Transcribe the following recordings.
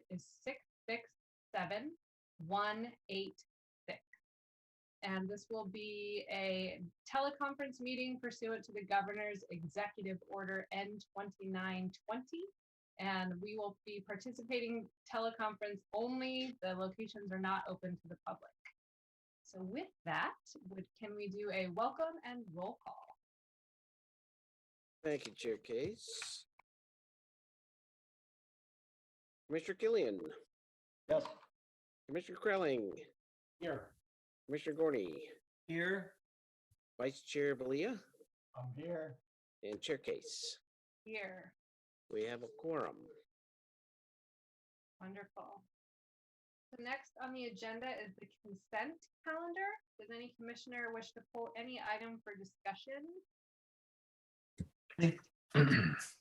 is 667-186. And this will be a teleconference meeting pursuant to the governor's executive order N2920. And we will be participating teleconference only. The locations are not open to the public. So with that, can we do a welcome and roll call? Thank you, Chair Case. Commissioner Killian. Yes. Commissioner Krelling. Here. Commissioner Gorney. Here. Vice Chair Belia. I'm here. And Chair Case. Here. We have a quorum. Wonderful. So next on the agenda is the consent calendar. Does any commissioner wish to pull any item for discussion?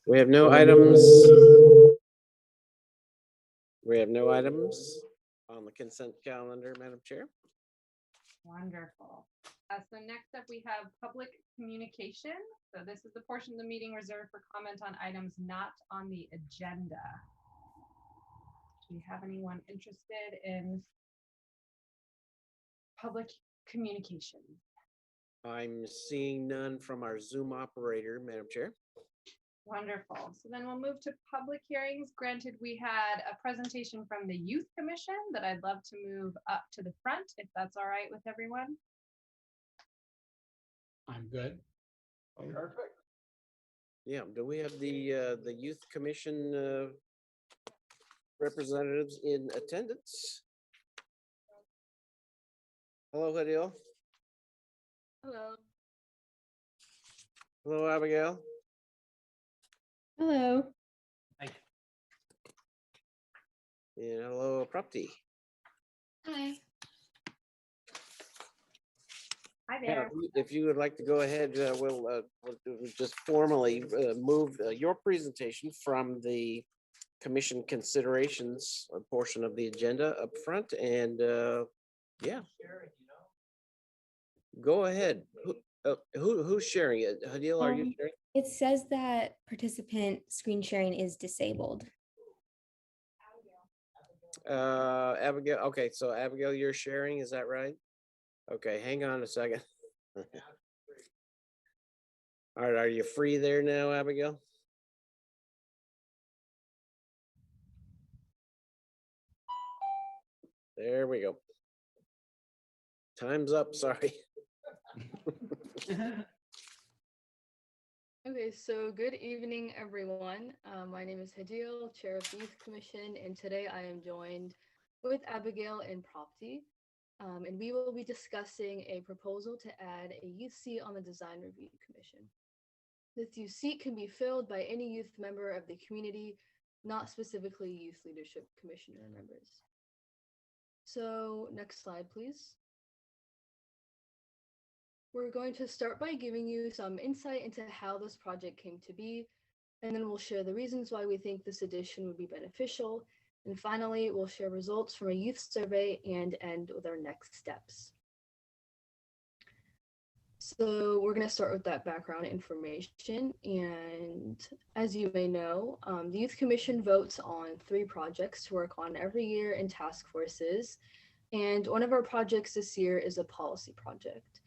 We have no items. We have no items on the consent calendar, Madam Chair. Wonderful. So next up we have public communication. So this is the portion of the meeting reserved for comment on items not on the agenda. Do we have anyone interested in public communication? I'm seeing none from our Zoom operator, Madam Chair. Wonderful. So then we'll move to public hearings. Granted, we had a presentation from the Youth Commission that I'd love to move up to the front, if that's all right with everyone. I'm good. Perfect. Yeah, do we have the Youth Commission representatives in attendance? Hello, Hadil. Hello. Hello, Abigail. Hello. Hi. And hello, Prapti. Hi. Hi Yeah, there. if you would like to go ahead, we'll just formally move your presentation from the commission considerations portion of the agenda up front, and yeah, go ahead. Who's sharing it? Hadil, are you sharing? It says that participant screen sharing is disabled. Abigail. Okay, so Abigail, you're sharing, is that right? Okay, hang on a second. All right, are you free there now, Abigail? There we go. Time's up, sorry. Okay, so good evening, everyone. My name is Hadil, Chair of the Youth Commission, and today I am joined with Abigail and Prapti, and we will be discussing a proposal to add a youth seat on the Design Review Commission. This youth seat can be filled by any youth member of the community, not specifically Youth Leadership Commissioner members. So next slide, please. We're going to start by giving you some insight into how this project came to be, and then we'll share the reasons why we think this addition would be beneficial. And finally, we'll share results from a youth survey and end with our next steps. So we're going to start with that background information. And as you may know, the Youth Commission votes on 3 projects to work on every year in task forces. And one of our projects this year is a policy project.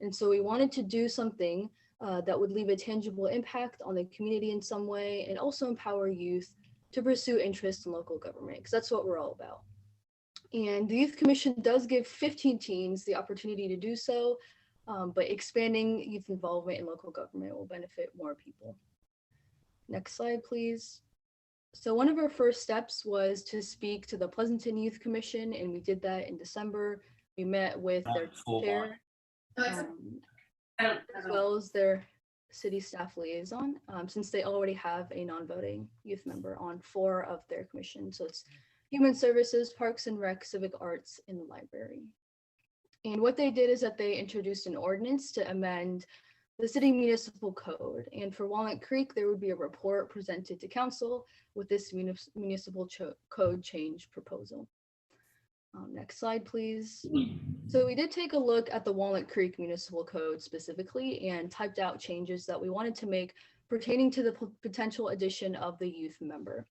And so we wanted to do something that would leave a tangible impact on the community in some way, and also empower youth to pursue interest in local government, because that's what we're all about. And the Youth Commission does give 15 teens the opportunity to do so, but expanding youth involvement in local government will benefit more people. Next slide, please. So one of our first steps was to speak to the Pleasanton Youth Commission, and we did that in December. We met with their chair, as well as their city staff liaison, since they already have a non-voting youth member on 4 of their commission. So it's Human Services, Parks and Rec, Civic Arts, and the Library. And what they did is that they introduced an ordinance to amend the city municipal code. And for Walnut Creek, there would be a report presented to council with this municipal code change proposal. Next slide, please. So we did take a look at the Walnut Creek Municipal Code specifically and typed out changes that we wanted to make pertaining to the potential addition of the youth member.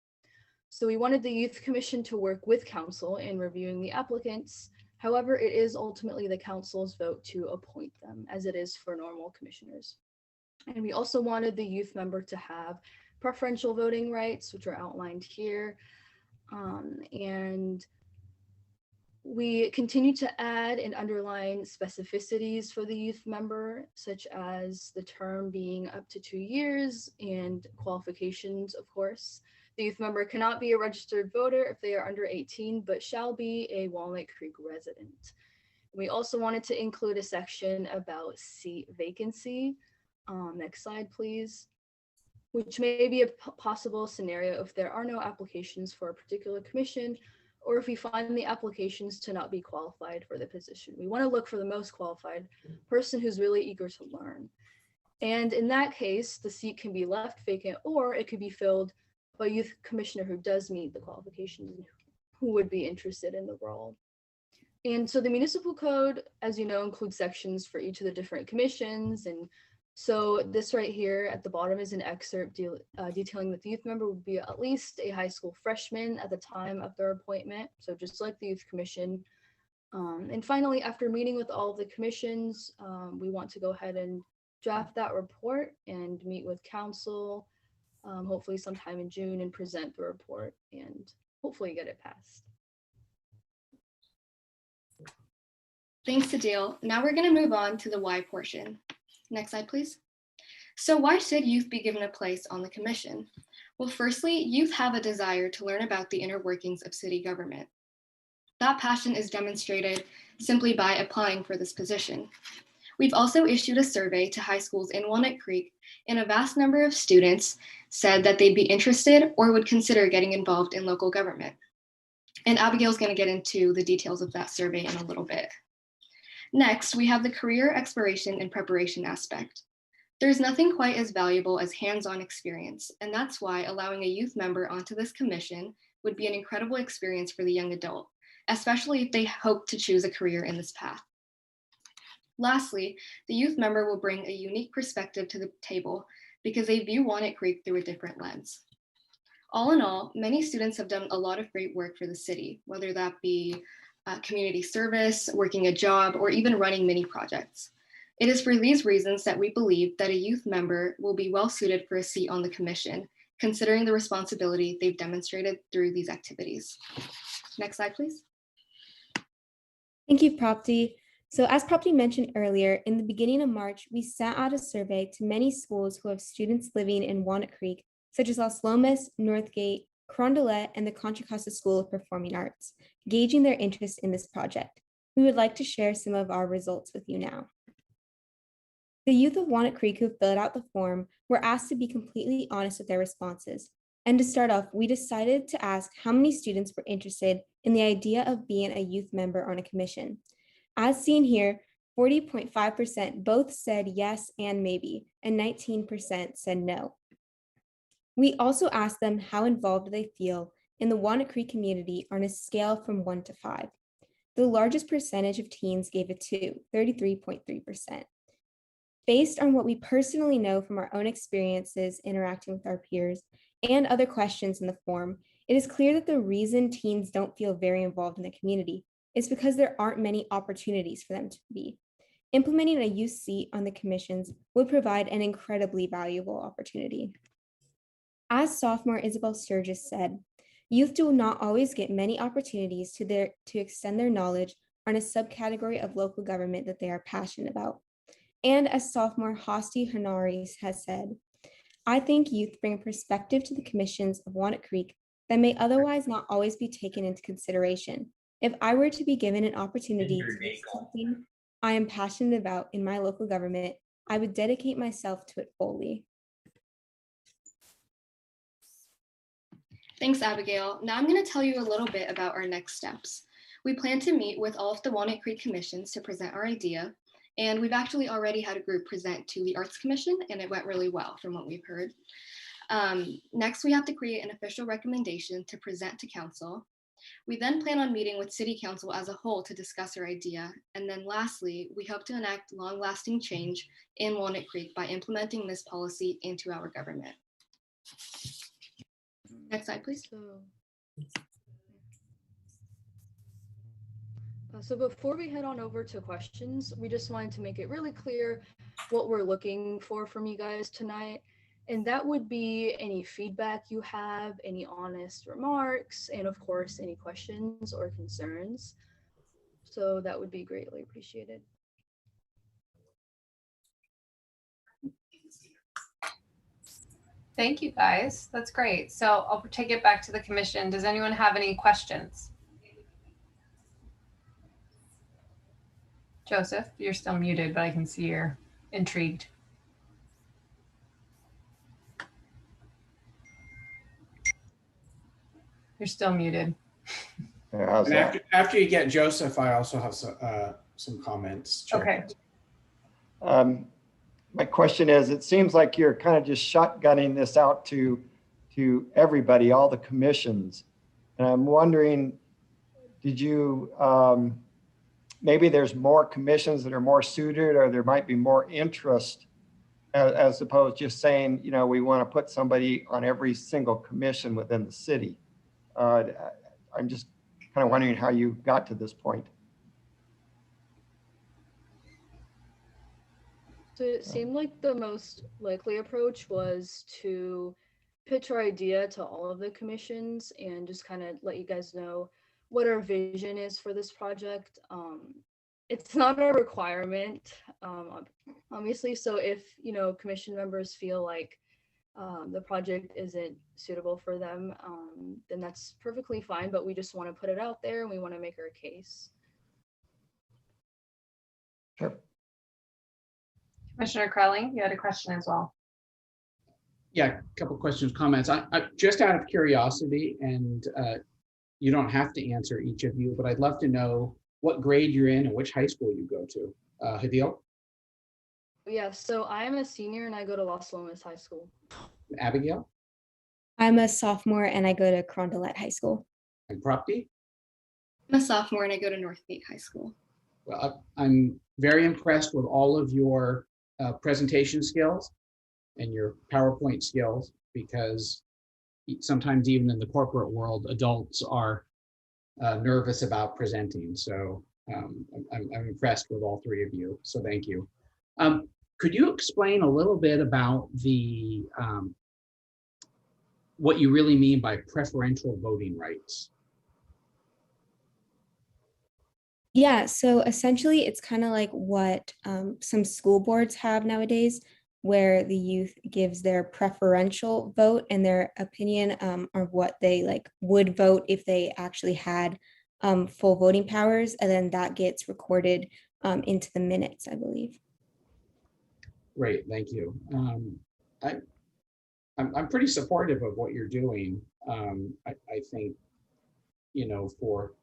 So we wanted the Youth Commission to work with council in reviewing the applicants. However, it is ultimately the council's vote to appoint them, as it is for normal commissioners. And we also wanted the youth member to have preferential voting rights, which are outlined here. And we continue to add and underline specificities for the youth member, such as the term being up to 2 years and qualifications, of course. The youth member cannot be a registered voter if they are under 18, but shall be a Walnut Creek resident. We also wanted to include a section about seat vacancy. Next slide, please. Which may be a possible scenario if there are no applications for a particular commission, or if we find the applications to not be qualified for the position. We want to look for the most qualified person who's really eager to learn. And in that case, the seat can be left vacant, or it could be filled by a youth commissioner who does meet the qualifications and who would be interested in the role. And so the municipal code, as you know, includes sections for each of the different commissions. And so this right here at the bottom is an excerpt detailing that the youth member would be at least a high school freshman at the time of their appointment. So just like the youth commission. And finally, after meeting with all of the commissions, we want to go ahead and draft that report and meet with council, hopefully sometime in June, and present the report and hopefully get it passed. Thanks, Adil. Now we're going to move on to the why portion. Next slide, please. So why should youth be given a place on the commission? Well, firstly, youth have a desire to learn about the inner workings of city government. That passion is demonstrated simply by applying for this position. We've also issued a survey to high schools in Walnut Creek, and a vast number of students said that they'd be interested or would consider getting involved in local government. And Abigail's going to get into the details of that survey in a little bit. Next, we have the career exploration and preparation aspect. There's nothing quite as valuable as hands-on experience, and that's why allowing a youth member onto this commission would be an incredible experience for the young adult, especially if they hope to choose a career in this path. Lastly, the youth member will bring a unique perspective to the table because they view Walnut Creek through a different lens. All in all, many students have done a lot of great work for the city, whether that be community service, working a job, or even running mini projects. It is for these reasons that we believe that a youth member will be well suited for a seat on the commission, considering the responsibility they've demonstrated through these activities. Next slide, please. Thank you, Propti. So as Propti mentioned earlier, in the beginning of March, we sent out a survey to many schools who have students living in Walnut Creek, such as Los Lomas, Northgate, Carondelet, and the Contra Costa School of Performing Arts, gauging their interest in this project. We would like to share some of our results with you now. The youth of Walnut Creek who filled out the form were asked to be completely honest with their responses. And to start off, we decided to ask how many students were interested in the idea of being a youth member on a commission. As seen here, 40.5% both said yes and maybe, and 19% said no. We also asked them how involved they feel in the Walnut Creek community on a scale from 1 to 5. The largest percentage of teens gave a 2, 33.3%. Based on what we personally know from our own experiences interacting with our peers and other questions in the form, it is clear that the reason teens don't feel very involved in the community is because there aren't many opportunities for them to be. Implementing a youth seat on the commissions would provide an incredibly valuable opportunity. As sophomore Isabel Sturgis said, youth do not always get many opportunities to extend their knowledge on a subcategory of local government that they are passionate about. And as sophomore Hasti Hanaris has said, I think youth bring a perspective to the commissions of Walnut Creek that may otherwise not always be taken into consideration. If I were to be given an opportunity to do something I am passionate about in my local government, I would dedicate myself to it fully. Thanks, Abigail. Now I'm going to tell you a little bit about our next steps. We plan to meet with all of the Walnut Creek commissions to present our idea. And we've actually already had a group present to the Arts Commission, and it went really well from what we've heard. Next, we have to create an official recommendation to present to council. We then plan on meeting with City Council as a whole to discuss our idea. And then lastly, we hope to enact long-lasting change in Walnut Creek by implementing this policy into our government. Next slide, please. So So before we head on over to questions, we just wanted to make it really clear what we're looking for from you guys tonight. And that would be any feedback you have, any honest remarks, and of course, any questions or concerns. So that would be greatly appreciated. Thank you, guys. That's great. So I'll take it back to the commission. Does anyone have any questions? Joseph, you're still muted, but I can see you're intrigued. You're still muted. How's And that? after you get Joseph, I also have some comments. Chair. Okay. My question is, it seems like you're kind of just shotgunning this out to everybody, all the commissions. And I'm wondering, did you, maybe there's more commissions that are more suited, or there might be more interest as opposed to just saying, you know, we want to put somebody on every single commission within the city. I'm just kind of wondering how you got to this point. So it seemed like the most likely approach was to pitch our idea to all of the commissions and just kind of let you guys know what our vision is for this project. It's not a requirement, obviously. So if, you know, commission members feel like the project isn't suitable for them, then that's perfectly fine. But we just want to put it out there and we want to make our case. Sure. Commissioner Crelling, you had a question as well. Yeah, a couple questions, comments. I just out of curiosity, and you don't have to answer each of you, but I'd love to know what grade you're in and which high school you go to. Hadil? Yeah, so I'm a senior and I go to Los Lomas High School. Abigail? I'm a sophomore and I go to Carondelet High School. And Prapti? I'm a sophomore and I go to Northgate High School. Well, I'm very impressed with all of your presentation skills and your PowerPoint skills, because sometimes even in the corporate world, adults are nervous about presenting. So I'm impressed with all three of you. So thank you. Could you explain a little bit about the what you really mean by preferential voting rights? Yeah, so essentially it's kind of like what some school boards have nowadays, where the youth gives their preferential vote and their opinion of what they like would vote if they actually had full voting powers, and then that gets recorded into the minutes, I believe. Great, thank you. I'm pretty supportive of what you're doing. I think, you know, for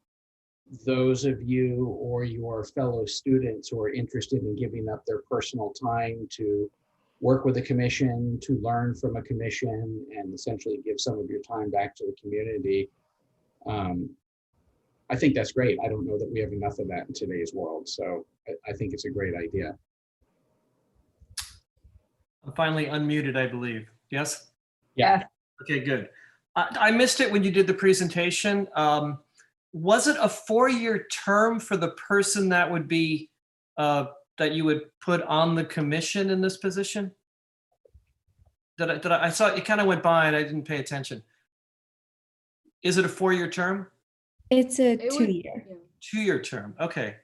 those of you or your fellow students who are interested in giving up their personal time to work with a commission, to learn from a commission, and essentially give some of your time back to the community, I think that's great. I don't know that we have enough of that in today's world, so I think it's a great idea. I'm finally unmuted, I believe. Yes? Yeah. Okay, good. I missed it when you did the presentation. Was it a 4-year term for the person that would be, that you would put on the commission in this position? I saw it kind of went by and I didn't pay attention. Is it a 4-year term? It's a It would- 2-year. yeah. 2-year term, okay.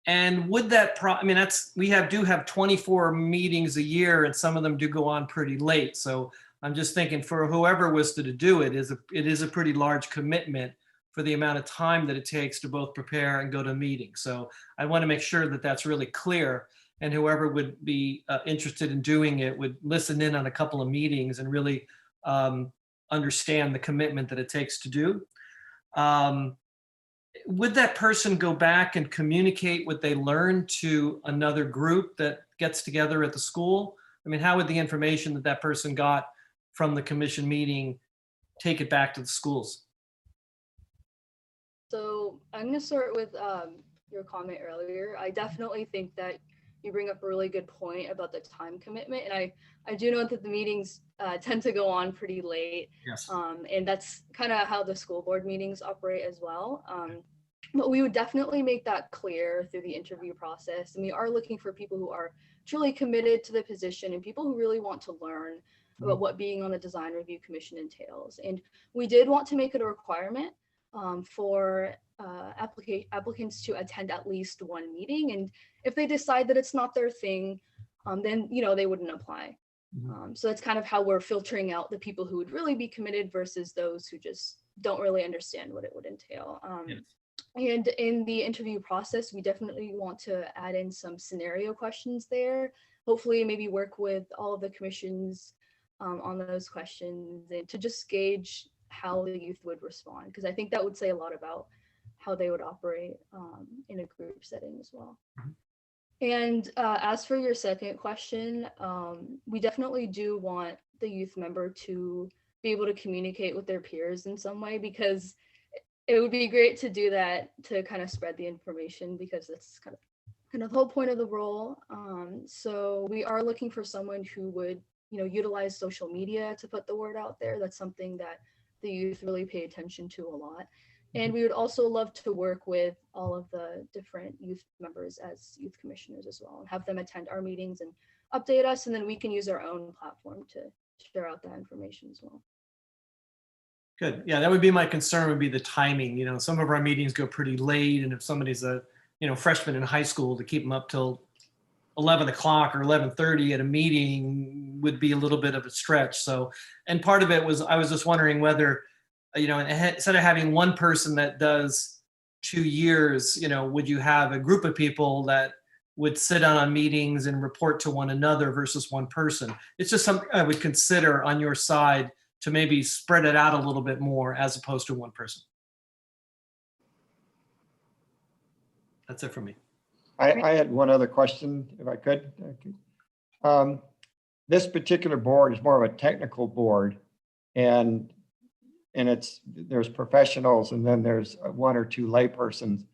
And would that, I mean, we do have 24 meetings a year and some of them do go on pretty late. So I'm just thinking for whoever was to do it, it is a pretty large commitment for the amount of time that it takes to both prepare and go to meetings. So I want to make sure that that's really clear, and whoever would be interested in doing it would listen in on a couple of meetings and really understand the commitment that it takes to do. Would that person go back and communicate what they learned to another group that gets together at the school? I mean, how would the information that that person got from the commission meeting take it back to the schools? So I'm going to start with your comment earlier. I definitely think that you bring up a really good point about the time commitment. And I do know that the meetings tend to go on pretty late. Yes. And that's kind of how the school board meetings operate as well. But we would definitely make that clear through the interview process. And we are looking for people who are truly committed to the position and people who really want to learn about what being on the design review commission entails. And we did want to make it a requirement for applicants to attend at least one meeting. And if they decide that it's not their thing, then, you know, they wouldn't apply. So that's kind of how we're filtering out the people who would really be committed versus those who just don't really understand what it would entail. Yes. And in the interview process, we definitely want to add in some scenario questions there. Hopefully maybe work with all of the commissions on those questions and to just gauge how the youth would respond. Because I think that would say a lot about how they would operate in a group setting as well. And as for your second question, we definitely do want the youth member to be able to communicate with their peers in some way, because it would be great to do that to kind of spread the information, because that's kind of the whole point of the role. So we are looking for someone who would, you know, utilize social media to put the word out there. That's something that the youth really pay attention to a lot. And we would also love to work with all of the different youth members as youth commissioners as well, and have them attend our meetings and update us. And then we can use our own platform to share out that information as well. Good. Yeah, that would be my concern, would be the timing. You know, some of our meetings go pretty late, and if somebody's a, you know, freshman in high school, to keep them up till 11 o'clock or 11:30 at a meeting would be a little bit of a stretch. So, and part of it was, I was just wondering whether, you know, instead of having one person that does 2 years, you know, would you have a group of people that would sit on meetings and report to one another versus one person? It's just something I would consider on your side, to maybe spread it out a little bit more as opposed to one person. That's it for me. I had one other question, if I could. This particular board is more of a technical board, and there's professionals, and then there's one or two laypersons.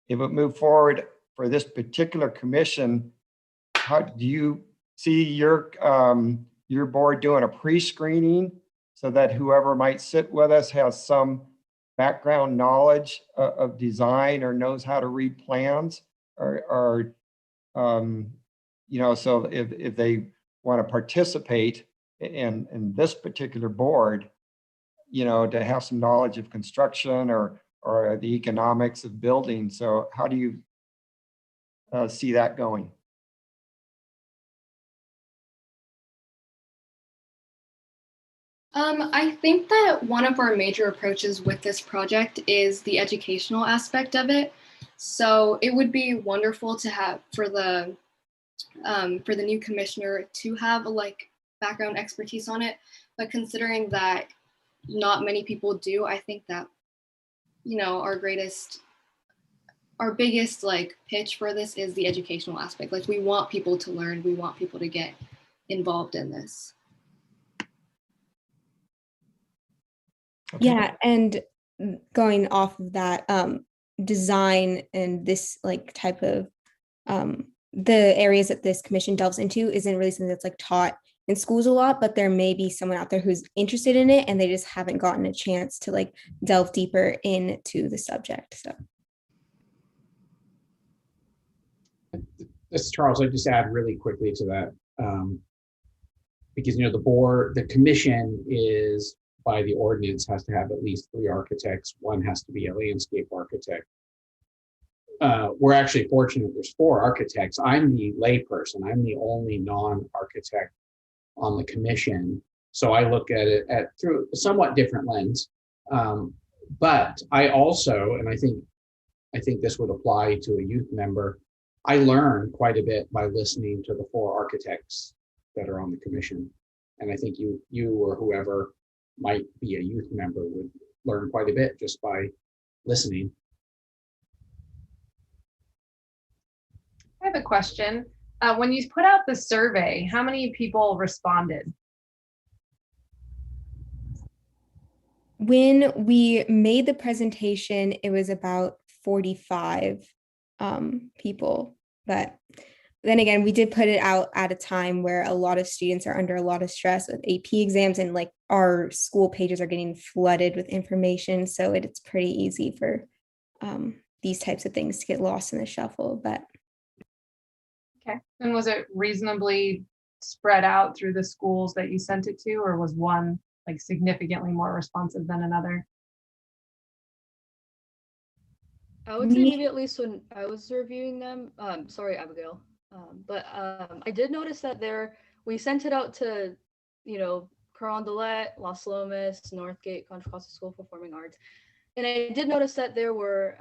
If it moved forward for this particular commission, how do you see your board doing a pre-screening so that whoever might sit with us has some background knowledge of design or knows how to read plans, or you know, so if they want to participate in this particular board, you know, to have some knowledge of construction or the economics of building. So how do you see that going? I think that one of our major approaches with this project is the educational aspect of it. So it would be wonderful to have for the new commissioner to have like background expertise on it. But considering that not many people do, I think that, you know, our biggest like pitch for this is the educational aspect. Like, we want people to learn, we want people to get involved in this. Okay. Yeah, and going off of that, design and this like type of the areas that this commission delves into isn't really something that's like taught in schools a lot, but there may be someone out there who's interested in it and they just haven't gotten a chance to like delve deeper into the subject. So This is Charles. I just add really quickly to that, because, you know, the commission is, by the ordinance, has to have at least 3 architects. One has to be a landscape architect. We're actually fortunate there's 4 architects. I'm the layperson. I'm the only non-architect on the commission. So I look at it through a somewhat different lens. But I also, and I think this would apply to a youth member, I learn quite a bit by listening to the 4 architects that are on the commission. And I think you or whoever might be a youth member would learn quite a bit just by listening. I have a question. When you put out the survey, how many people responded? when we made the presentation, it was about 45 people, but then again, we did put it out at a time where a lot of students are under a lot of stress with AP exams, and like our school pages are getting flooded with information. So it's pretty easy for these types of things to get lost in the shuffle. But Okay. And was it reasonably spread out through the schools that you sent it to, or was one like significantly more responsive than another? I would say maybe at least when I was reviewing them, sorry, Abigail. I did notice that we sent it out to, Carondelet, Las Lomas, Northgate, Contra Costa School of Performing Arts. And I did notice that there were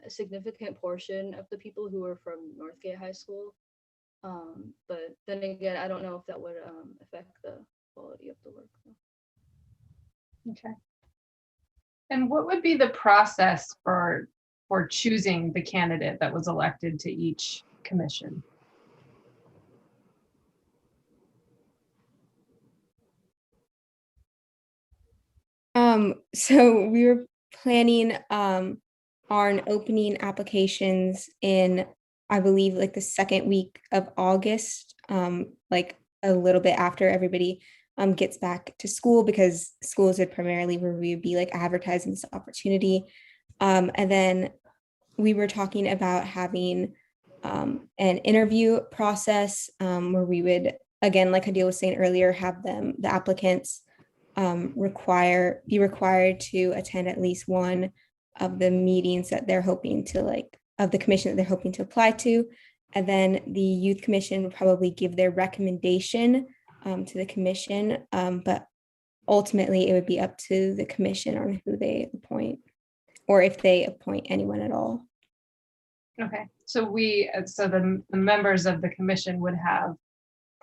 a significant portion of the people who were from Northgate High School. But then again, I don't know if that would affect the quality of the work. Okay. And what would be the process for choosing the candidate that was elected to each commission? So we were planning on opening applications in, I believe, like the second week of August, like a little bit after everybody gets back to school, because schools would primarily be like advertising this opportunity. And then we were talking about having an interview process where we would, again, like Adil was saying earlier, have the applicants be required to attend at least one of the meetings that they're hoping to of the commission that they're hoping to apply to. And then the youth commission would probably give their recommendation to the commission, but ultimately it would be up to the commission on who they appoint, or if they appoint anyone at all. Okay, so the members of the commission would have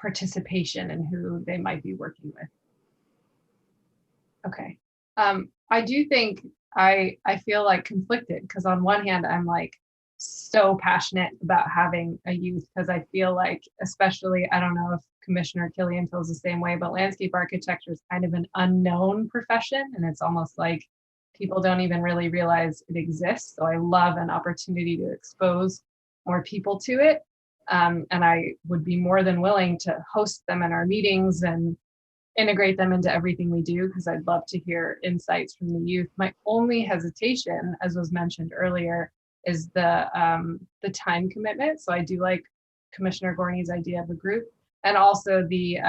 participation in who they might be working with. Okay. I do think I feel like conflicted, because on one hand, I'm like so passionate about having a youth, because I feel like, especially, I don't know if Commissioner Killian feels the same way, but landscape architecture is kind of an unknown profession, and it's almost like people don't even really realize it exists. So I love an opportunity to expose more people to it. And I would be more than willing to host them in our meetings and integrate them into everything we do, because I'd love to hear insights from the youth. My only hesitation, as was mentioned earlier, is the time commitment. So I do like Commissioner Gorney's idea of a group, and also the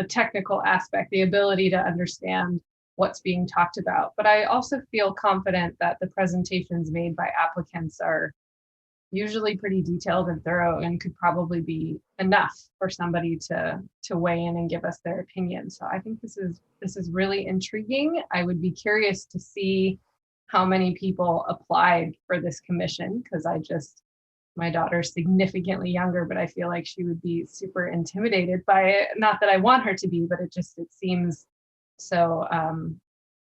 technical aspect, the ability to understand what's being talked about. But I also feel confident that the presentations made by applicants are usually pretty detailed and thorough, and could probably be enough for somebody to weigh in and give us their opinion. So I think this is really intriguing. I would be curious to see how many people applied for this commission, because my daughter's significantly younger, but I feel like she would be super intimidated by it. Not that I want her to be, but it seems so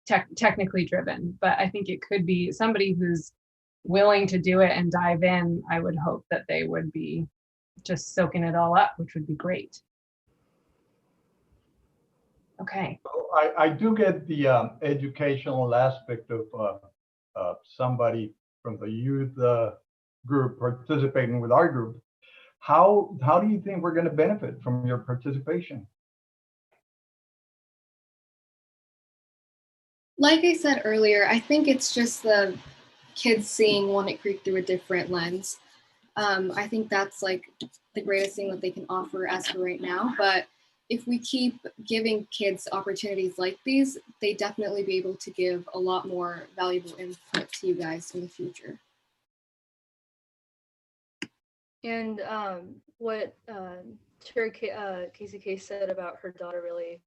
technically driven. But I think it could be somebody who's willing to do it and dive in. I would hope that they would be just soaking it all up, which would be great. Okay. I do get the educational aspect of somebody from the youth group participating with our group. How do you think we're going to benefit from your participation? Like I said earlier, I think it's just the kids seeing Walnut Creek through a different lens. I think that's like the greatest thing that they can offer as for right now. But if we keep giving kids opportunities like these, they definitely be able to give a lot more valuable input to you guys in the future. And what Chair Casey Case said about her daughter really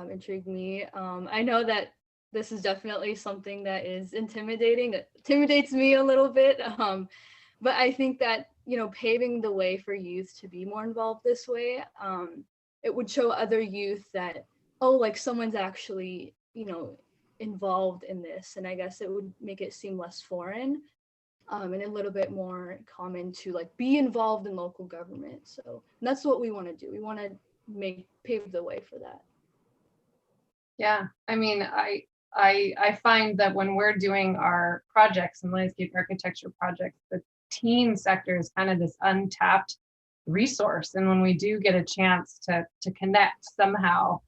intrigued me. I know that this is definitely something that is intimidating, that intimidates me a little bit. But I think that, paving the way for youth to be more involved this way, it would show other youth that, like someone's actually, involved in this. And I guess it would make it seem less foreign and a little bit more common to be involved in local government. So that's what we want to do. We want to pave the way for that. Yeah, I mean, I find that when we're doing our projects and landscape architecture projects, the teen sector is kind of this untapped resource. And when we do get a chance to connect somehow,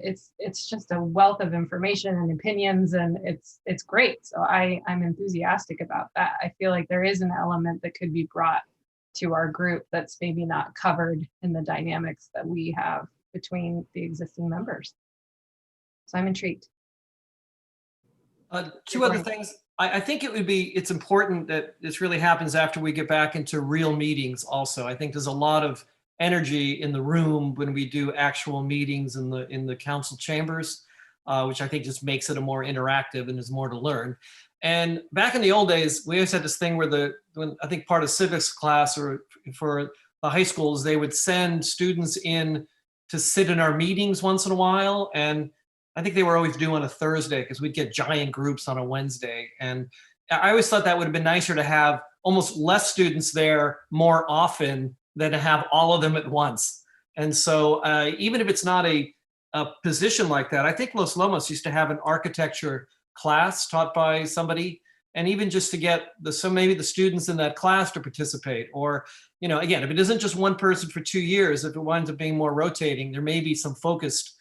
it's just a wealth of information and opinions, and it's great. So I'm enthusiastic about that. I feel like there is an element that could be brought to our group that's maybe not covered in the dynamics that we have between the existing members. So I'm intrigued. Two other things. I think it's important that this really happens after we get back into real meetings also. I think there's a lot of energy in the room when we do actual meetings in the council chambers, which I think just makes it a more interactive and there's more to learn. And back in the old days, we always had this thing where when I think part of civics class or for the high schools, they would send students in to sit in our meetings once in a while. And I think they were always due on a Thursday because we'd get giant groups on a Wednesday. And I always thought that would have been nicer to have almost less students there more often than to have all of them at once. And so even if it's not a position like that, I think Los Lomos used to have an architecture class taught by somebody, and even just to get maybe the students in that class to participate, or, again, if it isn't just one person for 2 years, if it winds up being more rotating, there may be some focused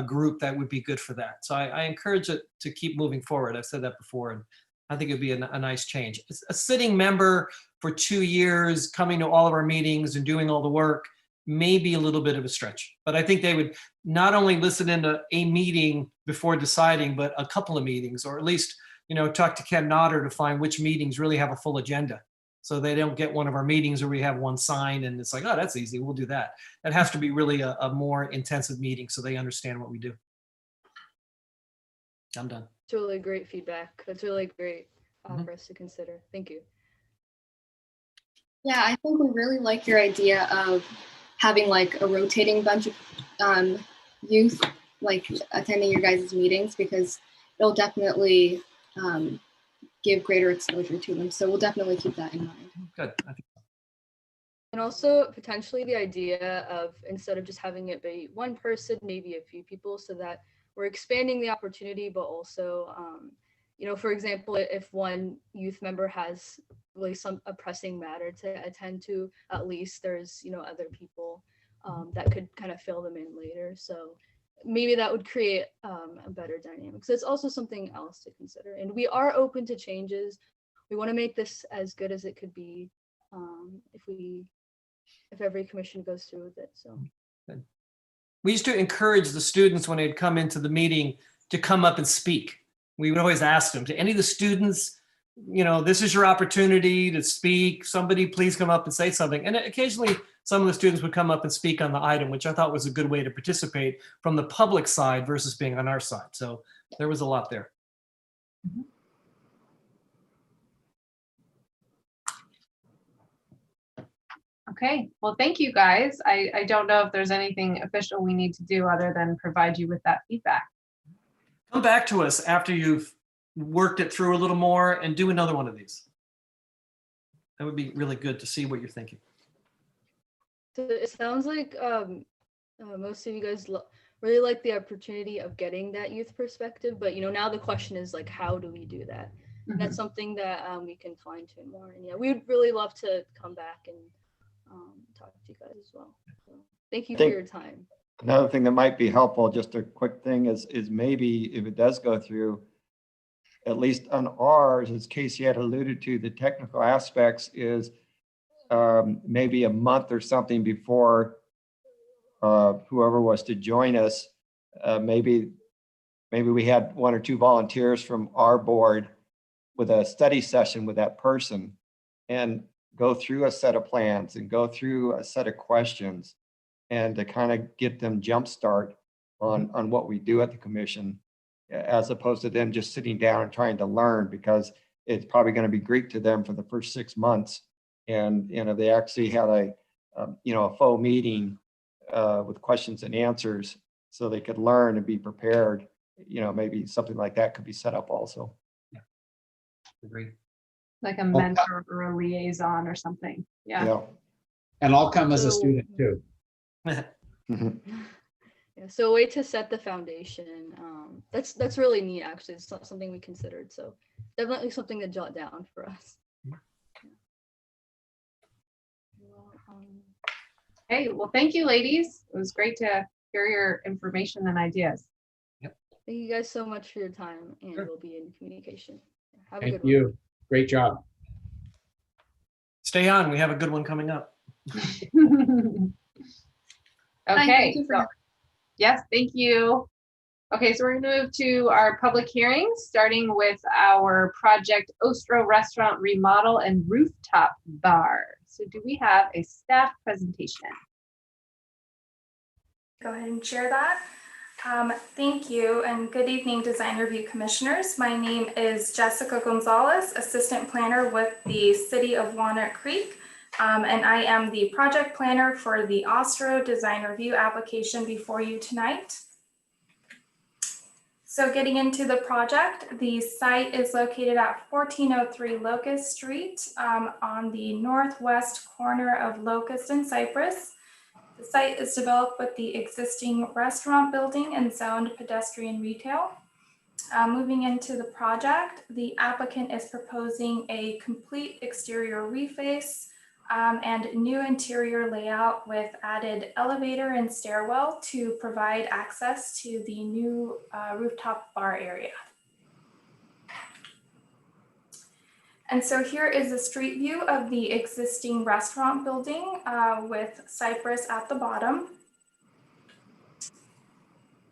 group that would be good for that. So I encourage it to keep moving forward. I've said that before, and I think it'd be a nice change. It's a sitting member for 2 years coming to all of our meetings and doing all the work may be a little bit of a stretch, but I think they would not only listen into a meeting before deciding, but a couple of meetings, or at least, talk to Ken Nodder to find which meetings really have a full agenda. So they don't get one of our meetings where we have one sign and it's like, oh, that's easy, we'll do that. That has to be really a more intensive meeting so they understand what we do. I'm done. It's really great feedback. That's really great for us to consider. Thank you. Yeah, I think we really like your idea of having like a rotating bunch of youth like attending your guys' meetings, because it'll definitely give greater exposure to them. So we'll definitely keep that in mind. Good. And also potentially the idea of, instead of just having it be one person, maybe a few people, so that we're expanding the opportunity, but also, for example, if one youth member has really a pressing matter to attend to, at least there's, other people that could kind of fill them in later. So maybe that would create a better dynamic. So it's also something else to consider. And we are open to changes. We want to make this as good as it could be if every commission goes through with it. So good. We used to encourage the students when they'd come into the meeting to come up and speak. We would always ask them, to any of the students, this is your opportunity to speak. Somebody please come up and say something. And occasionally some of the students would come up and speak on the item, which I thought was a good way to participate from the public side versus being on our side. So there was a lot there. Okay, well, thank you guys. I don't know if there's anything official we need to do other than provide you with that feedback. Come back to us after you've worked it through a little more and do another one of these. That would be really good to see what you're thinking. So it sounds like most of you guys really like the opportunity of getting that youth perspective, but now the question is like, how do we do that? And that's something that we can fine tune more. And yeah, we would really love to come back and talk to you guys as well. So thank you for your time. Another thing that might be helpful, just a quick thing, is maybe if it does go through, at least on ours, as Casey had alluded to, the technical aspects is maybe a month or something before whoever was to join us, maybe we had 1 or 2 volunteers from our board with a study session with that person and go through a set of plans and go through a set of questions, and to kind of get them jumpstart on what we do at the commission, as opposed to them just sitting down and trying to learn, because it's probably going to be Greek to them for the first 6 months. And they actually had a faux meeting with questions and answers, so they could learn and be prepared. Maybe something like that could be set up also. Yeah, agree. Like a mentor or a liaison or something. Yeah. And I'll come as a student too. Yeah, so a way to set the foundation. That's really neat, actually. It's not something we considered, so definitely something to jot down for us. Hey, well, thank you, ladies. It was great to hear your information and ideas. Thank you guys so much for your time, and Sure. we'll be in communication. Have a Thank good one. you. Great job. Stay on. We have a good one coming up. Hi, Okay, thank you for so yes, thank you. Okay, so we're gonna move to our public hearings, starting with our Project Ostro Restaurant Remodel and Rooftop Bar. So do we have a staff presentation? Go ahead and share that. Thank you and good evening, Design Review Commissioners. My name is Jessica Gonzalez, Assistant Planner with the City of Walnut Creek. And I am the project planner for the Ostro Design Review application before you tonight. So getting into the project, the site is located at 1403 Locust Street on the northwest corner of Locust and Cypress. The site is developed with the existing restaurant building and zoned pedestrian retail. Moving into the project, the applicant is proposing a complete exterior reface and new interior layout with added elevator and stairwell to provide access to the new rooftop bar area. And so here is a street view of the existing restaurant building with Cypress at the bottom.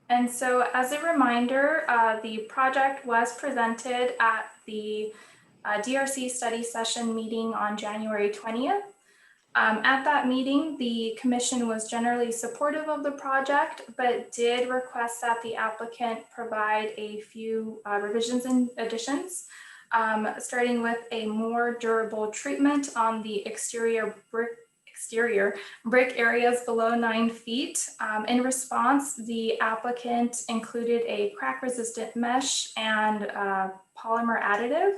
And so as a reminder, the project was presented at the DRC study session meeting on January 20th. At that meeting, the commission was generally supportive of the project, but did request that the applicant provide a few revisions and additions. Starting with a more durable treatment on the exterior brick areas below 9 feet. In response, the applicant included a crack-resistant mesh and polymer additive.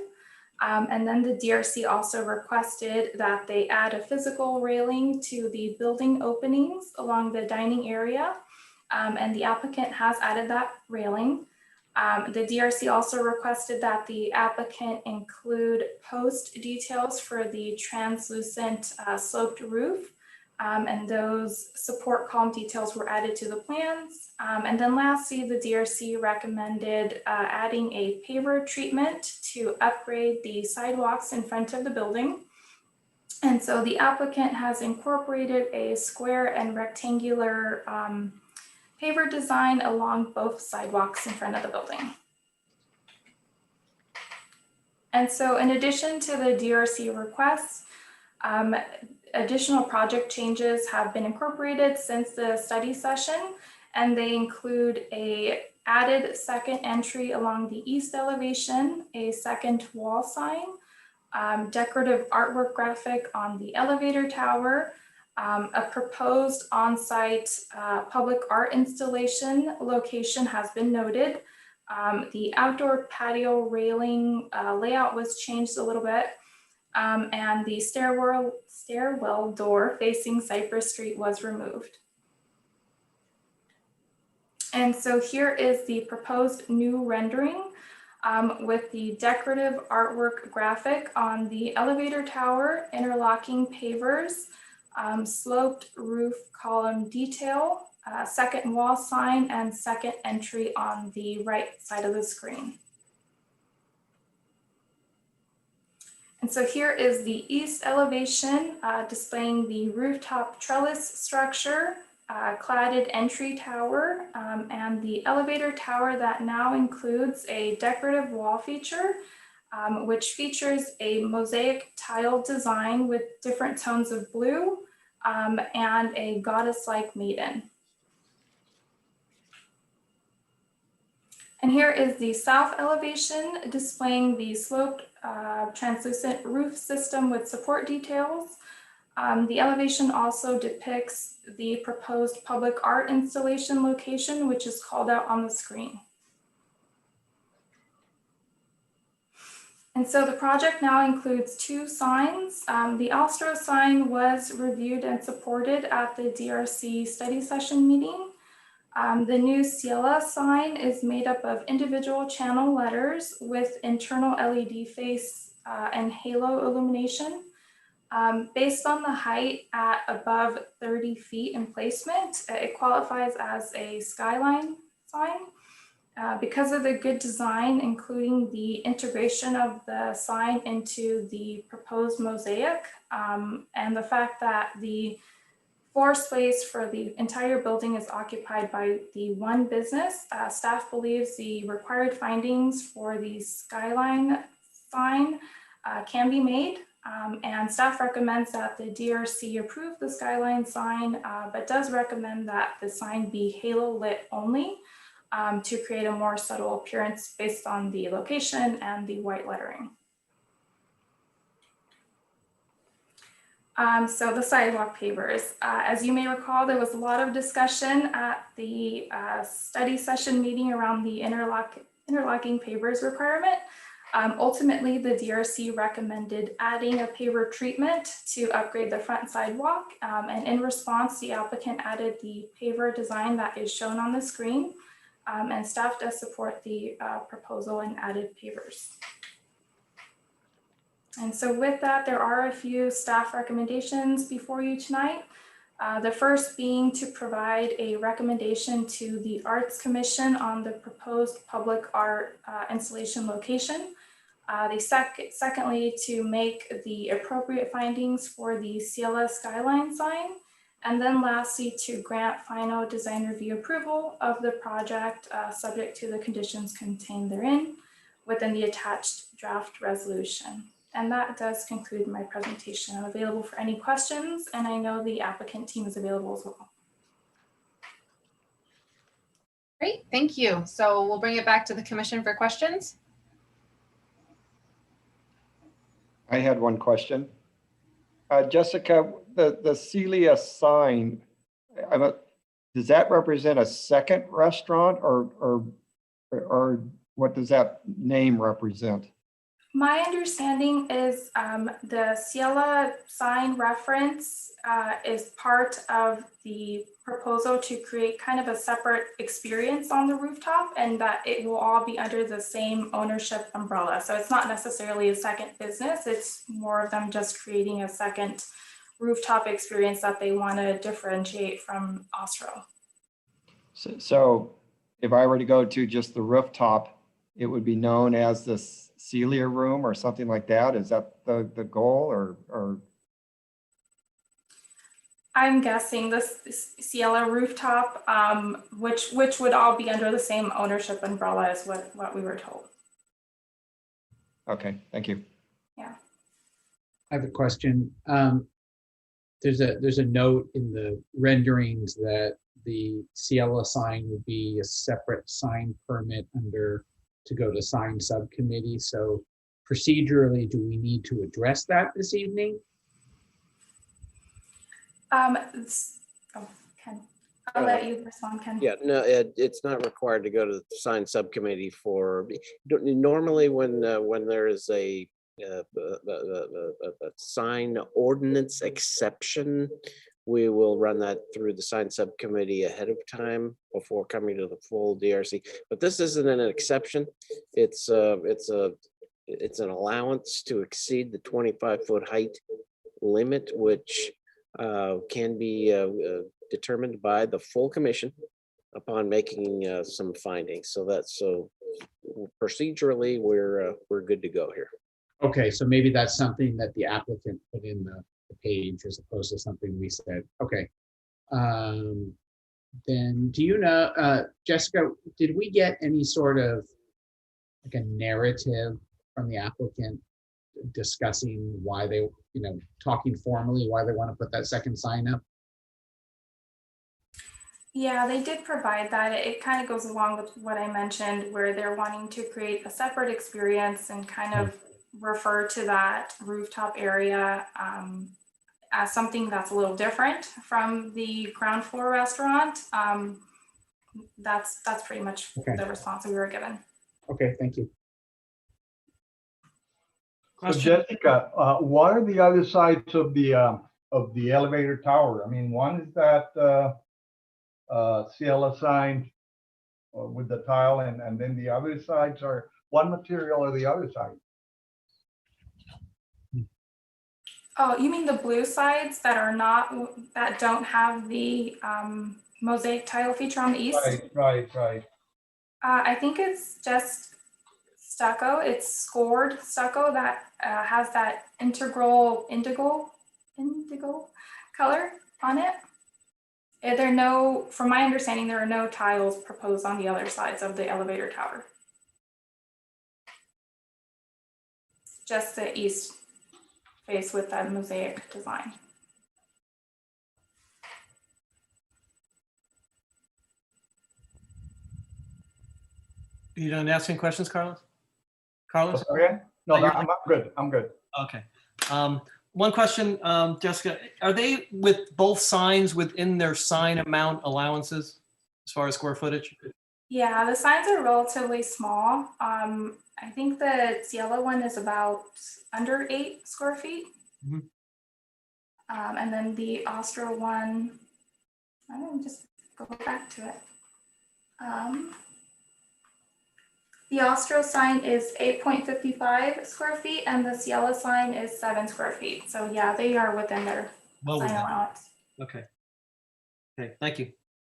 And then the DRC also requested that they add a physical railing to the building openings along the dining area. And the applicant has added that railing. The DRC also requested that the applicant include post details for the translucent sloped roof. And those support column details were added to the plans. And then lastly, the DRC recommended adding a paver treatment to upgrade the sidewalks in front of the building. And so the applicant has incorporated a square and rectangular paver design along both sidewalks in front of the building. And so in addition to the DRC requests, additional project changes have been incorporated since the study session, and they include a added second entry along the east elevation, a second wall sign, decorative artwork graphic on the elevator tower, a proposed on-site public art installation location has been noted. The outdoor patio railing layout was changed a little bit, and the stairwell door facing Cypress Street was removed. And so here is the proposed new rendering with the decorative artwork graphic on the elevator tower, interlocking pavers, sloped roof column detail, second wall sign, and second entry on the right side of the screen. And so here is the east elevation displaying the rooftop trellis structure, cladded entry tower, and the elevator tower that now includes a decorative wall feature, which features a mosaic tile design with different tones of blue and a goddess-like maiden. And here is the south elevation displaying the sloped translucent roof system with support details. The elevation also depicts the proposed public art installation location, which is called out on the screen. And so the project now includes 2 signs. The Ostro sign was reviewed and supported at the DRC study session meeting. The new Ciela sign is made up of individual channel letters with internal LED face and halo illumination. Based on the height at above 30 feet in placement, it qualifies as a skyline sign. Because of the good design, including the integration of the sign into the proposed mosaic, and the fact that the floor space for the entire building is occupied by the one business, staff believes the required findings for the skyline sign can be made. And staff recommends that the DRC approve the skyline sign, but does recommend that the sign be halo lit only to create a more subtle appearance based on the location and the white lettering. So the sidewalk pavers, as you may recall, there was a lot of discussion at the study session meeting around the interlocking pavers requirement. Ultimately, the DRC recommended adding a paver treatment to upgrade the front sidewalk. And in response, the applicant added the paver design that is shown on the screen. And staff does support the proposal and added pavers. And so with that, there are a few staff recommendations before you tonight. The first being to provide a recommendation to the Arts Commission on the proposed public art installation location. Secondly, to make the appropriate findings for the Ciela skyline sign. And then lastly, to grant final design review approval of the project subject to the conditions contained therein within the attached draft resolution. And that does conclude my presentation. I'm available for any questions, and I know the applicant team is available as well. Great, thank you. So we'll bring it back to the commission for questions. I had one question. Jessica, the Celia sign, does that represent a second restaurant or what does that name represent? My understanding is the Ciela sign reference is part of the proposal to create kind of a separate experience on the rooftop, and that it will all be under the same ownership umbrella. So it's not necessarily a second business, it's more of them just creating a second rooftop experience that they want to differentiate from Ostro. So if I were to go to just the rooftop, it would be known as the Celia room or something like that? Is that the goal or? I'm guessing this Ciela rooftop, which would all be under the same ownership umbrella as what we were told. Okay, thank you. Yeah. I have a question. There's a note in the renderings that the Ciela sign would be a separate sign permit to go to sign subcommittee. So procedurally, do we need to address that this evening? Ken, I'll let you respond, Ken. Yeah, no, it's not required to go to the sign subcommittee for, normally when there is a sign ordinance exception, we will run that through the sign subcommittee ahead of time before coming to the full DRC. But this isn't an exception. It's an allowance to exceed the 25-foot height limit, which can be determined by the full commission upon making some findings. So procedurally, we're good to go here. Okay, so maybe that's something that the applicant put in the page as opposed to something we said. Okay. Then do you know, Jessica, did we get any sort of like a narrative from the applicant discussing why they, talking formally why they want to put that second sign up? Yeah, they did provide that. It kind of goes along with what I mentioned, where they're wanting to create a separate experience and kind of refer to that rooftop area as something that's a little different from the ground floor restaurant. That's pretty much the response we were given. Okay, thank you. So Jessica, what are the other sides of the elevator tower? I mean, one is that Ciela sign with the tile, and then the other sides are, what material are the other sides? Oh, you mean the blue sides that are not, that don't have the mosaic tile feature on the east? Right. I think it's just stucco. It's scored stucco that has that integral indigo color on it. There are no, from my understanding, there are no tiles proposed on the other sides of the elevator tower. Just the east face with that mosaic design. You done asking questions, Carlos? Carlos? Okay. No, you're- I'm good. I'm good. Okay. One question, Jessica, are they with both signs within their sign amount allowances as far as square footage? Yeah, the signs are relatively small. I think the yellow one is about under 8 square feet. Mhm. And then the Austro one, I don't know, just go back to it. The Austro sign is 8.55 square feet and the Cielo sign is 7 square feet. So yeah, they are within their Well, sign allowance. okay. Okay, thank you.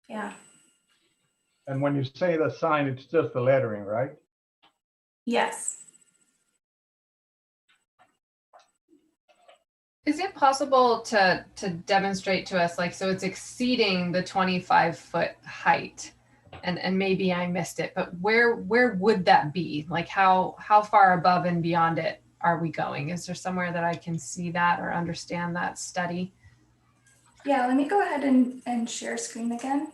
Yeah. And when you say the sign, it's just the lettering, right? Yes. Is it possible to demonstrate to us, like, so it's exceeding the 25-foot height, and maybe I missed it, but where would that be? Like, how far above and beyond it are we going? Is there somewhere that I can see that or understand that study? Yeah, let me go ahead and share screen again.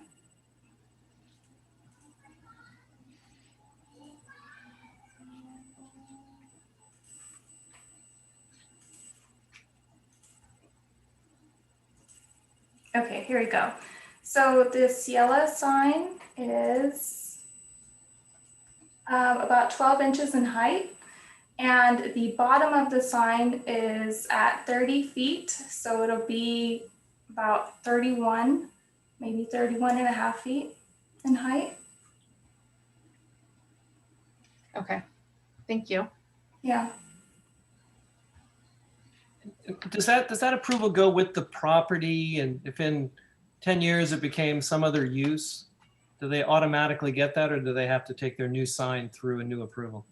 Okay, here we go. So the Cielo sign is about 12 inches in height, and the bottom of the sign is at 30 feet. So it'll be about 31, maybe 31 and a half feet in height. Okay, thank you. Yeah. Does that approval go with the property, and if in 10 years it became some other use, do they automatically get that, or do they have to take their new sign through a new approval?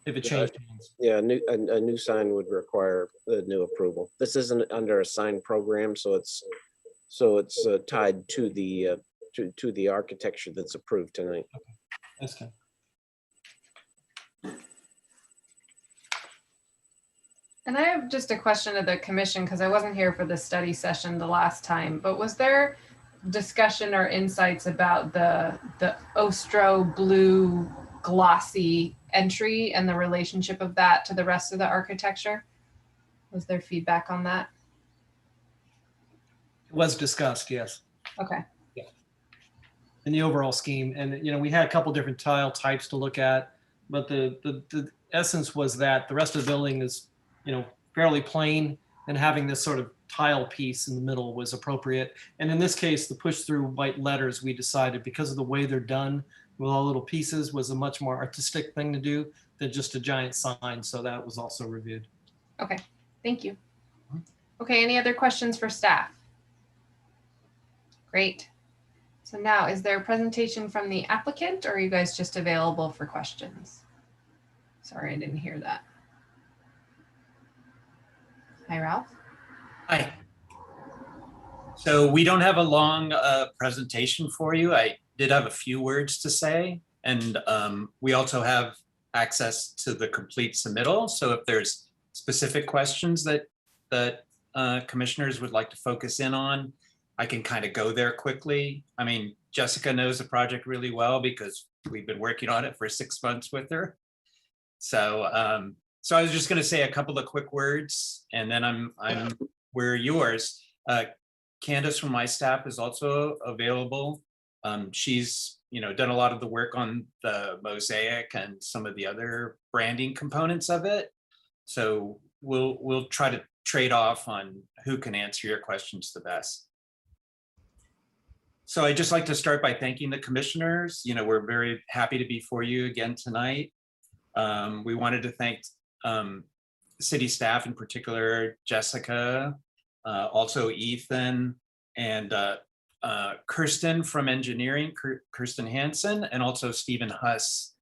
If it Yeah, changed hands? Yeah, a new sign would require a new approval. This isn't under a sign program, so it's tied to the architecture that's approved tonight. That's good. And I have just a question of the commission, because I wasn't here for the study session the last time, but was there discussion or insights about the Ostro blue glossy entry and the relationship of that to the rest of the architecture? Was there feedback on that? It was discussed, yes. Okay. Yeah. In the overall scheme, and we had a couple different tile types to look at, but the essence was that the rest of the building is fairly plain, and having this sort of tile piece in the middle was appropriate. And in this case, the push through white letters, we decided, because of the way they're done with all little pieces, was a much more artistic thing to do than just a giant sign. So that was also reviewed. Okay, thank you. Okay, any other questions for staff? Great. So now, is there a presentation from the applicant, or are you guys just available for questions? Sorry, I didn't hear that. Hi, Ralph. Hi. So we don't have a long presentation for you. I did have a few words to say, and we also have access to the complete submittal. So if there's specific questions that commissioners would like to focus in on, I can kind of go there quickly. I mean, Jessica knows the project really well because we've been working on it for 6 months with her. So so I was just going to say a couple of quick words, and then we're yours. Candace from my staff is also available. She's done a lot of the work on the mosaic and some of the other branding components of it. So we'll try to trade off on who can answer your questions the best. So I'd just like to start by thanking the commissioners. We're very happy to be for you again tonight. We wanted to thank city staff, in particular, Jessica, also Ethan, and Kirsten from engineering, Kirsten Hansen, and also Stephen Huss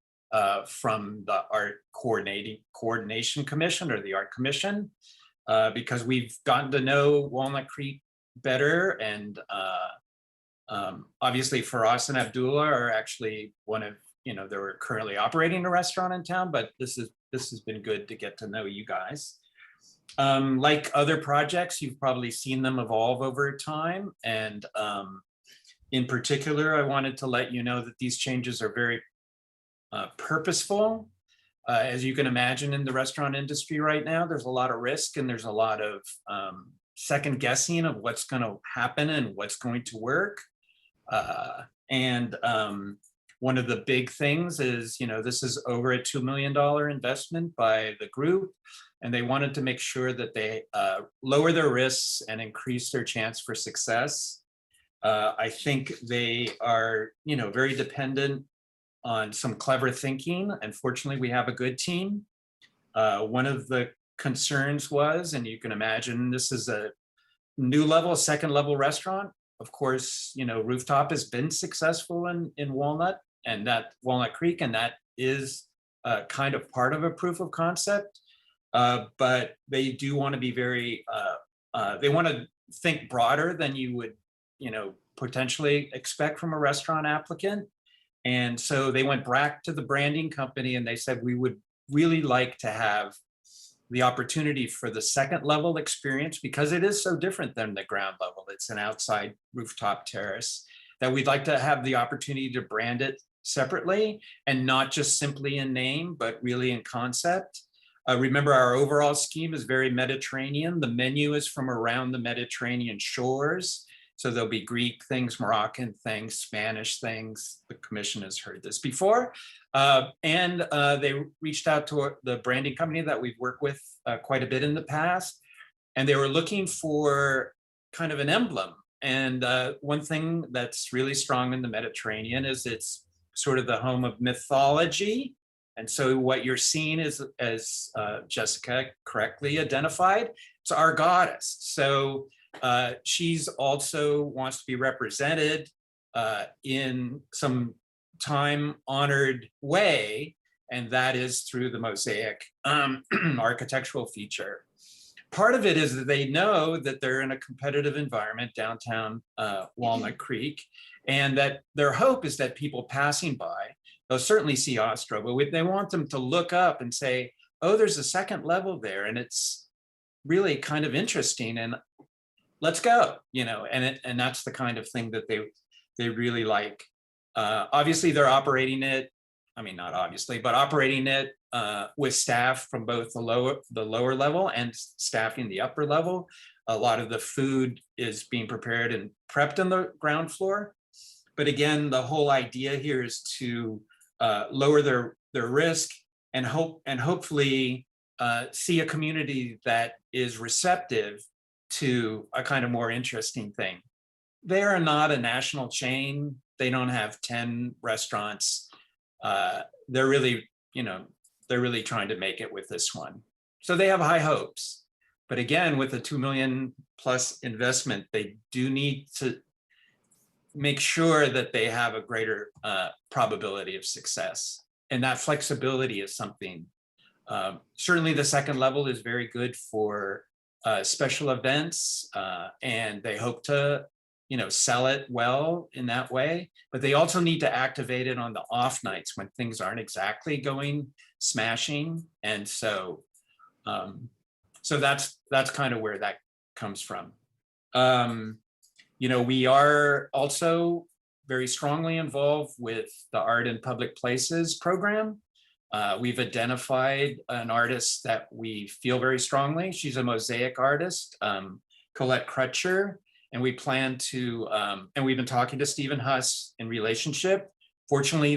from the Art Coordination Commission, or the Art Commission, because we've gotten to know Walnut Creek better. And obviously Faraz and Abdullah are actually one of, they're currently operating a restaurant in town, but this has been good to get to know you guys. Like other projects, you've probably seen them evolve over time. And in particular, I wanted to let you know that these changes are very purposeful. As you can imagine, in the restaurant industry right now, there's a lot of risk and there's a lot of second guessing of what's going to happen and what's going to work. One of the big things is, this is over a $2 million investment by the group, and they wanted to make sure that they lower their risks and increase their chance for success. I think they are, very dependent on some clever thinking. And fortunately, we have a good team. One of the concerns was, and you can imagine, this is a new level, second level restaurant. Of course, rooftop has been successful in Walnut Creek, and that is kind of part of a proof of concept. But they do want to be very, they want to think broader than you would, potentially expect from a restaurant applicant. And so they went back to the branding company and they said, we would really like to have the opportunity for the second level experience, because it is so different than the ground level. It's an outside rooftop terrace, that we'd like to have the opportunity to brand it separately, and not just simply in name, but really in concept. Remember, our overall scheme is very Mediterranean. The menu is from around the Mediterranean shores. So there'll be Greek things, Moroccan things, Spanish things. The commission has heard this before. And they reached out to the branding company that we've worked with quite a bit in the past. And they were looking for kind of an emblem. And one thing that's really strong in the Mediterranean is it's sort of the home of mythology. And so what you're seeing is, as Jessica correctly identified, it's our goddess. So she's also wants to be represented in some time-honored way, and that is through the mosaic architectural feature. Part of it is that they know that they're in a competitive environment downtown Walnut Creek, and that their hope is that people passing by, they'll certainly see Ostro, but they want them to look up and say, oh, there's a second level there, and it's really kind of interesting, and let's go, and that's the kind of thing that they really like. Obviously, they're operating it, not obviously, but operating it with staff from both the lower level and staffing the upper level. A lot of the food is being prepared and prepped on the ground floor. But again, the whole idea here is to lower their risk and hopefully see a community that is receptive to a kind of more interesting thing. They are not a national chain. They don't have 10 restaurants. They're really trying to make it with this one. So they have high hopes. But again, with a $2 million plus investment, they do need to make sure that they have a greater probability of success. And that flexibility is something. Certainly the second level is very good for special events, and they hope to sell it well in that way, but they also need to activate it on the off nights when things aren't exactly going smashing. And so that's kind of where that comes from. We are also very strongly involved with the Art in Public Places program. We've identified an artist that we feel very strongly. She's a mosaic artist, Colette Crutcher, and we plan to, and we've been talking to Stephen Huss in relationship. Fortunately,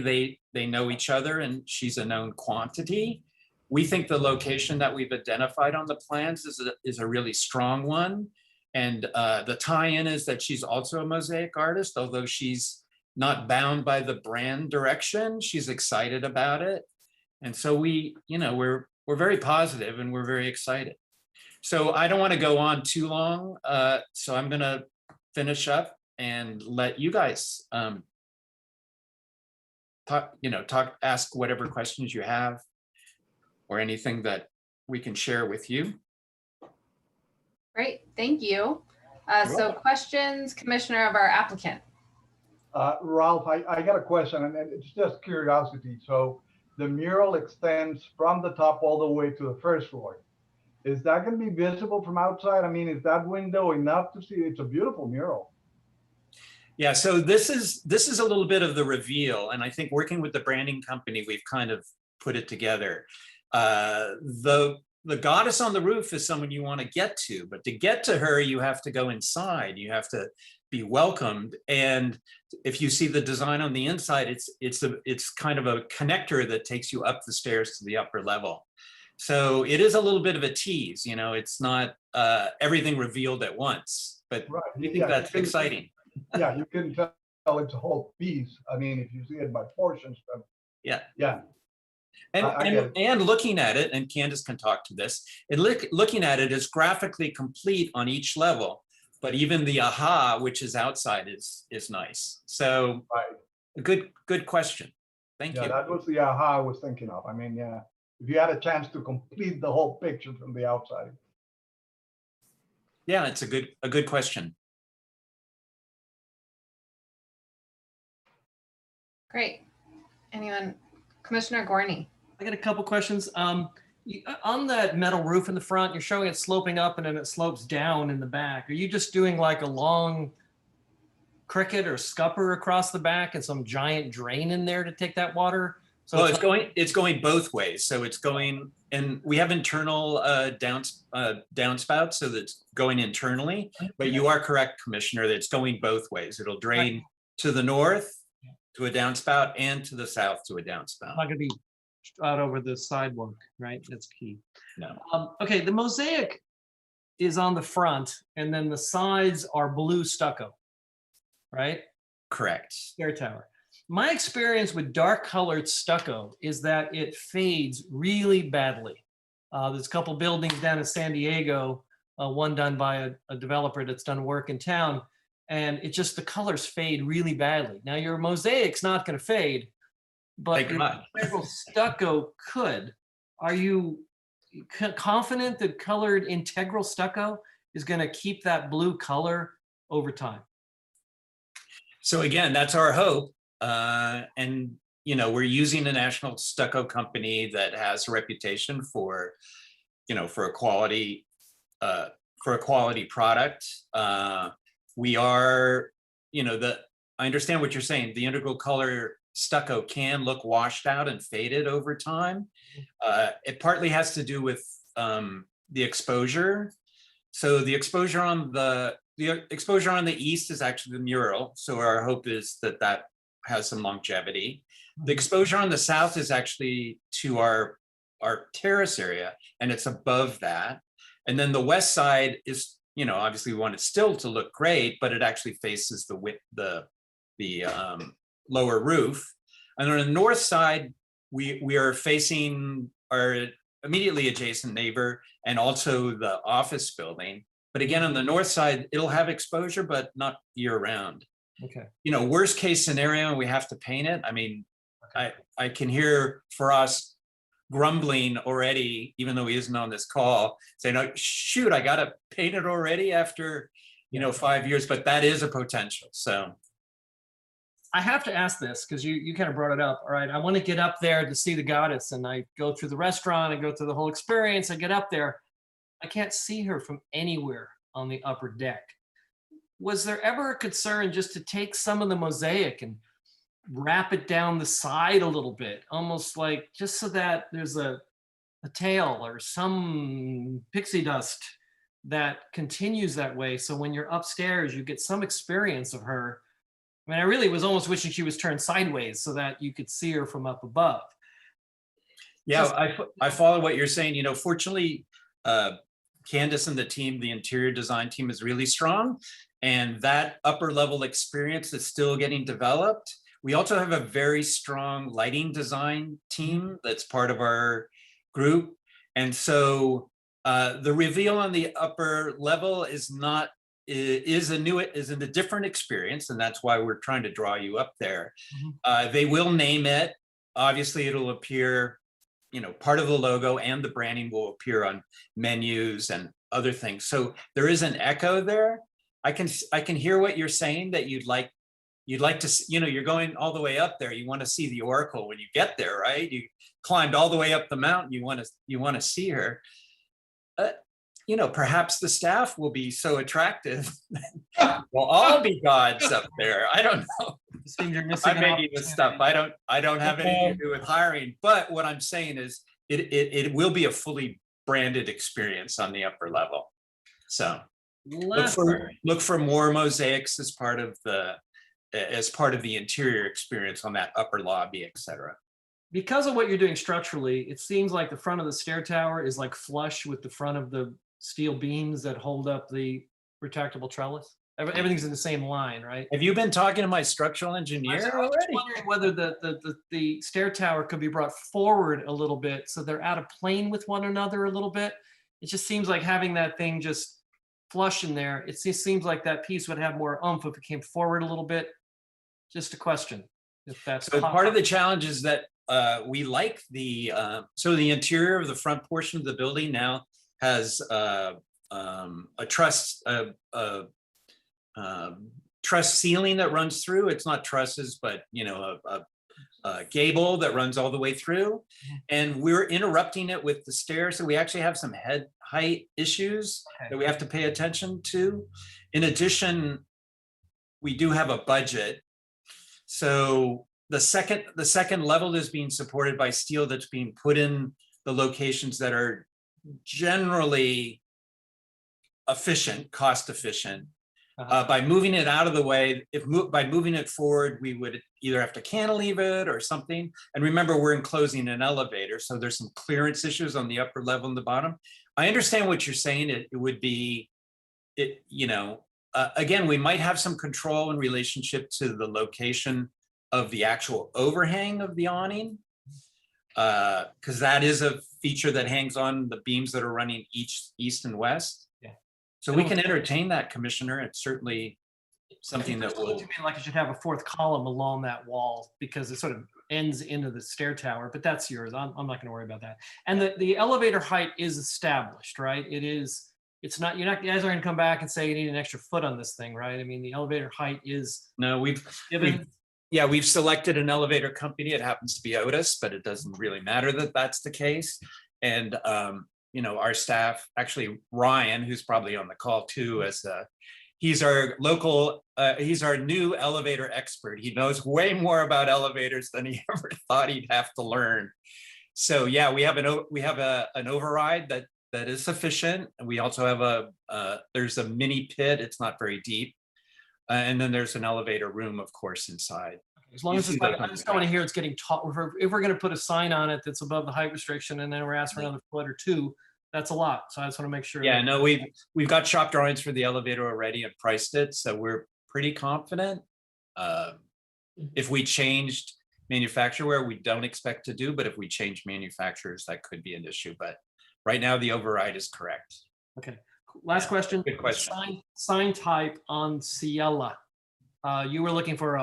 they know each other and she's a known quantity. We think the location that we've identified on the plans is a really strong one. And the tie-in is that she's also a mosaic artist, although she's not bound by the brand direction. She's excited about it. And so we're we're very positive and we're very excited. So I don't want to go on too long. So I'm going to finish up and let you guys ask whatever questions you have or anything that we can share with you. Great, thank you. So questions, Commissioner, of our applicant. Ralph, I got a question, and it's just curiosity. So the mural extends from the top all the way to the first floor. Is that going to be visible from outside? I mean, is that window enough to see? It's a beautiful mural. Yeah, so this is a little bit of the reveal, and I think working with the branding company, we've kind of put it together. The goddess on the roof is someone you want to get to, but to get to her, you have to go inside. You have to be welcomed, and if you see the design on the inside, it's kind of a connector that takes you up the stairs to the upper level. So it is a little bit of a tease, you know. It's not everything revealed at once, but right. I think that's exciting. Yeah, you can tell it's a whole piece. I mean, if you see it by portions. Yeah. Yeah. And looking at it, and Candace can talk to this, and looking at it is graphically complete on each level, but even the aha, which is outside, is nice. So a good question. Thank you. Yeah, that was the aha I was thinking of. I mean, yeah, if you had a chance to complete the whole picture from the outside. Yeah, it's a good question. Great. Anyone? Commissioner Gorney. I got a couple questions. On that metal roof in the front, you're showing it sloping up and then it slopes down in the back. Are you just doing like a long cricket or scupper across the back and some giant drain in there to take that water? So well, it's going both ways. So it's going, and we have internal downspouts, so that's going internally. But you are correct, Commissioner, that it's going both ways. It'll drain to the north to a downspout and to the south to a downspout. Not going to be out over the sidewalk, right? That's key. No. Okay, the mosaic is on the front, and then the sides are blue stucco, right? Correct. Stair tower. My experience with dark colored stucco is that it fades really badly. There's a couple buildings down in San Diego, one done by a developer that's done work in town, and it just, the colors fade really badly. Now your mosaic's not going to fade, but integral stucco could. Are you confident that colored integral stucco is going to keep that blue color over time? So again, that's our hope. And you know, we're using a national stucco company that has a reputation for, you know, for a quality product. We are, you know, I understand what you're saying. The integral color stucco can look washed out and faded over time. It partly has to do with the exposure. So the exposure on the east is actually the mural. So our hope is that has some longevity. The exposure on the south is actually to our terrace area, and it's above that. And then the west side is, you know, obviously we want it still to look great, but it actually faces the lower roof. And on the north side, we are facing our immediately adjacent neighbor and also the office building. But again, on the north side, it'll have exposure, but not year round. Okay. You know, worst case scenario, and we have to paint it. I mean, I can hear Frost grumbling already, even though he isn't on this call, saying, "Oh, shoot, I got to paint it already after, you know, 5 years." But that is a potential. So I have to ask this because you kind of brought it up. All right, I want to get up there to see the goddess, and I go through the restaurant, I go through the whole experience. I get up there, I can't see her from anywhere on the upper deck. Was there ever a concern just to take some of the mosaic and wrap it down the side a little bit, almost like just so that there's a tail or some pixie dust that continues that way, so when you're upstairs you get some experience of her? I mean, I really was almost wishing she was turned sideways so that you could see her from up above. Yeah, I follow what you're saying. You know, fortunately, Candace and the team, the interior design team, is really strong, and that upper level experience is still getting developed. We also have a very strong lighting design team that's part of our group. And so the reveal on the upper level is not, is a different experience, and that's why we're trying to draw you up there. They will name it. Obviously, it'll appear, you know, part of the logo and the branding will appear on menus and other things. So there is an echo there. I can hear what you're saying, that you'd like to, you know, you're going all the way up there. You want to see the Oracle when you get there, right? You climbed all the way up the mountain. You want to see her. You know, perhaps the staff will be so attractive. We'll all be gods up there. I don't know. I'm making this stuff. I don't have anything to do with hiring. But what I'm saying is, it will be a fully branded experience on the upper level. So look for more mosaics as part of the interior experience on that upper lobby, etc. Because of what you're doing structurally, it seems like the front of the stair tower is like flush with the front of the steel beams that hold up the retractable trellis. Everything's in the same line, right? Have you been talking to my structural engineer I was already? wondering whether the stair tower could be brought forward a little bit so they're out of plane with one another a little bit. It just seems like having that thing just flush in there, it just seems like that piece would have more oomph if it came forward a little bit. Just a question, if that's so part of the challenge is that we like the so the interior of the front portion of the building now has a truss ceiling that runs through. It's not trusses, but you know, a gable that runs all the way through, and we're interrupting it with the stairs. So we actually have some head height issues that we have to pay attention to. In addition, we do have a budget. So the second level is being supported by steel that's being put in the locations that are generally efficient, cost efficient. By moving it out of the way, by moving it forward, we would either have to cantilever it or something. And remember, we're enclosing an elevator, so there's some clearance issues on the upper level and the bottom. I understand what you're saying. It would be, you know, again, we might have some control in relationship to the location of the actual overhang of the awning, because that is a feature that hangs on the beams that are running east and west. Yeah. So we can entertain that, Commissioner. It's certainly something that will. You mean like it should have a fourth column along that wall because it sort of ends into the stair tower, but that's yours. I'm not going to worry about that. And the elevator height is established, right? It is. It's not. You guys aren't going to come back and say you need an extra foot on this thing, right? I mean, the elevator height is. No, we've selected an elevator company. It happens to be Otis, but it doesn't really matter that that's the case. And you know, our staff, actually Ryan, who's probably on the call too, he's our local, he's our new elevator expert. He knows way more about elevators than he ever thought he'd have to learn. So yeah, we have an override that is sufficient. And we also have there's a mini pit. It's not very deep. And then there's an elevator room, of course, inside. As long as it's like, I just don't want to hear it's getting tall. If we're going to put a sign on it that's above the height restriction and then we're asking for another foot or two, that's a lot. So I just want to make sure. Yeah, no, we've got shop drawings for the elevator already and priced it. So we're pretty confident. If we changed manufacturer, we don't expect to do, but if we change manufacturers, that could be an issue. But right now the override is correct. Okay. Last question. Good question. Sign type on Ciela. You were looking for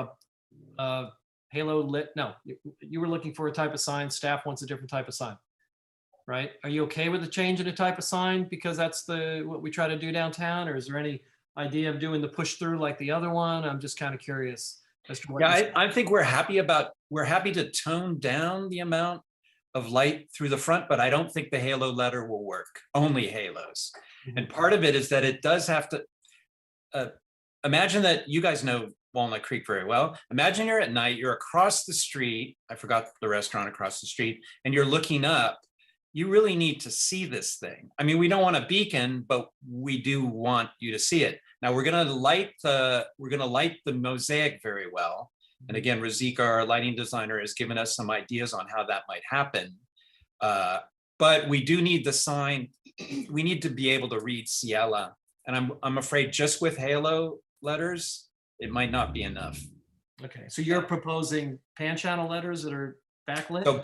a halo lit. No, you were looking for a type of sign. Staff wants a different type of sign, right? Are you okay with the change in the type of sign because that's what we try to do downtown, or is there any idea of doing the push through like the other one? I'm just kind of curious as to what. Yeah, I think we're happy to tone down the amount of light through the front, but I don't think the halo letter will work. Only halos. And part of it is that it does have to, imagine that you guys know Walnut Creek very well. Imagine you're at night, you're across the street. I forgot the restaurant across the street, and you're looking up. You really need to see this thing. I mean, we don't want a beacon, but we do want you to see it. Now we're gonna light the mosaic very well. And again, Razika, our lighting designer, has given us some ideas on how that might happen. But we do need the sign. We need to be able to read Ciela. And I'm afraid just with halo letters, it might not be enough. Okay, so you're proposing pan channel letters that are backlit? So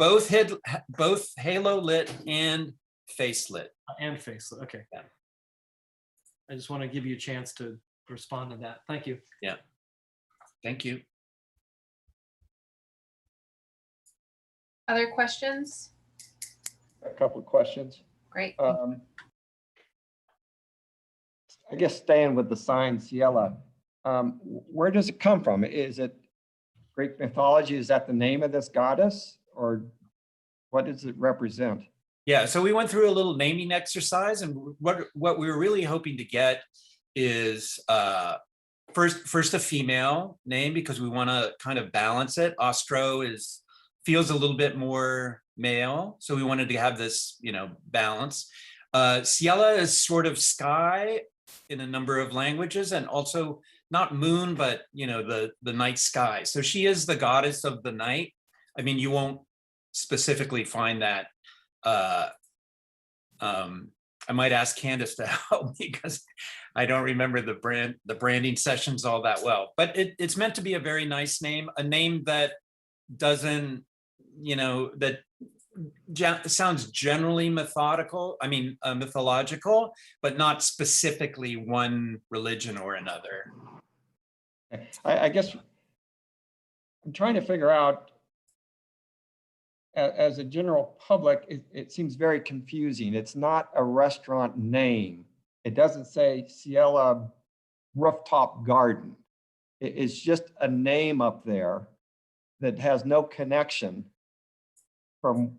both halo lit and facelit. And facelit, okay. Yeah. I just want to give you a chance to respond to that. Thank you. Yeah. Thank you. Other questions? A couple of questions. Great. I guess staying with the sign Ciela, where does it come from? Is it Greek mythology? Is that the name of this goddess, or what does it represent? Yeah, so we went through a little naming exercise, and what we were really hoping to get is first a female name, because we want to kind of balance it. Ostro feels a little bit more male, so we wanted to have this, balance. Ciela is sort of sky in a number of languages, and also not moon, but the night sky. So she is the goddess of the night. I mean, you won't specifically find that. I might ask Candace to help me, because I don't remember the branding sessions all that well. But it's meant to be a very nice name, a name that doesn't, that sounds generally mythological, but not specifically one religion or another. I guess I'm trying to figure out, as a general public, it seems very confusing. It's not a restaurant name. It doesn't say Ciela Rooftop Garden. It's just a name up there that has no connection from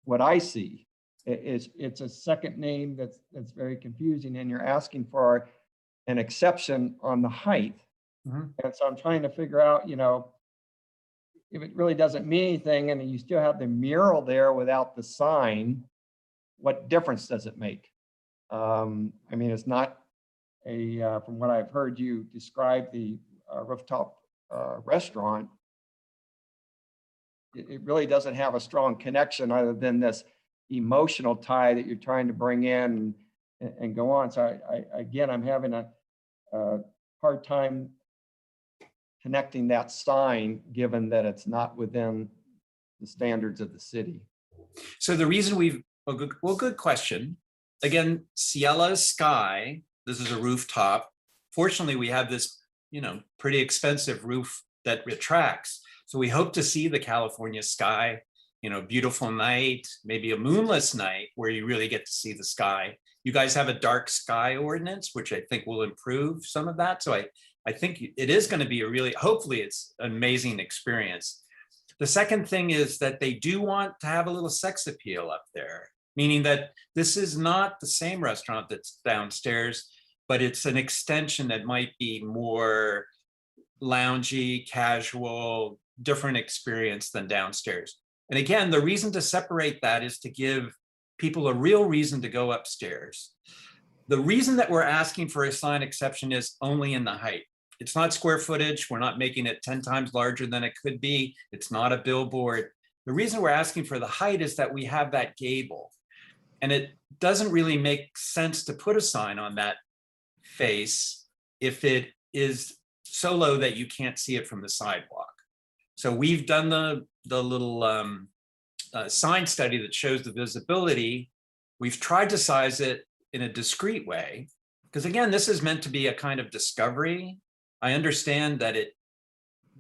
what I see. It's a second name that's very confusing, and you're asking for an exception on the height. Mm-hmm. And so I'm trying to figure out, if it really doesn't mean anything and you still have the mural there without the sign, what difference does it make? I mean, it's not from what I've heard you describe the rooftop restaurant, it really doesn't have a strong connection other than this emotional tie that you're trying to bring in and go on. So I'm having a hard time connecting that sign, given that it's not within the standards of the city. So the reason good question. Again, Ciela sky, this is a rooftop. Fortunately, we have this, pretty expensive roof that retracts. So we hope to see the California sky, beautiful night, maybe a moonless night where you really get to see the sky. You guys have a dark sky ordinance, which I think will improve some of that. So I think it is going to be hopefully it's an amazing experience. The second thing is that they do want to have a little sex appeal up there, meaning that this is not the same restaurant that's downstairs, but it's an extension that might be more loungy, casual, different experience than downstairs. And again, the reason to separate that is to give people a real reason to go upstairs. The reason that we're asking for a sign exception is only in the height. It's not square footage. We're not making it 10 times larger than it could be. It's not a billboard. The reason we're asking for the height is that we have that gable. And it doesn't really make sense to put a sign on that face if it is so low that you can't see it from the sidewalk. So we've done the little sign study that shows the visibility. We've tried to size it in a discrete way, because again, this is meant to be a kind of discovery. I understand that it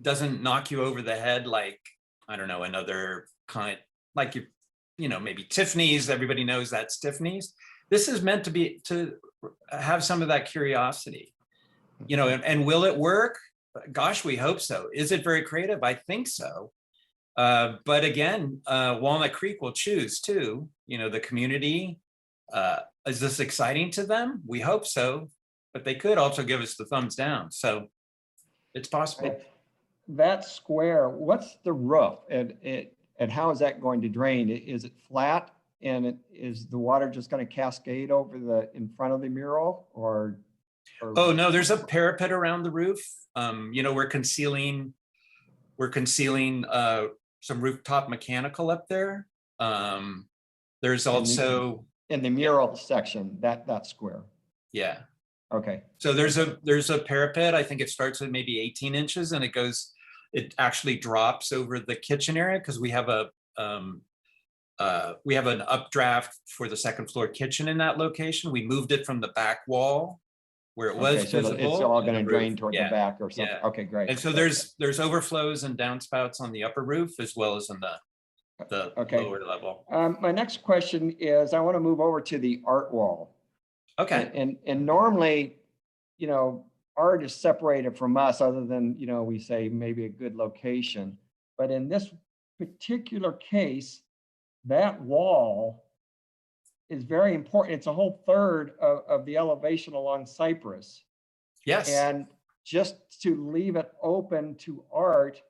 doesn't knock you over the head like, I don't know, another kind, like maybe Tiffany's, everybody knows that's Tiffany's. This is meant to have some of that curiosity, and will it work? Gosh, we hope so. Is it very creative? I think so. But again, Walnut Creek will choose too, the community. Is this exciting to them? We hope so, but they could also give us the thumbs down. So it's possible. That square, what's the roof and how is that going to drain? Is it flat and is the water just going to cascade over in front of the mural or? Oh no, there's a parapet around the roof. We're concealing some rooftop mechanical up there. There's also in the mural section, that square. Yeah. Okay. So there's a parapet. I think it starts at maybe 18 inches and it actually drops over the kitchen area because we have a we have an updraft for the second floor kitchen in that location. We moved it from the back wall where it was Okay, so visible. it's all to going the to roof. drain toward the Yeah, back or something. yeah. Okay, great. And so there's overflows and downspouts on the upper roof as well as in the Okay. lower level. My next question is, I want to move over to the art wall. Okay. And normally, you know, art is separated from us other than, you know, we say maybe a good location. But in this particular case, that wall is very important. It's a whole third of the elevation along Cypress. Yes. And just to leave it open to art,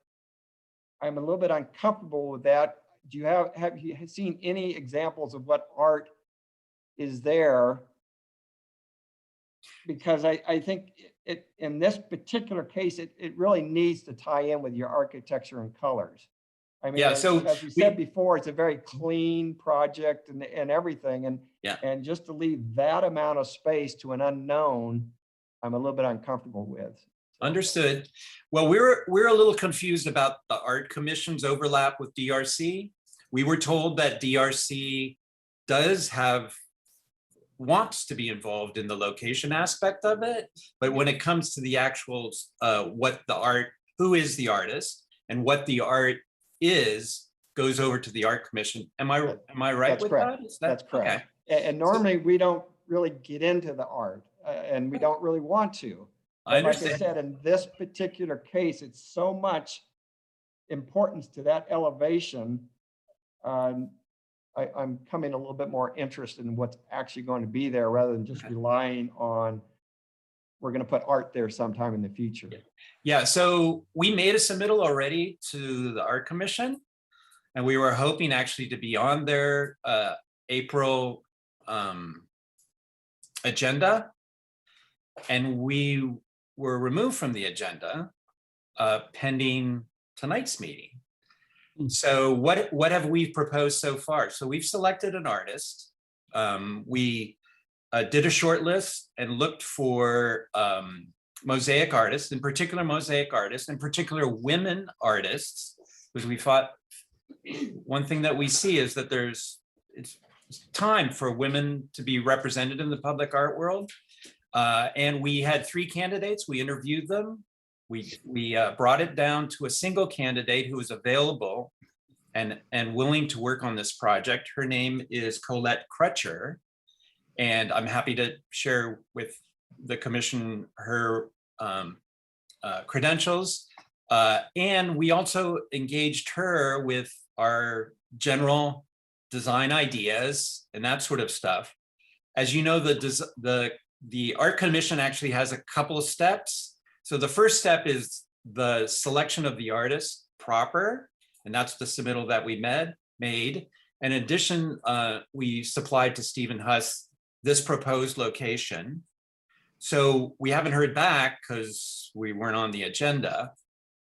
I'm a little bit uncomfortable with that. Do you have you seen any examples of what art is there? Because I think it in this particular case, it really needs to tie in with your architecture and colors. I mean, Yeah, as, so as we said before, it's a very clean project and everything. And Yeah. and just to leave that amount of space to an unknown, I'm a little bit uncomfortable with. Understood. Well, we're a little confused about the art commission's overlap with DRC. We were told that DRC wants to be involved in the location aspect of it, but when it comes to the actual who is the artist and what the art is, goes over to the art commission. Am I right That's with correct. that? Is That's correct. And normally we don't really get into the art and we don't really want to. I But like I understand. said, in this particular case, it's so much importance to that elevation. I'm coming a little bit more interested in what's actually going to be there rather than just relying on, we're going to put art there sometime in the future. Yeah, so we made a submittal already to the art commission, and we were hoping actually to be on their April agenda, and we were removed from the agenda pending tonight's meeting. So what have we proposed so far? So we've selected an artist. We did a short list and looked for mosaic artists, in particular women artists, because we thought one thing that we see is that it's time for women to be represented in the public art world. And we had 3 candidates. We interviewed them. We brought it down to a single candidate who was available and willing to work on this project. Her name is Colette Crutcher, and I'm happy to share with the commission her credentials. And we also engaged her with our general design ideas and that sort of stuff. As you know, the art commission actually has a couple of steps. So the first step is the selection of the artist proper, and that's the submittal that we made. In addition, we supplied to Stephen Huss this proposed location. So we haven't heard back because we weren't on the agenda.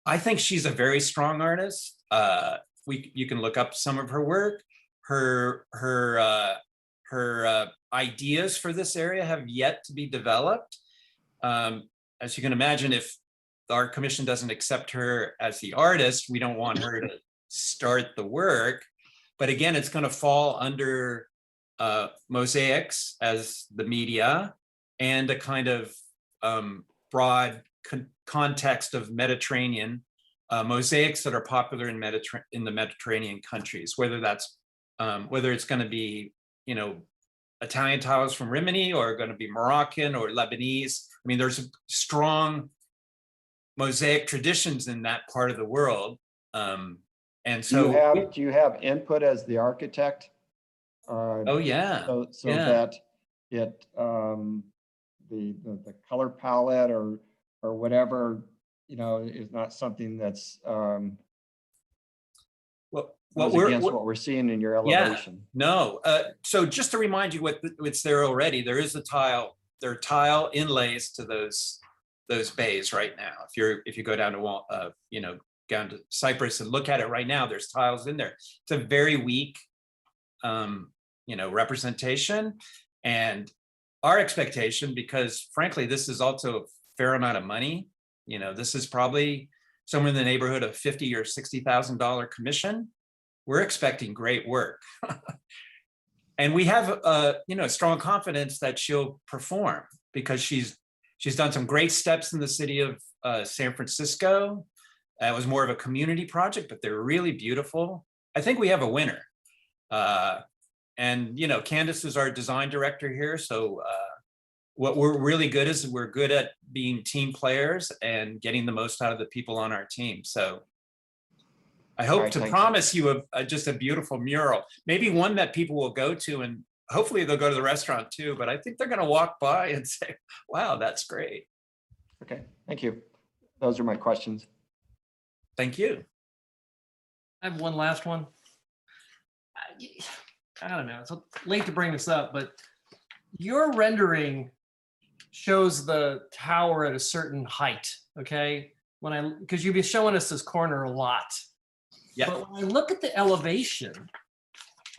I think she's a very strong artist. You can look up some of her work. Her ideas for this area have yet to be developed. As you can imagine, if the art commission doesn't accept her as the artist, we don't want her to start the work. But again, it's going to fall under mosaics as the media and a kind of broad context of Mediterranean mosaics that are popular in the Mediterranean countries, whether it's going to be, Italian tiles from Rimini or going to be Moroccan or Lebanese. I mean, there's strong mosaic traditions in that part of the world. And so do you have input as the architect? Oh yeah. So yeah. that it the color palette or whatever, is not something that's against what we're seeing in your elevation. Yeah, no. So just to remind you what's there already, there is there are tile inlays to those bays right now. If you go down to down to Cypress and look at it right now, there's tiles in there. It's a very weak representation, and our expectation, because frankly this is also a fair amount of money, this is probably somewhere in the neighborhood of $50,000 or $60,000 commission. we're expecting great work. And we have, strong confidence that she'll perform because she's done some great steps in the city of San Francisco. That was more of a community project, but they're really beautiful. I think we have a winner. And Candace is our design director here. So what we're really good is we're good at being team players and getting the most out of the people on our team. So I hope right, to thank you. promise you just a beautiful mural, maybe one that people will go to, and hopefully they'll go to the restaurant too, but I think they're gonna walk by and say, wow, that's great. Okay, thank you. Those are my questions. Thank you. I have one last one. I don't know, it's late to bring this up, but your rendering shows the tower at a certain height, okay? Because you've been showing us this corner a lot. Yeah. But when I look at the elevation,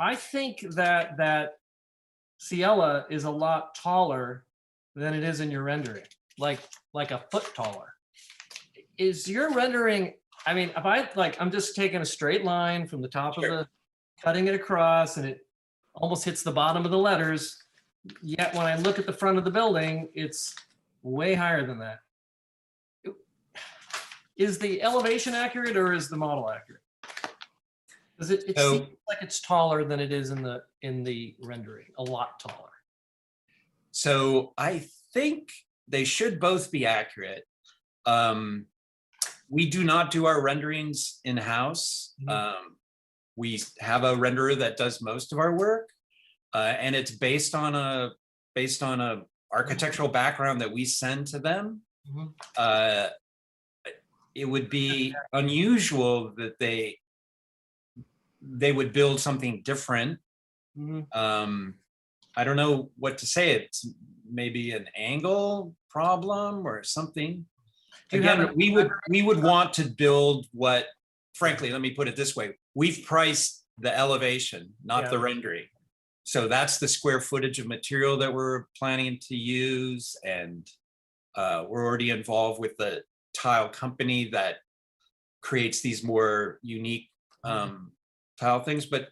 I think that Ciela is a lot taller than it is in your rendering, like a foot taller. Is your rendering, I mean, I'm just taking a straight line from the top Sure. of the, cutting it across, and it almost hits the bottom of the letters. Yet when I look at the front of the building, it's way higher than that. Is the elevation accurate or is the model accurate? Because it So- seems like it's taller than it is in the rendering, a lot taller. So I think they should both be accurate. We do not do our renderings in-house. We have a renderer that does most of our work, and it's based on a architectural background that we send to them. It would be unusual that they would build something different. I don't know what to say. It's maybe an angle problem or something. Again, we would want to build what, frankly, let me put it this way. We've priced the elevation, not the rendering. So that's the square footage of material that we're planning to use. And we're already involved with the tile company that creates these more unique tile things. But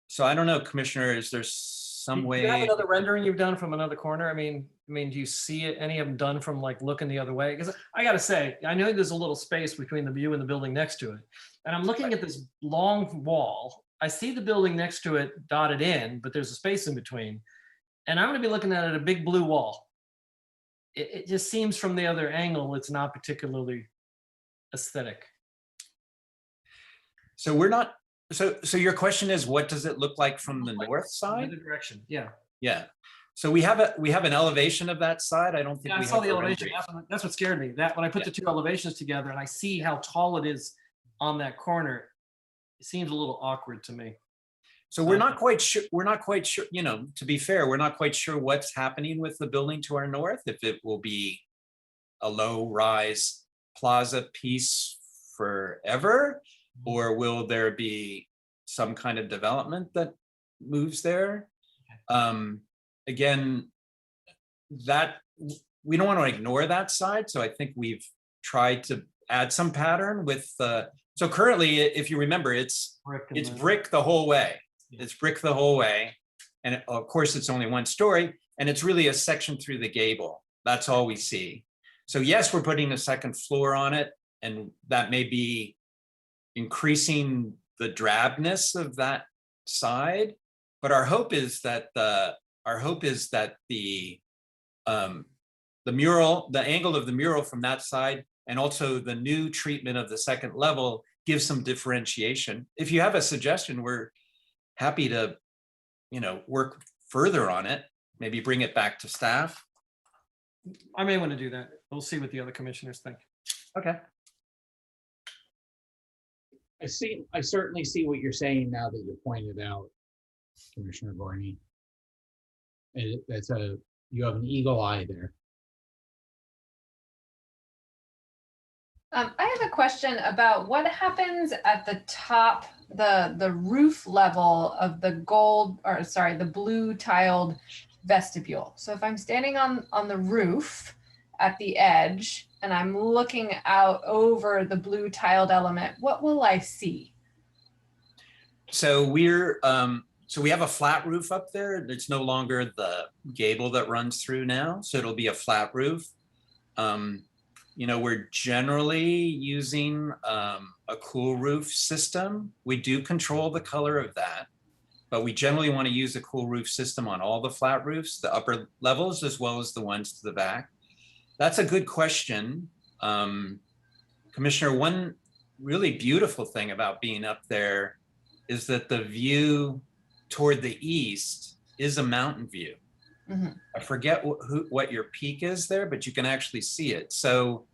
so I don't know, Commissioner, is there some way? Do you have another rendering you've done from another corner? I mean, do you see it, any of them done from like looking the other way? Because I gotta say, I know there's a little space between the view and the building next to it. And I'm looking at this long wall. I see the building next to it dotted in, but there's a space in between. And I'm gonna be looking at a big blue wall. It just seems from the other angle, it's not particularly aesthetic. So we're not, so your question is, what does it look like from the north side? Either direction, yeah. Yeah. So we have an elevation of that side. I don't think Yeah, I we saw have the a elevation. rendering. That's what scared me. That when I put the two elevations together and I see how tall it is on that corner, it seems a little awkward to me. So we're not quite sure, to be fair, we're not quite sure what's happening with the building to our north, if it will be a low rise plaza piece forever, or will there be some kind of development that moves there? Again, that we don't want to ignore that side. So I think we've tried to add some pattern with so currently, if you remember, it's brick the whole way. It's brick the whole way. And of course, it's only one story, and it's really a section through the gable. That's all we see. So yes, we're putting a second floor on it, and that may be increasing the drabness of that side. But our hope is that the mural, the angle of the mural from that side, and also the new treatment of the second level gives some differentiation. If you have a suggestion, we're happy to, work further on it, maybe bring it back to staff. I may want to do that. We'll see what the other commissioners think. Okay. I certainly see what you're saying now that you pointed out, Commissioner Gorney. And you have an eagle eye there. I have a question about what happens at the top, the roof level of the the blue tiled vestibule. So if I'm standing on the roof at the edge and I'm looking out over the blue tiled element, what will I see? So we have a flat roof up there. It's no longer the gable that runs through now. So it'll be a flat roof. We're generally using a cool roof system. We do control the color of that, but we generally want to use a cool roof system on all the flat roofs, the upper levels, as well as the ones to the back. That's a good question. Commissioner, one really beautiful thing about being up there is that the view toward the east is a mountain view. Mm-hmm. I forget what your peak is there, but you can actually see it. So,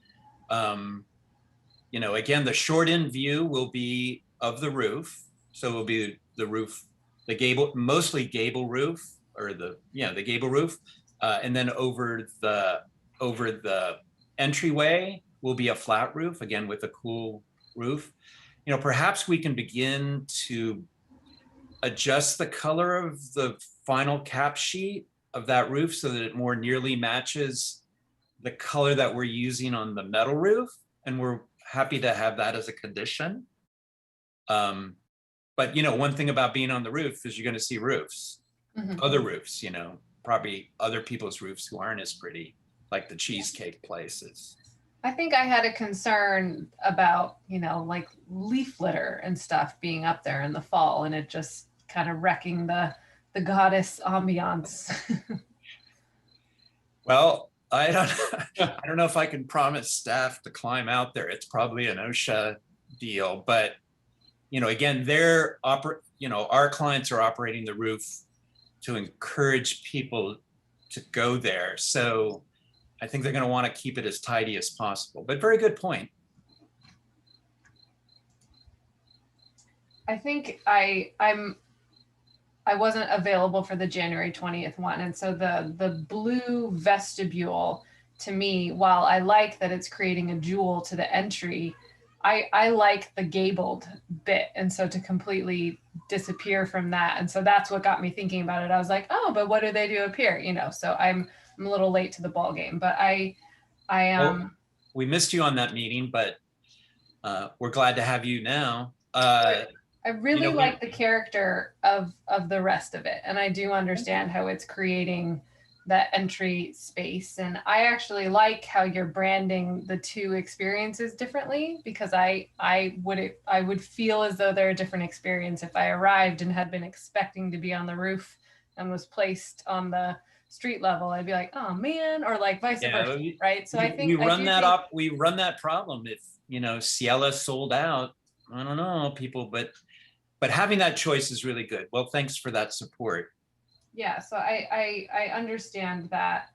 again, the short end view will be of the roof. So it will be the roof, the gable, mostly gable roof, or the gable roof. And then over the entryway will be a flat roof, again, with a cool roof. Perhaps we can begin to adjust the color of the final cap sheet of that roof so that it more nearly matches the color that we're using on the metal roof. And we're happy to have that as a condition. But one thing about being on the roof is you're going to see roofs, other roofs, probably other people's roofs who aren't as pretty, like the cheesecake places. I think I had a concern about, like leaf litter and stuff being up there in the fall, and it just kind of wrecking the goddess ambiance. Well, I don't know if I can promise staff to climb out there. It's probably an OSHA deal, but again, our clients are operating the roof to encourage people to go there. So I think they're going to want to keep it as tidy as possible, but very good point. I think I wasn't available for the January 20th one. And so the blue vestibule, to me, while I like that it's creating a jewel to the entry, I like the gabled bit. And so to completely disappear from that. And so that's what got me thinking about it. I was like, oh, but what do they do up here? So I'm a little late to the ball game, but Well, we missed you on that meeting, but we're glad to have you now. I really like the character of the rest of it. And I do understand how it's creating that entry space. And I actually like how you're branding the two experiences differently, because I would feel as though they're a different experience if I arrived and had been expecting to be on the roof and was placed on the street level. I'd be like, oh man, or like vice versa, right? So I think we run that problem. If Ciela sold out, I don't know, people, but having that choice is really good. Well, thanks for that support. Yeah, so I understand that.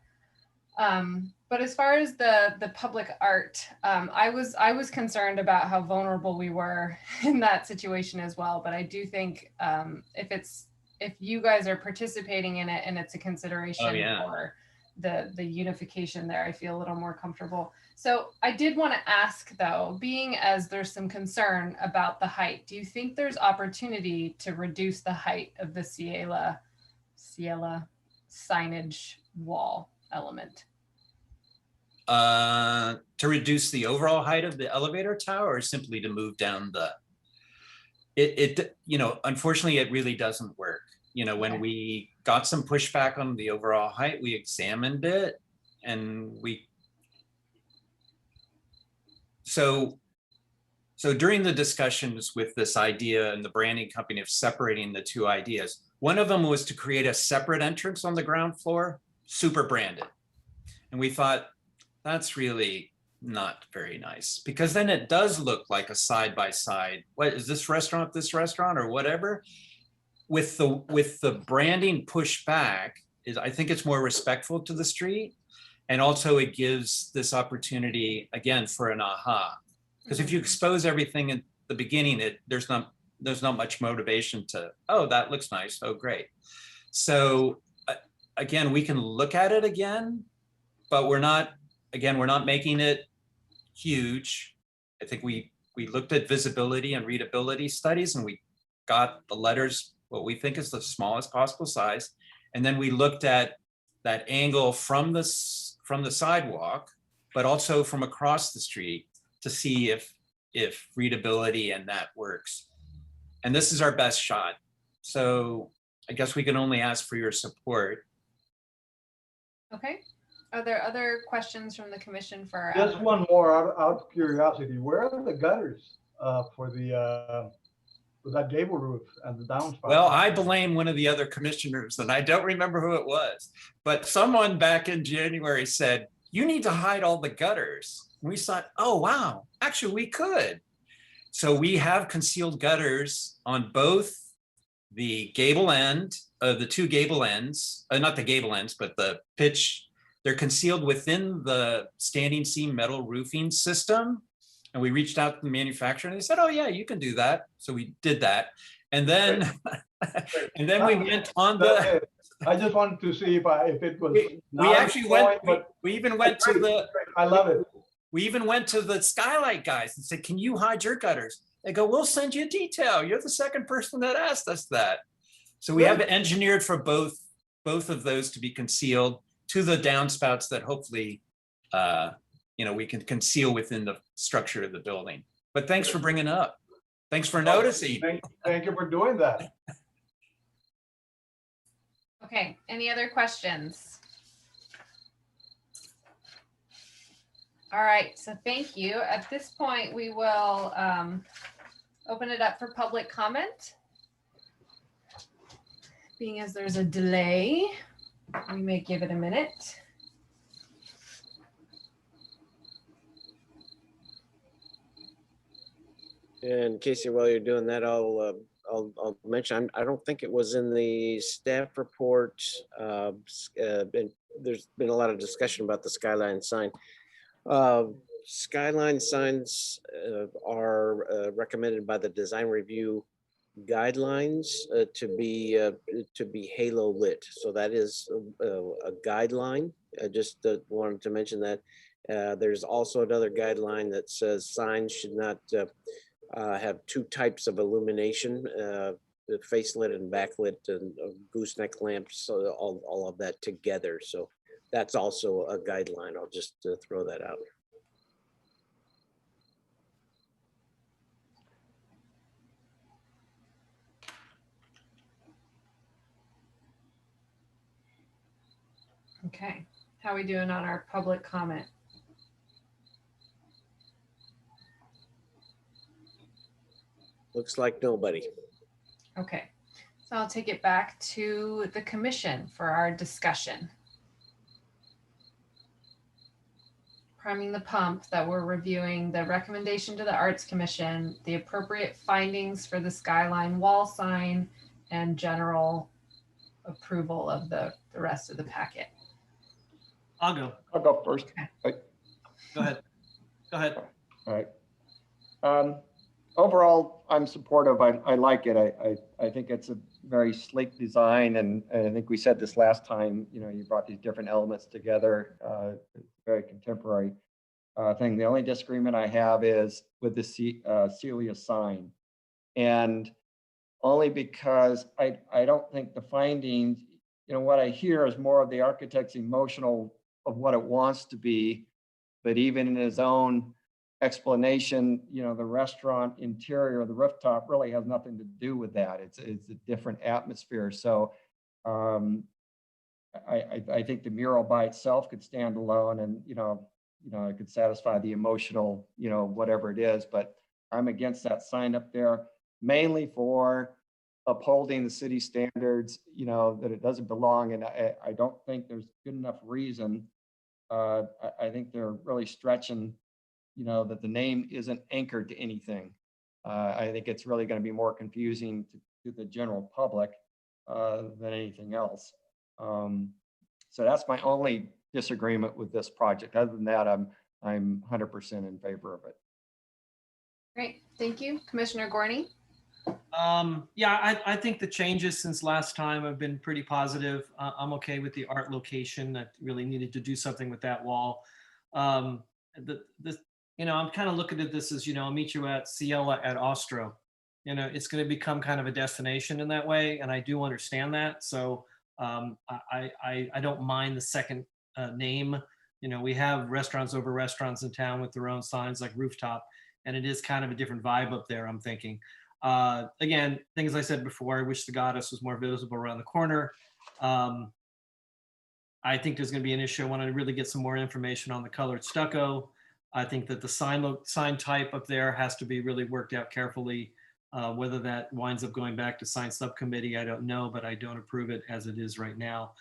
But as far as the public art, I was concerned about how vulnerable we were in that situation as well. But I do think if you guys are participating in it and it's a consideration for the unification there, I feel a little more comfortable. So I did want to ask though, being as there's some concern about the height, do you think there's opportunity to reduce the height of the Ciela signage wall element? To reduce the overall height of the elevator tower, or simply to move down unfortunately, it really doesn't work. When we got some pushback on the overall height, we examined it, and so during the discussions with this idea and the branding company of separating the two ideas, one of them was to create a separate entrance on the ground floor, super branded. And we thought, that's really not very nice, because then it does look like a side-by-side. What is this restaurant, or whatever? With the branding pushed back, I think it's more respectful to the street. And also it gives this opportunity, again, for an aha. Because if you expose everything at the beginning, there's not much motivation to, oh, that looks nice, oh, great. So again, we can look at it again, but we're not making it huge. I think we looked at visibility and readability studies, and we got the letters what we think is the smallest possible size. And then we looked at that angle from the sidewalk, but also from across the street, to see if readability and that works. And this is our best shot. So I guess we can only ask for your support. Okay. Are there other questions from the commission for our Just applicant? one more out of curiosity. Where are the gutters for that gable roof and the downspout? Well, I blame one of the other commissioners, and I don't remember who it was, but someone back in January said, you need to hide all the gutters. And we thought, oh, wow, actually we could. So we have concealed gutters on both the gable end, the two gable ends, not the gable ends, but the pitch. They're concealed within the standing seam metal roofing system. And we reached out to the manufacturer and they said, oh yeah, you can do that. So we did that. And then, and then we went on the, I just wanted to see if it was. we actually went, we even went to the, I love it. we even went to the skylight guys and said, can you hide your gutters? They go, we'll send you a detail. You're the second person that asked us that. So we have it engineered for both of those to be concealed to the downspouts that hopefully, we can conceal within the structure of the building. But thanks for bringing it up. Thanks for noticing. Thank you for doing that. Okay, any other questions? All right, so thank you. At this point, we will open it up for public comment. Being as there's a delay, we may give it a minute. And Casey, while you're doing that, I'll mention, I don't think it was in the staff report. There's been a lot of discussion about the skyline sign. Skyline signs are recommended by the design review guidelines to be halo lit. So that is a guideline. I just wanted to mention that. There's also another guideline that says signs should not have two types of illumination, the face lit and backlit and gooseneck lamps, so all of that together. So that's also a guideline. I'll just throw that out. Okay, how are we doing on our public comment? Looks like nobody. Okay, so I'll take it back to the commission for our discussion. Priming the pump that we're reviewing the recommendation to the Arts Commission, the appropriate findings for the skyline wall sign, and general approval of the rest of the packet. I'll go. I'll go first. Okay. Go ahead. Go ahead. All right. Overall, I'm supportive. I like it. I think it's a very sleek design, and I think we said this last time. You brought these different elements together. Very contemporary thing. The only disagreement I have is with the Celia sign, and only because I don't think the findings. What I hear is more of the architect's emotional of what it wants to be, but even in his own explanation, the restaurant interior, the rooftop really has nothing to do with that. It's a different atmosphere. So I think the mural by itself could stand alone, and it could satisfy the emotional, whatever it is. But I'm against that sign up there, mainly for upholding the city standards, that it doesn't belong. And I don't think there's good enough reason. I think they're really stretching, that the name isn't anchored to anything. I think it's really going to be more confusing to the general public than anything else. So that's my only disagreement with this project. Other than that, I'm 100% in favor of it. Great, thank you. Commissioner Gorney? Yeah, I think the changes since last time have been pretty positive. I'm okay with the art location. That really needed to do something with that wall. I'm kind of looking at this as, I'll meet you at Ciela at Ostro. It's going to become kind of a destination in that way, and I do understand that. So I don't mind the second name. We have restaurants over restaurants in town with their own signs like Rooftop, and it is kind of a different vibe up there, I'm thinking. Again, things I said before, I wish the goddess was more visible around the corner. I think there's going to be an issue. I want to really get some more information on the colored stucco. I think that the sign type up there has to be really worked out carefully. Whether that winds up going back to sign subcommittee, I don't know, but I don't approve it as it is right now.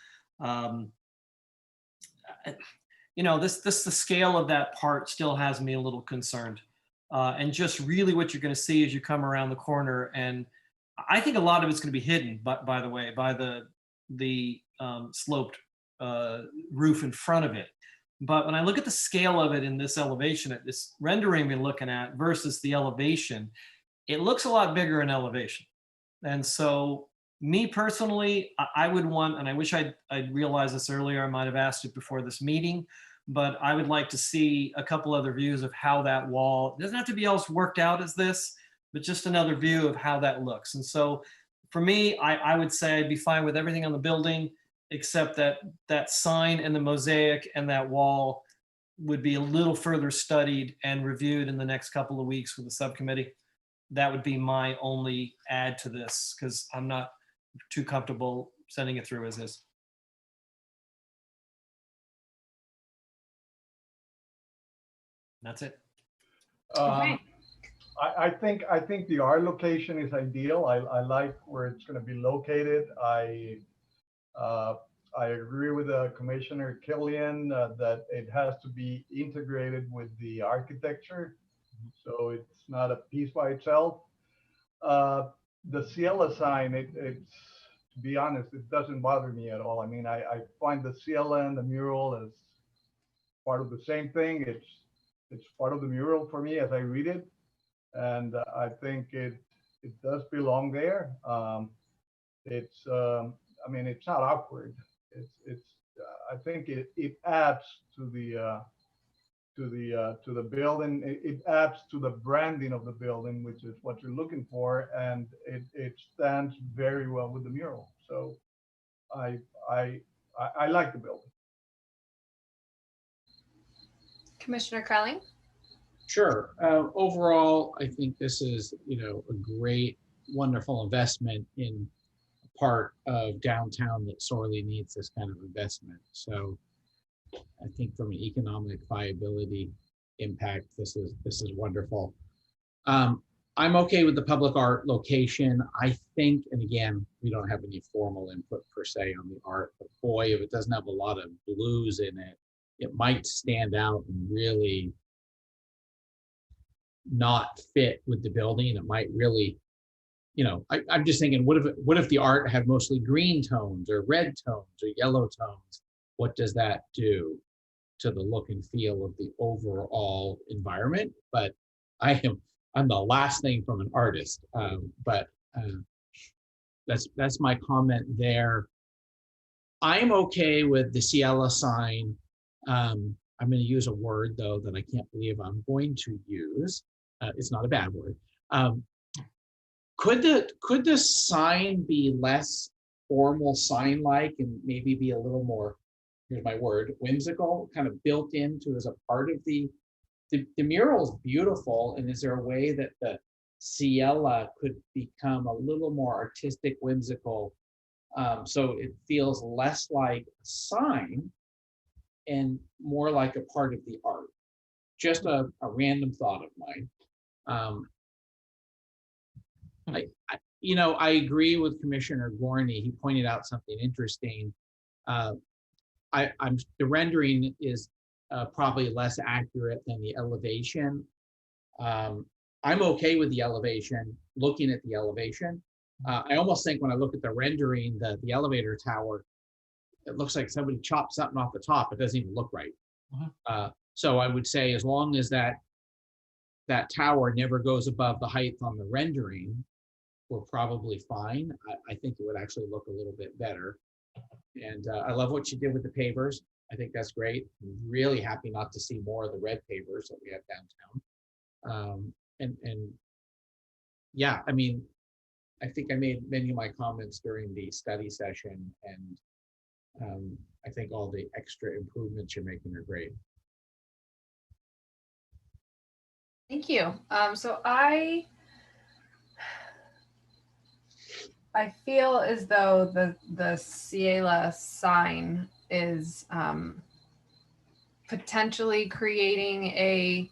You know, the scale of that part still has me a little concerned. And just really what you're going to see as you come around the corner. And I think a lot of it's going to be hidden, but by the way, by the sloped roof in front of it. But when I look at the scale of it in this elevation, at this rendering we're looking at versus the elevation, it looks a lot bigger in elevation. And so me personally, I would want, and I wish I'd realized this earlier, I might have asked it before this meeting, but I would like to see a couple other views of how that wall, it doesn't have to be as worked out as this, but just another view of how that looks. And so for me, I would say I'd be fine with everything on the building, except that sign and the mosaic and that wall would be a little further studied and reviewed in the next couple of weeks with the subcommittee. That would be my only add to this, because I'm not too comfortable sending it through as is. That's it. Okay. I think the art location is ideal. I like where it's going to be located. I agree with Commissioner Killian that it has to be integrated with the architecture, so it's not a piece by itself. The Ciela sign, it's, to be honest, it doesn't bother me at all. I mean, I find the Ciela and the mural as part of the same thing. It's part of the mural for me as I read it, and I think it does belong there. I mean, it's not awkward. I think it adds to the building. It adds to the branding of the building, which is what you're looking for, and it stands very well with the mural. So I like the building. Commissioner Crowley? Sure. Overall, I think this is, a great, wonderful investment in a part of downtown that sorely needs this kind of investment. So I think from an economic viability impact, this is wonderful. I'm okay with the public art location. I think, and again, we don't have any formal input per se on the art, but boy, if it doesn't have a lot of blues in it, it might stand out and really not fit with the building. It might really, I'm just thinking, what if the art had mostly green tones or red tones or yellow tones? What does that do to the look and feel of the overall environment? But I'm the last thing from an artist, but that's my comment there. I'm okay with the Ciela sign. I'm going to use a word though that I can't believe I'm going to use. It's not a bad word. Could the sign be less formal sign-like and maybe be a little more, here's my word, whimsical, kind of built into as a part of the mural is beautiful. And is there a way that the Ciela could become a little more artistic, whimsical, so it feels less like a sign and more like a part of the art? Just a random thought of mine. I agree with Commissioner Gorney. He pointed out something interesting. The rendering is probably less accurate than the elevation. I'm okay with the elevation, looking at the elevation. I almost think when I look at the rendering, the elevator tower, it looks like somebody chopped something off the top. It doesn't even look right. So I would say as long as that tower never goes above the height on the rendering, we're probably fine. I think it would actually look a little bit better. And I love what you did with the pavers. I think that's great. I'm really happy not to see more of the red pavers that we have downtown. And yeah, I mean, I think I made many of my comments during the study session, and I think all the extra improvements you're making are great. Thank you. So I feel as though the Ciela sign is potentially creating a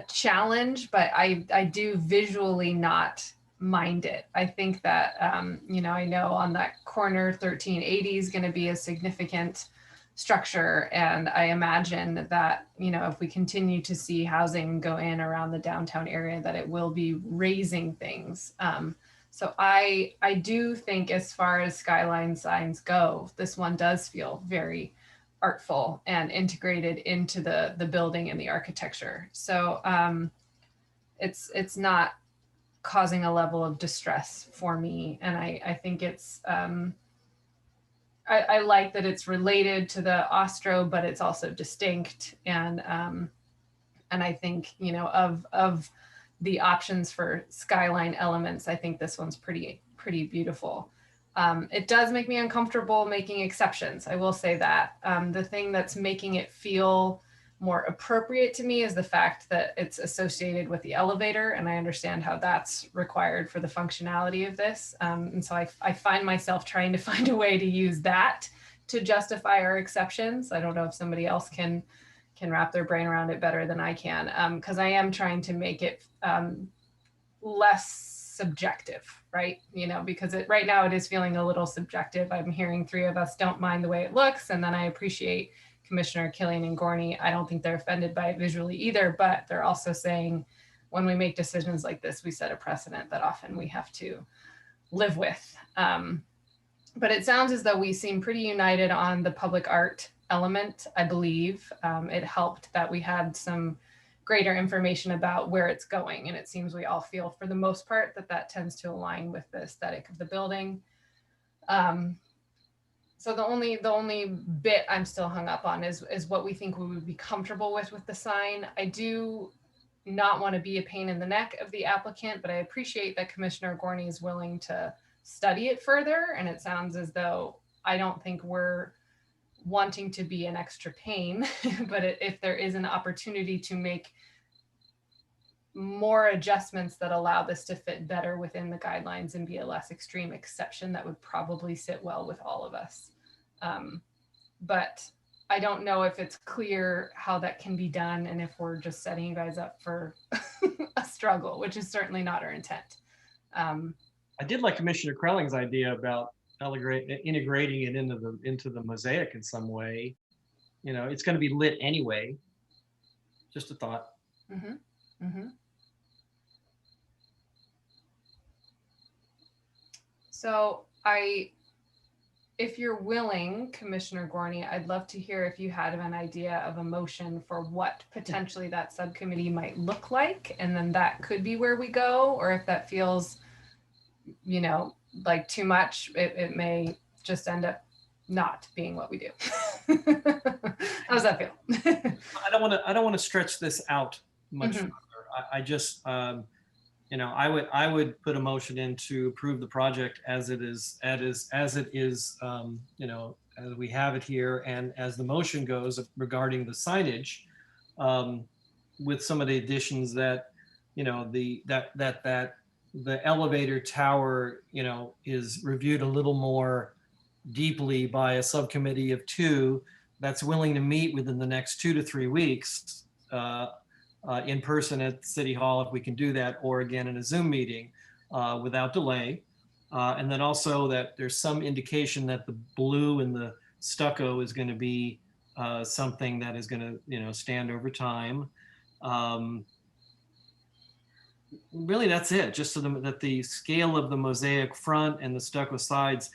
challenge, but I do visually not mind it. I think that, I know on that corner 1380 is going to be a significant structure. And I imagine that, if we continue to see housing go in around the downtown area, that it will be raising things. So I do think as far as skyline signs go, this one does feel very artful and integrated into the building and the architecture. So it's not causing a level of distress for me. And I think it's, I like that it's related to the Ostro, but it's also distinct. And I think, of the options for skyline elements, I think this one's pretty beautiful. It does make me uncomfortable making exceptions. I will say that. The thing that's making it feel more appropriate to me is the fact that it's associated with the elevator, and I understand how that's required for the functionality of this. And so I find myself trying to find a way to use that to justify our exceptions. I don't know if somebody else can wrap their brain around it better than I can, because I am trying to make it less subjective, right? Because right now it is feeling a little subjective. I'm hearing three of us don't mind the way it looks, and then I appreciate Commissioner Killian and Gorney. I don't think they're offended by it visually either, but they're also saying when we make decisions like this, we set a precedent that often we have to live with. But it sounds as though we seem pretty united on the public art element, I believe. It helped that we had some greater information about where it's going. And it seems we all feel, for the most part, that tends to align with the aesthetic of the building. So the only bit I'm still hung up on is what we think we would be comfortable with the sign. I do not want to be a pain in the neck of the applicant, but I appreciate that Commissioner Gorney is willing to study it further. And it sounds as though I don't think we're wanting to be an extra pain, but if there is an opportunity to make more adjustments that allow this to fit better within the guidelines and be a less extreme exception, that would probably sit well with all of us. But I don't know if it's clear how that can be done and if we're just setting you guys up for a struggle, which is certainly not our intent. I did like Commissioner Krelling's idea about integrating it into the mosaic in some way. It's going to be lit anyway. Just a thought. Mm-hmm. Mm-hmm. So if you're willing, Commissioner Gorney, I'd love to hear if you had an idea of a motion for what potentially that subcommittee might look like, and then that could be where we go, or if that feels, like too much, it may just end up not being what we do. How does that feel? I don't want to stretch this out much further. I just, I would put a motion in to approve the project as it is, as we have it here, and as the motion goes regarding the signage, with some of the additions that, the elevator tower, is reviewed a little more deeply by a subcommittee of two that's willing to meet within the next 2 to 3 weeks in person at City Hall, if we can do that, or again in a Zoom meeting without delay. And then also that there's some indication that the blue and the stucco is going to be something that is going to, stand over time. Really, that's it. Just so that the scale of the mosaic front and the stucco sides,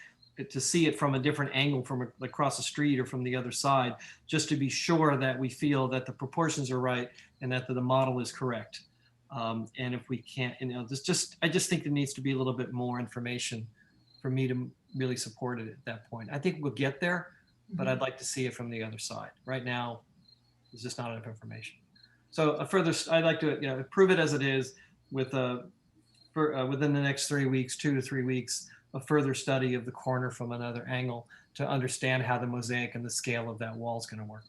to see it from a different angle from across the street or from the other side, just to be sure that we feel that the proportions are right and that the model is correct. And if we can't, I just think there needs to be a little bit more information for me to really support it at that point. I think we'll get there, but I'd like to see it from the other side. Right now, there's just not enough information. So I'd like to approve it as it is with within the next 3 weeks, 2 to 3 weeks, a further study of the corner from another angle to understand how the mosaic and the scale of that wall is going to work.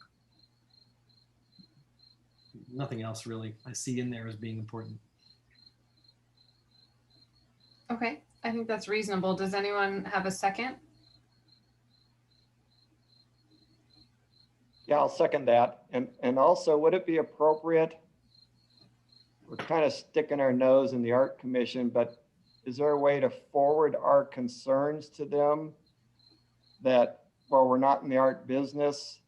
Nothing else really I see in there as being important. Okay, I think that's reasonable. Does anyone have a second? Yeah, I'll second that. And also, would it be appropriate? We're kind of sticking our nose in the art commission, but is there a way to forward our concerns to them that, well, we're not in the art business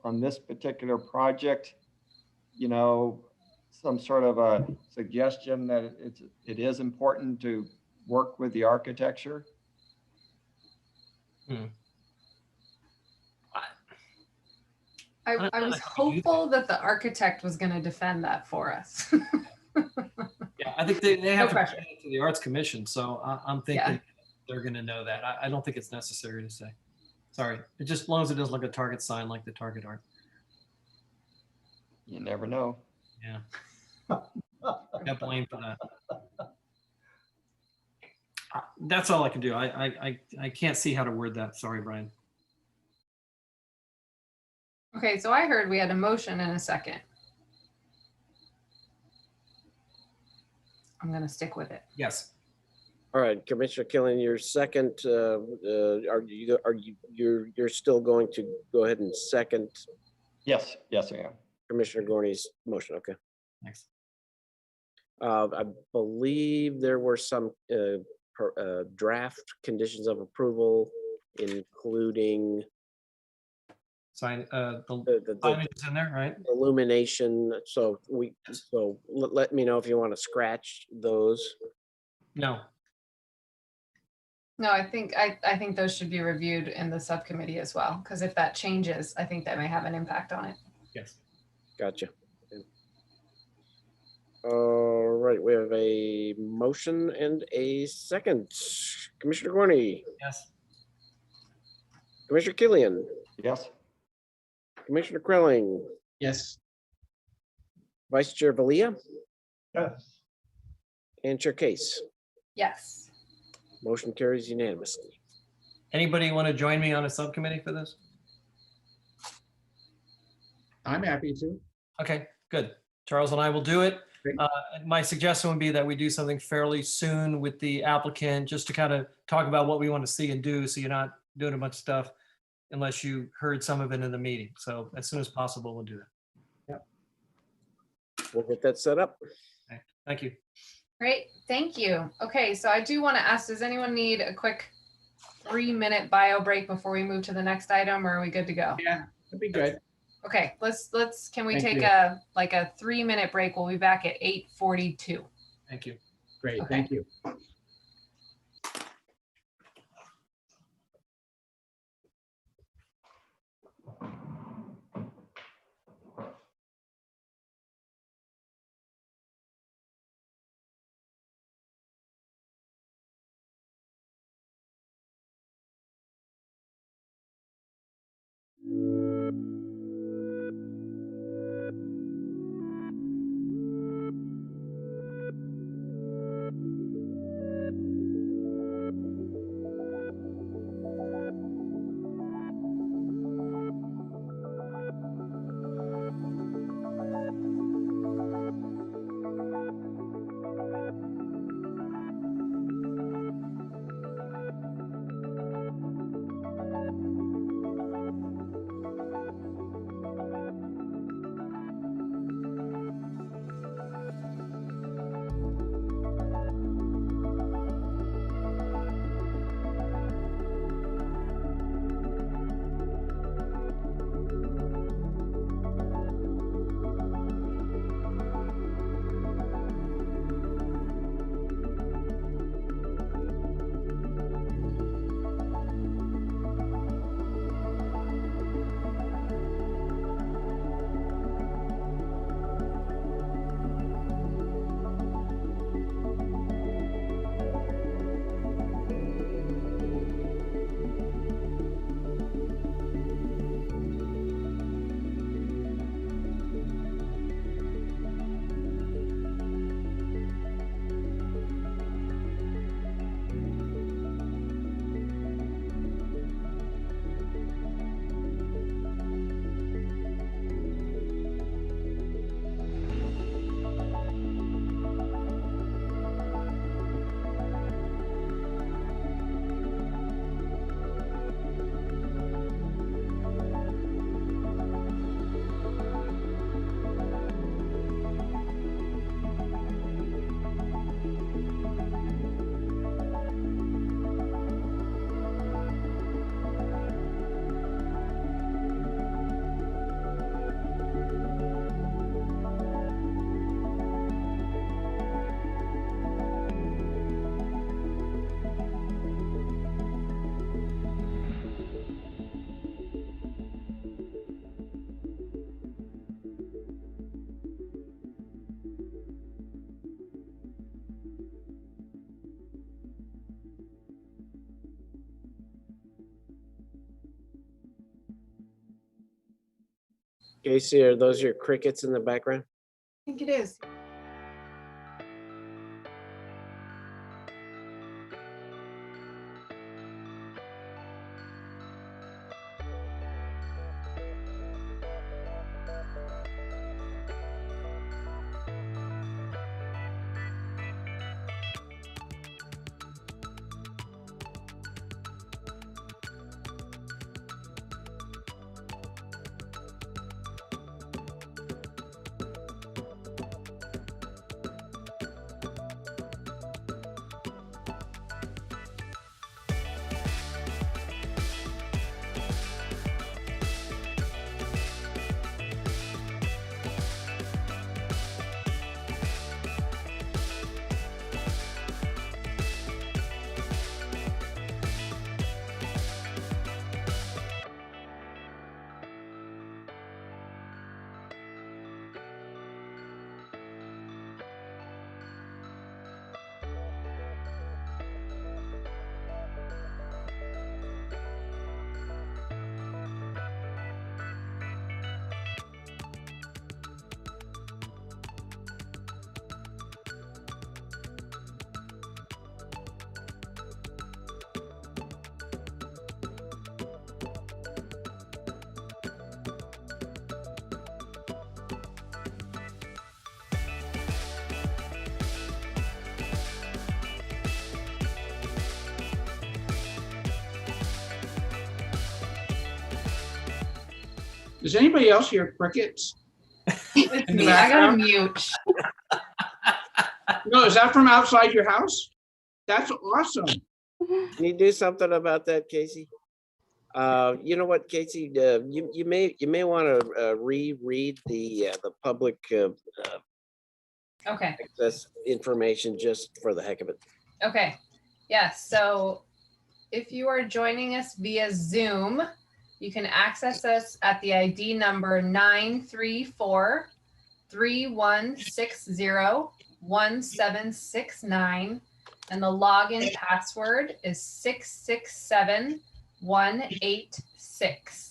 on this particular project, you know, some sort of a suggestion that it is important to work with the architecture? I was hopeful that the architect was going to defend that for us. Yeah, I think they have No to pressure. present it to the arts commission, so I'm thinking Yeah. they're gonna know that. I don't think it's necessary to say. Sorry, it just, as long as it doesn't look a Target sign like the Target art. You never know. Yeah. Got blamed for that. That's all I can do. I can't see how to word that. Sorry, Brian. Okay, so I heard we had a motion and a second. I'm going to stick with it. Yes. All right, Commissioner Killian, your second, you're still going to go ahead and second Yes, yes, I am. Commissioner Gorney's motion, okay. Thanks. I believe there were some draft conditions of approval, including Sign, the the signage is in there, right? illumination. So let me know if you want to scratch those. No. No, I think those should be reviewed in the subcommittee as well, because if that changes, I think that may have an impact on it. Yes. Gotcha. All right, we have a motion and a second. Commissioner Gorney, Yes. Commissioner Killian, Yes. Commissioner Krelling, Yes. Vice Chair Valia, Yes. and Chair Case. Yes. Motion carries unanimously. Anybody want to join me on a subcommittee for this? I'm happy to. Okay, good. Charles and I will do it. Great. My suggestion would be that we do something fairly soon with the applicant, just to kind of talk about what we want to see and do, so you're not doing a bunch of stuff unless you heard some of it in the meeting. So as soon as possible, we'll do that. We'll get that set up. Okay. Thank you. Great, thank you. Okay, so I do want to ask, does anyone need a quick 3-minute bio break before we move to the next item, or are we good to go? Yeah, that'd be good. Okay, can we Thank take you. a 3-minute break? We'll be back at 8:42. Thank you. Great, Okay. thank you. Casey, are those your crickets in the background? I think it is. Does anybody else hear crickets? It's In the me. I gotta background? mute. No, is that from outside your house? That's awesome. Can you do something about that, Casey? You know what, Casey, you may want to reread the public Okay. access information just for the heck of it. Okay. Yes. So if you are joining us via Zoom, you can access us at the ID number 934-3160-1769. And the login password is 667186.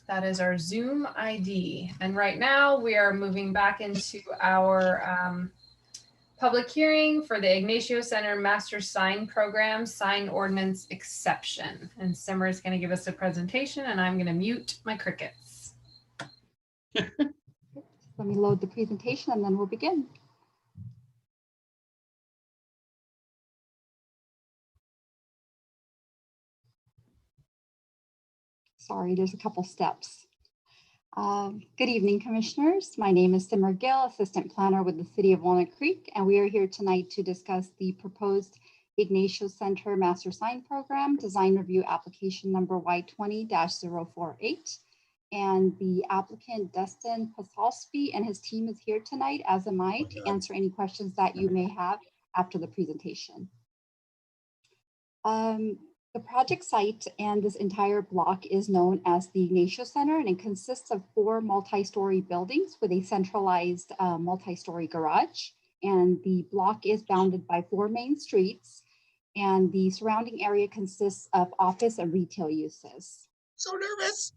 That is our Zoom ID. And right now we are moving back into our public hearing for the Ignacio Center Master Sign Program Sign Ordinance Exception. And Simmer is going to give us a presentation and I'm going to mute my crickets. Let me load the presentation and then we'll begin. Sorry, there's a couple steps. Good evening, Commissioners. My name is Simmer Gill, Assistant Planner with the City of Walnut Creek, and we are here tonight to discuss the proposed Ignacio Center Master Sign Program Design Review Application Number Y20-048. And the applicant, Dustin Pasalsky, and his team is here tonight, as am I, to answer any questions that you may have after the presentation. The project site and this entire block is known as the Ignacio Center, and it consists of 4 multi-story buildings with a centralized multi-story garage. And the block is bounded by 4 main streets, and the surrounding area consists of office and retail uses. So nervous.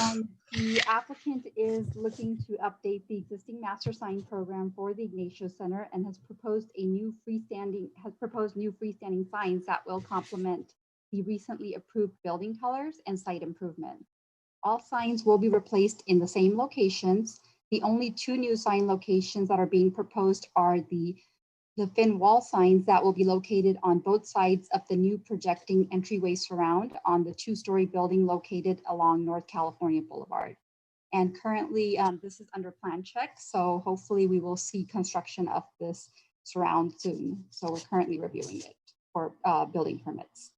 And the applicant is looking to update the existing master sign program for the Ignacio Center and has proposed new freestanding signs that will complement the recently approved building colors and site improvement. All signs will be replaced in the same locations. The only 2 new sign locations that are being proposed are the thin wall signs that will be located on both sides of the new projecting entryway surround on the 2-story building located along North California Boulevard. And currently this is under plan check, so hopefully we will see construction of this surround soon. So we're currently reviewing it for building permits.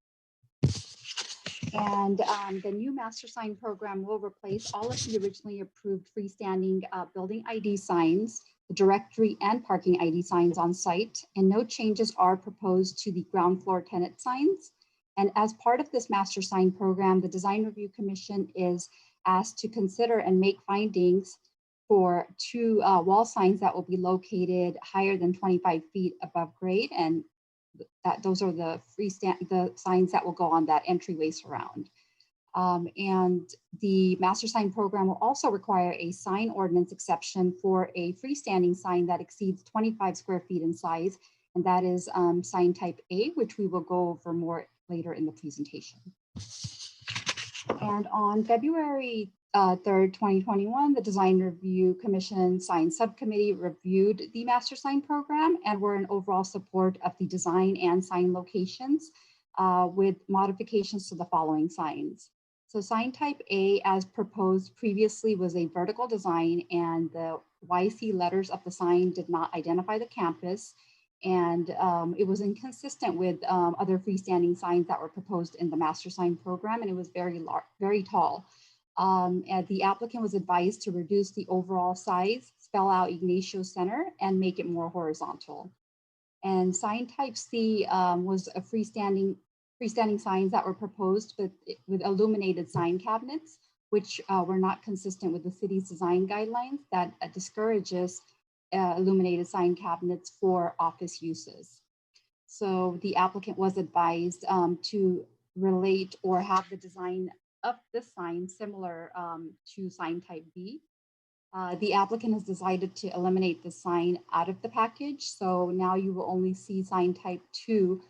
And the new master sign program will replace all of the originally approved freestanding building ID signs, the directory and parking ID signs on site, and no changes are proposed to the ground floor tenant signs. And as part of this master sign program, the Design Review Commission is asked to consider and make findings for 2 wall signs that will be located higher than 25 feet above grade, and those are the signs that will go on that entryway surround. And the master sign program will also require a sign ordinance exception for a freestanding sign that exceeds 25 square feet in size. And that is sign type A, which we will go over more later in the presentation. And on February 3rd, 2021, the Design Review Commission Sign Subcommittee reviewed the master sign program and were in overall support of the design and sign locations with modifications to the following signs. So sign type A, as proposed previously, was a vertical design, and the YC letters of the sign did not identify the campus. And it was inconsistent with other freestanding signs that were proposed in the master sign program, and it was very tall. And the applicant was advised to reduce the overall size, spell out Ignacio Center, and make it more horizontal. And sign type C was a freestanding signs that were proposed with illuminated sign cabinets, which were not consistent with the city's design guidelines that discourages illuminated sign cabinets for office uses. So the applicant was advised to relate or have the design of this sign similar to sign type B. The applicant has decided to eliminate the sign out of the package. So now you will only see sign type 2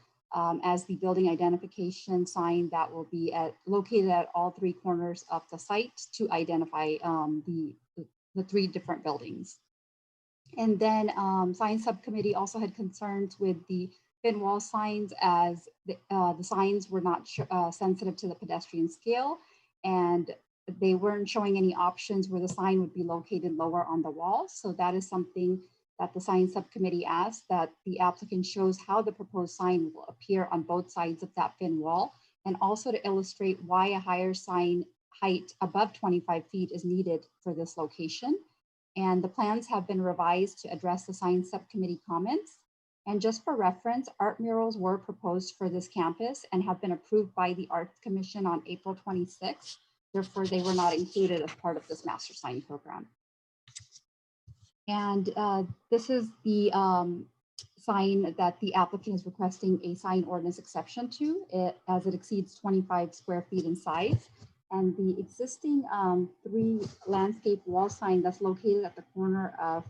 as the building identification sign that will be located at all three corners of the site to identify the three different buildings. And then sign subcommittee also had concerns with the fin wall signs, as the signs were not sensitive to the pedestrian scale, and they weren't showing any options where the sign would be located lower on the wall. So that is something that the sign subcommittee asked, that the applicant shows how the proposed sign will appear on both sides of that fin wall, and also to illustrate why a higher sign height above 25 feet is needed for this location. And the plans have been revised to address the sign subcommittee comments. And just for reference, art murals were proposed for this campus and have been approved by the Arts Commission on April 26th. Therefore, they were not included as part of this master sign program. And this is the sign that the applicant is requesting a sign ordinance exception to, as it exceeds 25 square feet in size. And the existing 3 landscape wall sign that's located at the corner of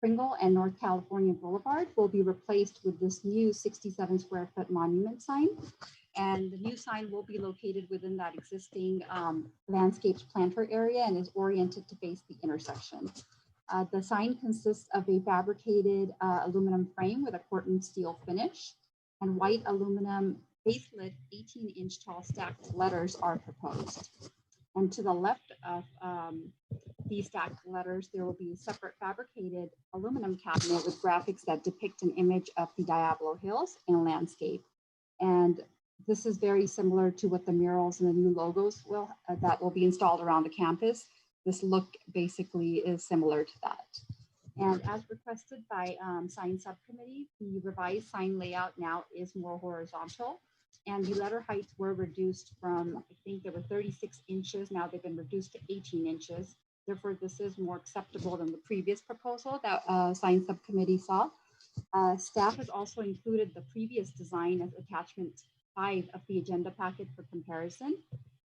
Pringle and North California Boulevard will be replaced with this new 67 square foot monument sign. And the new sign will be located within that existing landscaped planter area and is oriented to face the intersection. The sign consists of a fabricated aluminum frame with a corten steel finish, and white aluminum baselit 18-inch tall stacked letters are proposed. And to the left of these stacked letters, there will be a separate fabricated aluminum cabinet with graphics that depict an image of the Diablo Hills and landscape. And this is very similar to what the murals and the new logos that will be installed around the campus. This look basically is similar to that. And as requested by sign subcommittee, the revised sign layout now is more horizontal, and the letter heights were reduced from, I think there were 36 inches. Now they've been reduced to 18 inches. Therefore, this is more acceptable than the previous proposal that sign subcommittee saw. Staff has also included the previous design as attachment 5 of the agenda packet for comparison.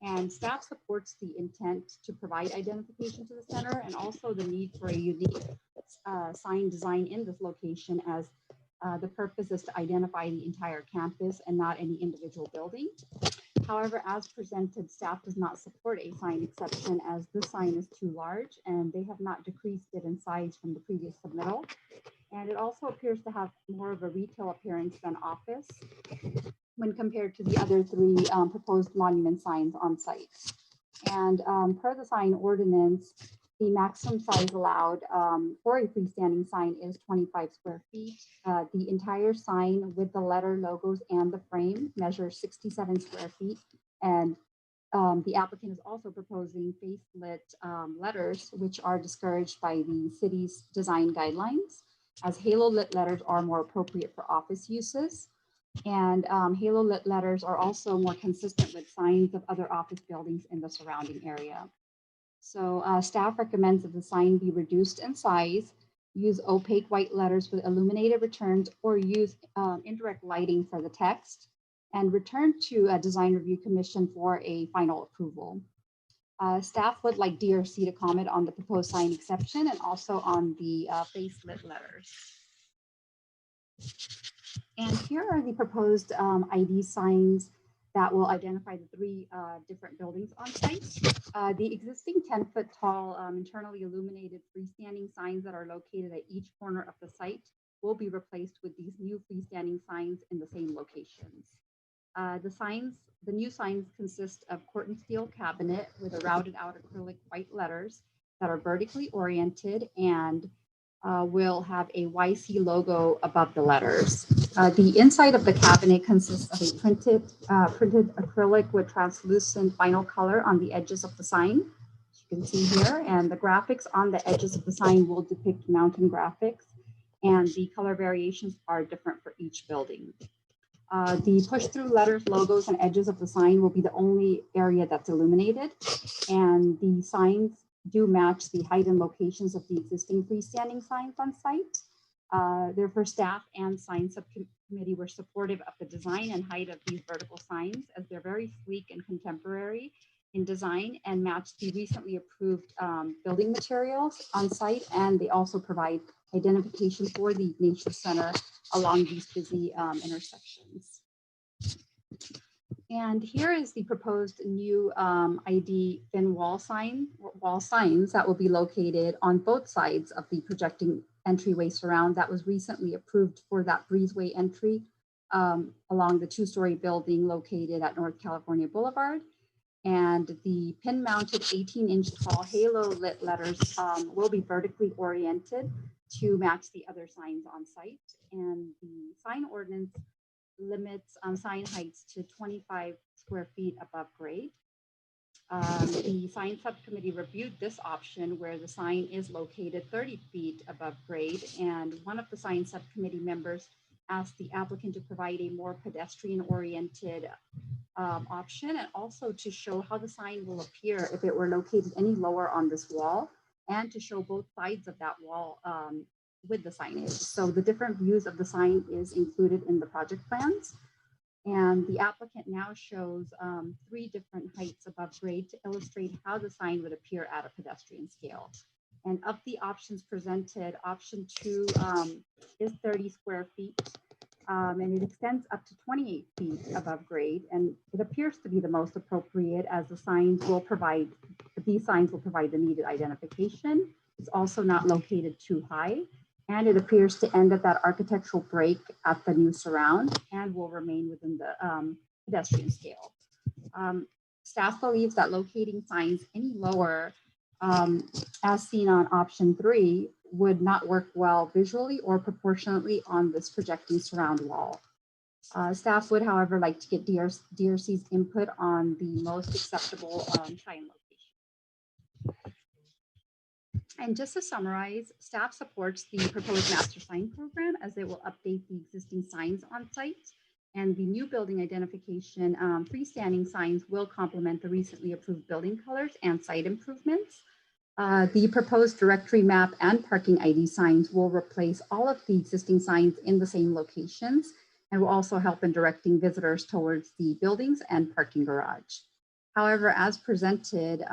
And staff supports the intent to provide identification to the center, and also the need for a unique sign design in this location, as the purpose is to identify the entire campus and not any individual building. However, as presented, staff does not support a sign exception, as this sign is too large and they have not decreased it in size from the previous submittal. And it also appears to have more of a retail appearance than office when compared to the other 3 proposed monument signs on site. And per the sign ordinance, the maximum size allowed for a freestanding sign is 25 square feet. The entire sign with the letter, logos, and the frame measures 67 square feet. And the applicant is also proposing face-lit letters, which are discouraged by the city's design guidelines, as halo-lit letters are more appropriate for office uses. And halo-lit letters are also more consistent with signs of other office buildings in the surrounding area. So staff recommends that the sign be reduced in size, use opaque white letters with illuminated returns, or use indirect lighting for the text. and returned to a design review commission for a final approval. Staff would like DRC to comment on the proposed sign exception and also on the face lit letters. And here are the proposed ID signs that will identify the three different buildings on site. The existing 10-foot tall internally illuminated freestanding signs that are located at each corner of the site will be replaced with these new freestanding signs in the same locations. The new signs consist of corten steel cabinet with a routed out acrylic white letters that are vertically oriented and will have a YC logo above the letters. The inside of the cabinet consists of a printed acrylic with translucent vinyl color on the edges of the sign, as you can see here, and the graphics on the edges of the sign will depict mountain graphics, and the color variations are different for each building. The push-through letters, logos, and edges of the sign will be the only area that's illuminated, and the signs do match the height and locations of the existing freestanding signs on site. Therefore, staff and sign subcommittee were supportive of the design and height of these vertical signs, as they're very sleek and contemporary in design and match the recently approved building materials on site, and they also provide identification for the nature center along these busy intersections. And here is the proposed new ID thin wall signs that will be located on both sides of the projecting entryway surround that was recently approved for that breezeway entry along the two-story building located at North California Boulevard. And the pin-mounted 18-inch tall halo lit letters will be vertically oriented to match the other signs on site. And the sign ordinance limits sign heights to 25 square feet above grade. The sign subcommittee reviewed this option where the sign is located 30 feet above grade, and one of the sign subcommittee members asked the applicant to provide a more pedestrian-oriented option, and also to show how the sign will appear if it were located any lower on this wall, and to show both sides of that wall with the signage. So the different views of the sign is included in the project plans. And the applicant now shows 3 different heights above grade to illustrate how the sign would appear at a pedestrian scale. And of the options presented, option 2 is 30 square feet, and it extends up to 28 feet above grade. And it appears to be the most appropriate, as the signs will provide, these signs will provide the needed identification. It's also not located too high, and it appears to end at that architectural break at the new surround and will remain within the pedestrian scale. Staff believes that locating signs any lower, as seen on option 3, would not work well visually or proportionately on this projecting surround wall. Staff would, however, like to get DRC's input on the most acceptable sign location. And just to summarize, staff supports the proposed master sign program, as it will update the existing signs on site, and the new building identification freestanding signs will complement the recently approved building colors and site improvements. The proposed directory map and parking ID signs will replace all of the existing signs in the same locations, and will also help in directing visitors towards the buildings and parking garage. However, as presented,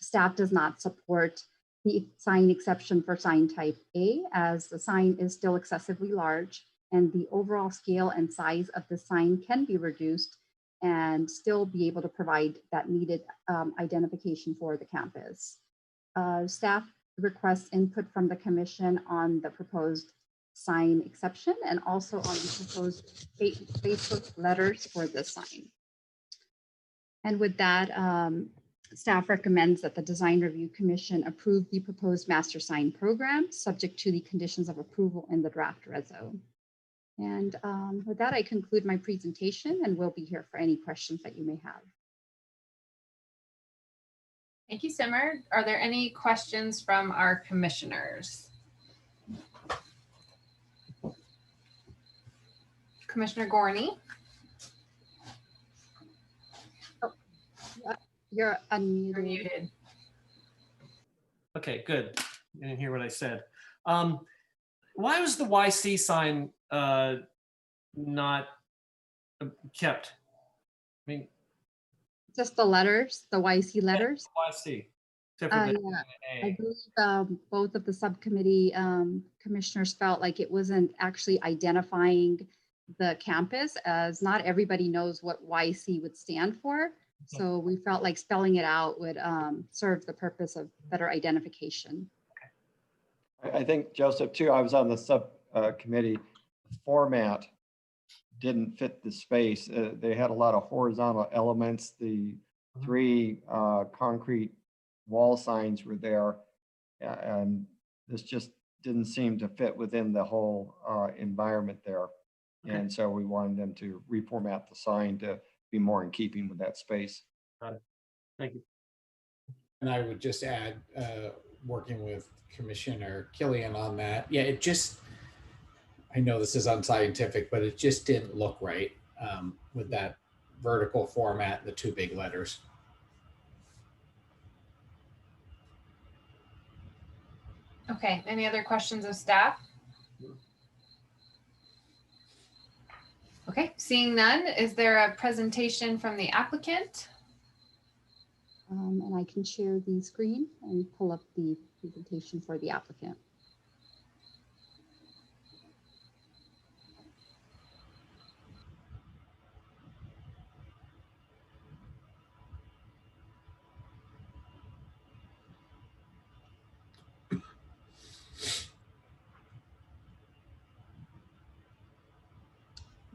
staff does not support the sign exception for sign type A, as the sign is still excessively large and the overall scale and size of the sign can be reduced and still be able to provide that needed identification for the campus. Staff requests input from the commission on the proposed sign exception and also on the proposed Facebook letters for the sign. And with that, staff recommends that the Design Review Commission approve the proposed master sign program, subject to the conditions of approval in the draft reso. And with that, I conclude my presentation, and we'll be here for any questions that you may have. Thank you, Simmer. Are there any questions from our commissioners? Commissioner Gorney? You're unmuted. You're muted. Okay, good. You didn't hear what I said. Why was the YC sign not kept? I mean, Just the letters, the YC letters. I see. Except for the Yeah, I A. believe both of the subcommittee commissioners felt like it wasn't actually identifying the campus, as not everybody knows what YC would stand for. So we felt like spelling it out would serve the purpose of better identification. I think, Joseph, too, I was on the subcommittee. Format didn't fit the space. They had a lot of horizontal elements. The three concrete wall signs were there, and this just didn't seem to fit within the whole environment there. Okay. And so we wanted them to reformat the sign to be more in keeping with that space. Got it. Thank you. And I would just add, working with Commissioner Killian on that, yeah, it just, I know this is unscientific, but it just didn't look right with that vertical format and the two big letters. Okay, any other questions of staff? Okay, seeing none, is there a presentation from the applicant? And I can share the screen and pull up the presentation for the applicant.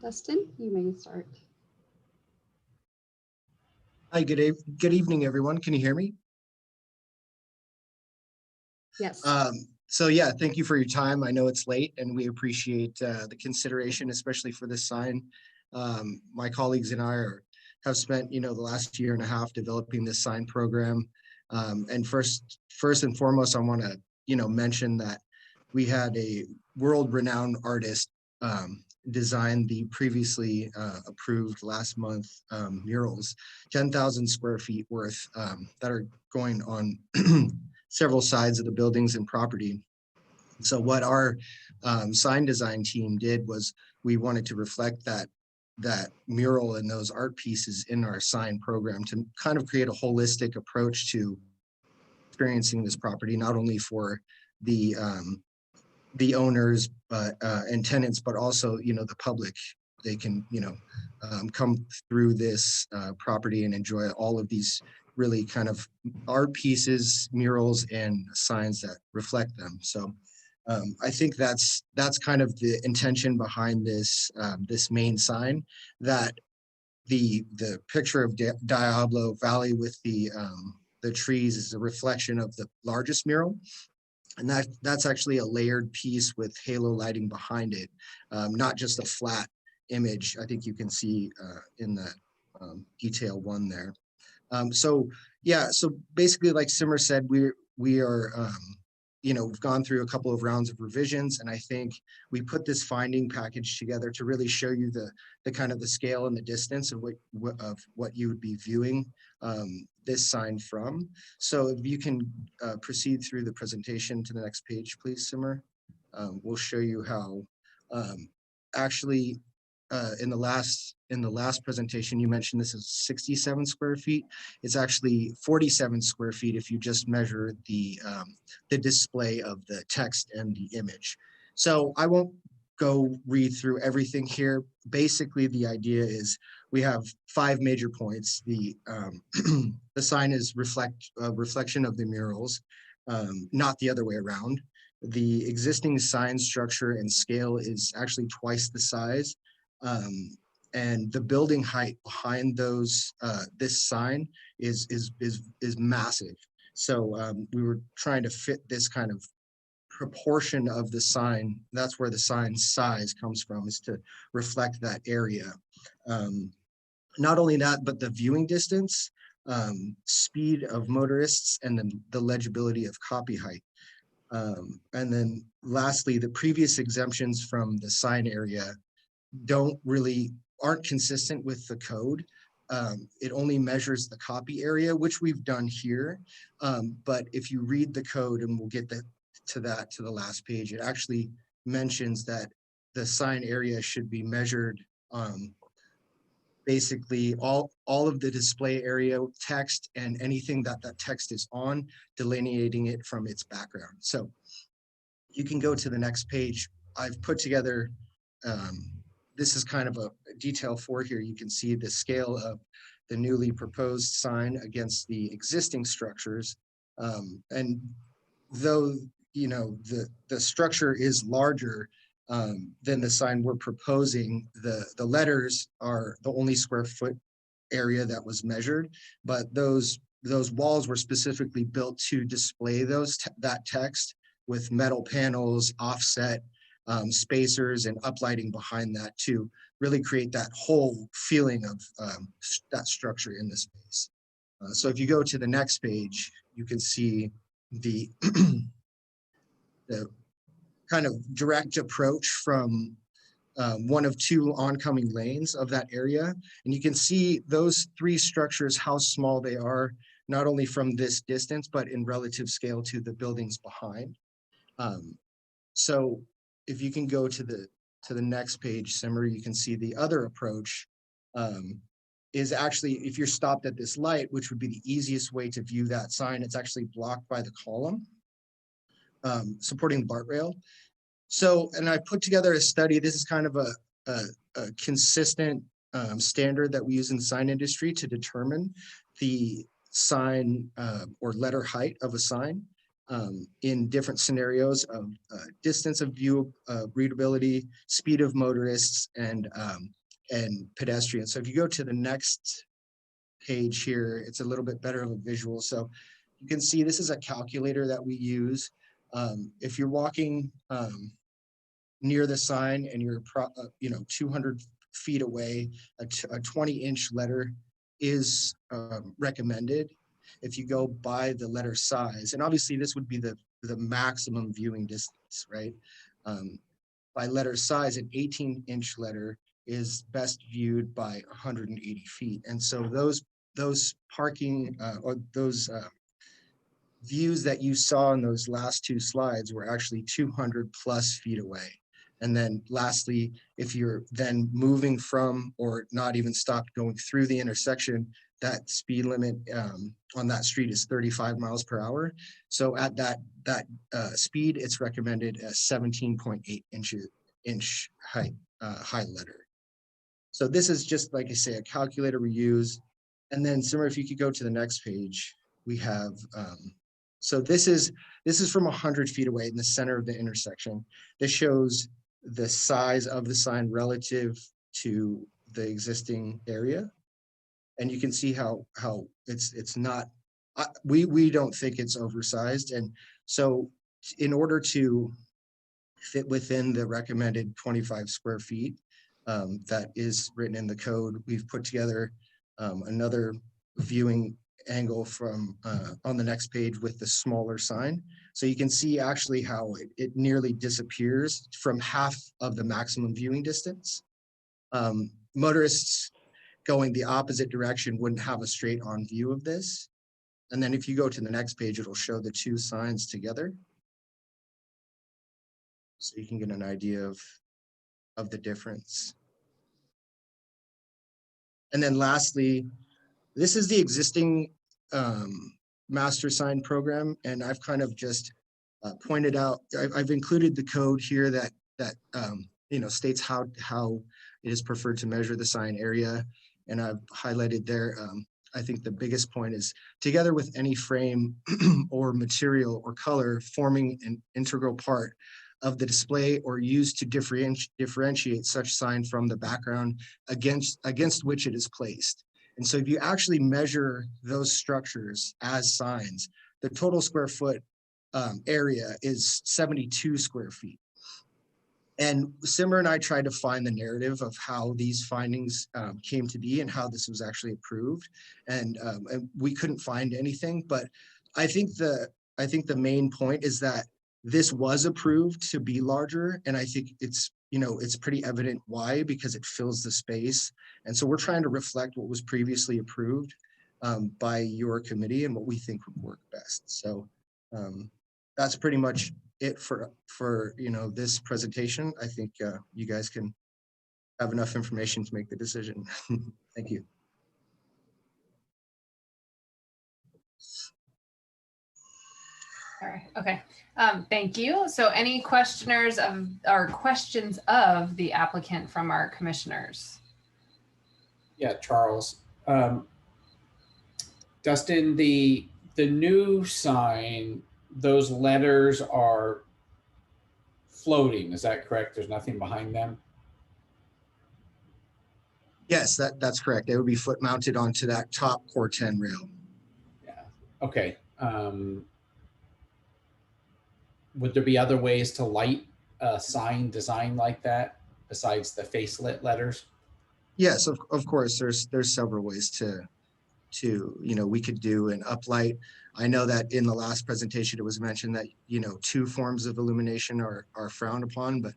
Dustin, you may start. Hi, good evening, everyone. Can you hear me? Yes. So yeah, thank you for your time. I know it's late and we appreciate the consideration, especially for this sign. My colleagues and I have spent, the last year and a half developing this sign program. And first and foremost, I want to, mention that we had a world-renowned artist design the previously approved last month murals, 10,000 square feet worth that are going on several sides of the buildings and property. So what our sign design team did was we wanted to reflect that mural and those art pieces in our sign program to kind of create a holistic approach to experiencing this property, not only for the owners and tenants, but also, the public. They can, come through this property and enjoy all of these really kind of art pieces, murals, and signs that reflect them. So I think that's kind of the intention behind this this main sign, that the picture of Diablo Valley with the trees is a reflection of the largest mural. And that's actually a layered piece with halo lighting behind it, not just a flat image. I think you can see in that detail one there. So yeah, so basically, like Simmer said, we are, we've gone through a couple of rounds of revisions, and I think we put this finding package together to really show you the kind of the scale and the distance of what you would be viewing this sign from. So if you can proceed through the presentation to the next page, please, Simmer. We'll show you how actually in the last presentation, you mentioned this is 67 square feet. It's actually 47 square feet if you just measure the display of the text and the image. So I won't go read through everything here. Basically, the idea is we have 5 major points. The the sign is a reflection of the murals, not the other way around. The existing sign structure and scale is actually twice the size. And the building height behind those this sign is massive. So we were trying to fit this kind of proportion of the sign. That's where the sign size comes from, is to reflect that area. Not only that, but the viewing distance, speed of motorists, and then the legibility of copy height. And then lastly, the previous exemptions from the sign area aren't consistent with the code. It only measures the copy area, which we've done here. But if you read the code, and we'll get to the last page, it actually mentions that the sign area should be measured basically all of the display area text and anything that that text is on, delineating it from its background. So you can go to the next page. I've put together, this is kind of a detail 4 here. You can see the scale of the newly proposed sign against the existing structures. And though, you know, the structure is larger than the sign we're proposing, the letters are the only square foot area that was measured, but those walls were specifically built to display that text with metal panels, offset spacers, and uplighting behind that to really create that whole feeling of that structure in the space. So if you go to the next page, you can see the the kind of direct approach from one of 2 oncoming lanes of that area. And you can see those 3 structures, how small they are, not only from this distance, but in relative scale to the buildings behind. So if you can go to the next page, Simmer, you can see the other approach is actually, if you're stopped at this light, which would be the easiest way to view that sign, it's actually blocked by the column supporting the BART rail. So, and I put together a study. This is kind of a consistent standard that we use in the sign industry to determine the sign or letter height of a sign in different scenarios of distance of view, readability, speed of motorists, and pedestrians. So if you go to the next page here, it's a little bit better of a visual. So you can see this is a calculator that we use. If you're walking near the sign and you're 200 feet away, a 20-inch letter is recommended. If you go by the letter size, and obviously this would be the maximum viewing distance, right? By letter size, an 18-inch letter is best viewed by 180 feet. And so those parking or those views that you saw in those last 2 slides were actually 200 plus feet away. And then lastly, if you're then moving from or not even stopped going through the intersection, that speed limit on that street is 35 miles per hour. So at that speed, it's recommended a 17.8 inch height high letter. So this is just, like I say, a calculator we use. And then Simmer, if you could go to the next page, we have, so this is from 100 feet away in the center of the intersection. This shows the size of the sign relative to the existing area. And you can see how it's not, we don't think it's oversized. And so in order to fit within the recommended 25 square feet that is written in the code, we've put together another viewing angle from on the next page with the smaller sign. So you can see actually how it nearly disappears from half of the maximum viewing distance. Motorists going the opposite direction wouldn't have a straight on view of this. And then if you go to the next page, it'll show the 2 signs together. So you can get an idea of the difference. And then lastly, this is the existing master sign program. And I've kind of just pointed out, I've included the code here that states how it is preferred to measure the sign area. And I've highlighted there, I think the biggest point is together with any frame or material or color forming an integral part of the display or used to differentiate such sign from the background against which it is placed. And so if you actually measure those structures as signs, the total square foot area is 72 square feet. And Simmer and I tried to find the narrative of how these findings came to be and how this was actually approved. And we couldn't find anything, but I think the main point is that this was approved to be larger. And I think it's pretty evident why, because it fills the space. And so we're trying to reflect what was previously approved by your committee and what we think would work best. So that's pretty much it for this presentation. I think you guys can have enough information to make the decision. Thank you. All right, okay. Thank you. So any questioners of or questions of the applicant from our commissioners? Yeah, Charles. Dustin, the new sign, those letters are floating, is that correct? There's nothing behind them? Yes, that's correct. They would be foot mounted onto that top core 10 rail. Yeah, okay. Would there be other ways to light a sign design like that besides the face lit letters? Yes, of course, there's several ways to, we could do an uplight. I know that in the last presentation, it was mentioned that, 2 forms of illumination are frowned upon, but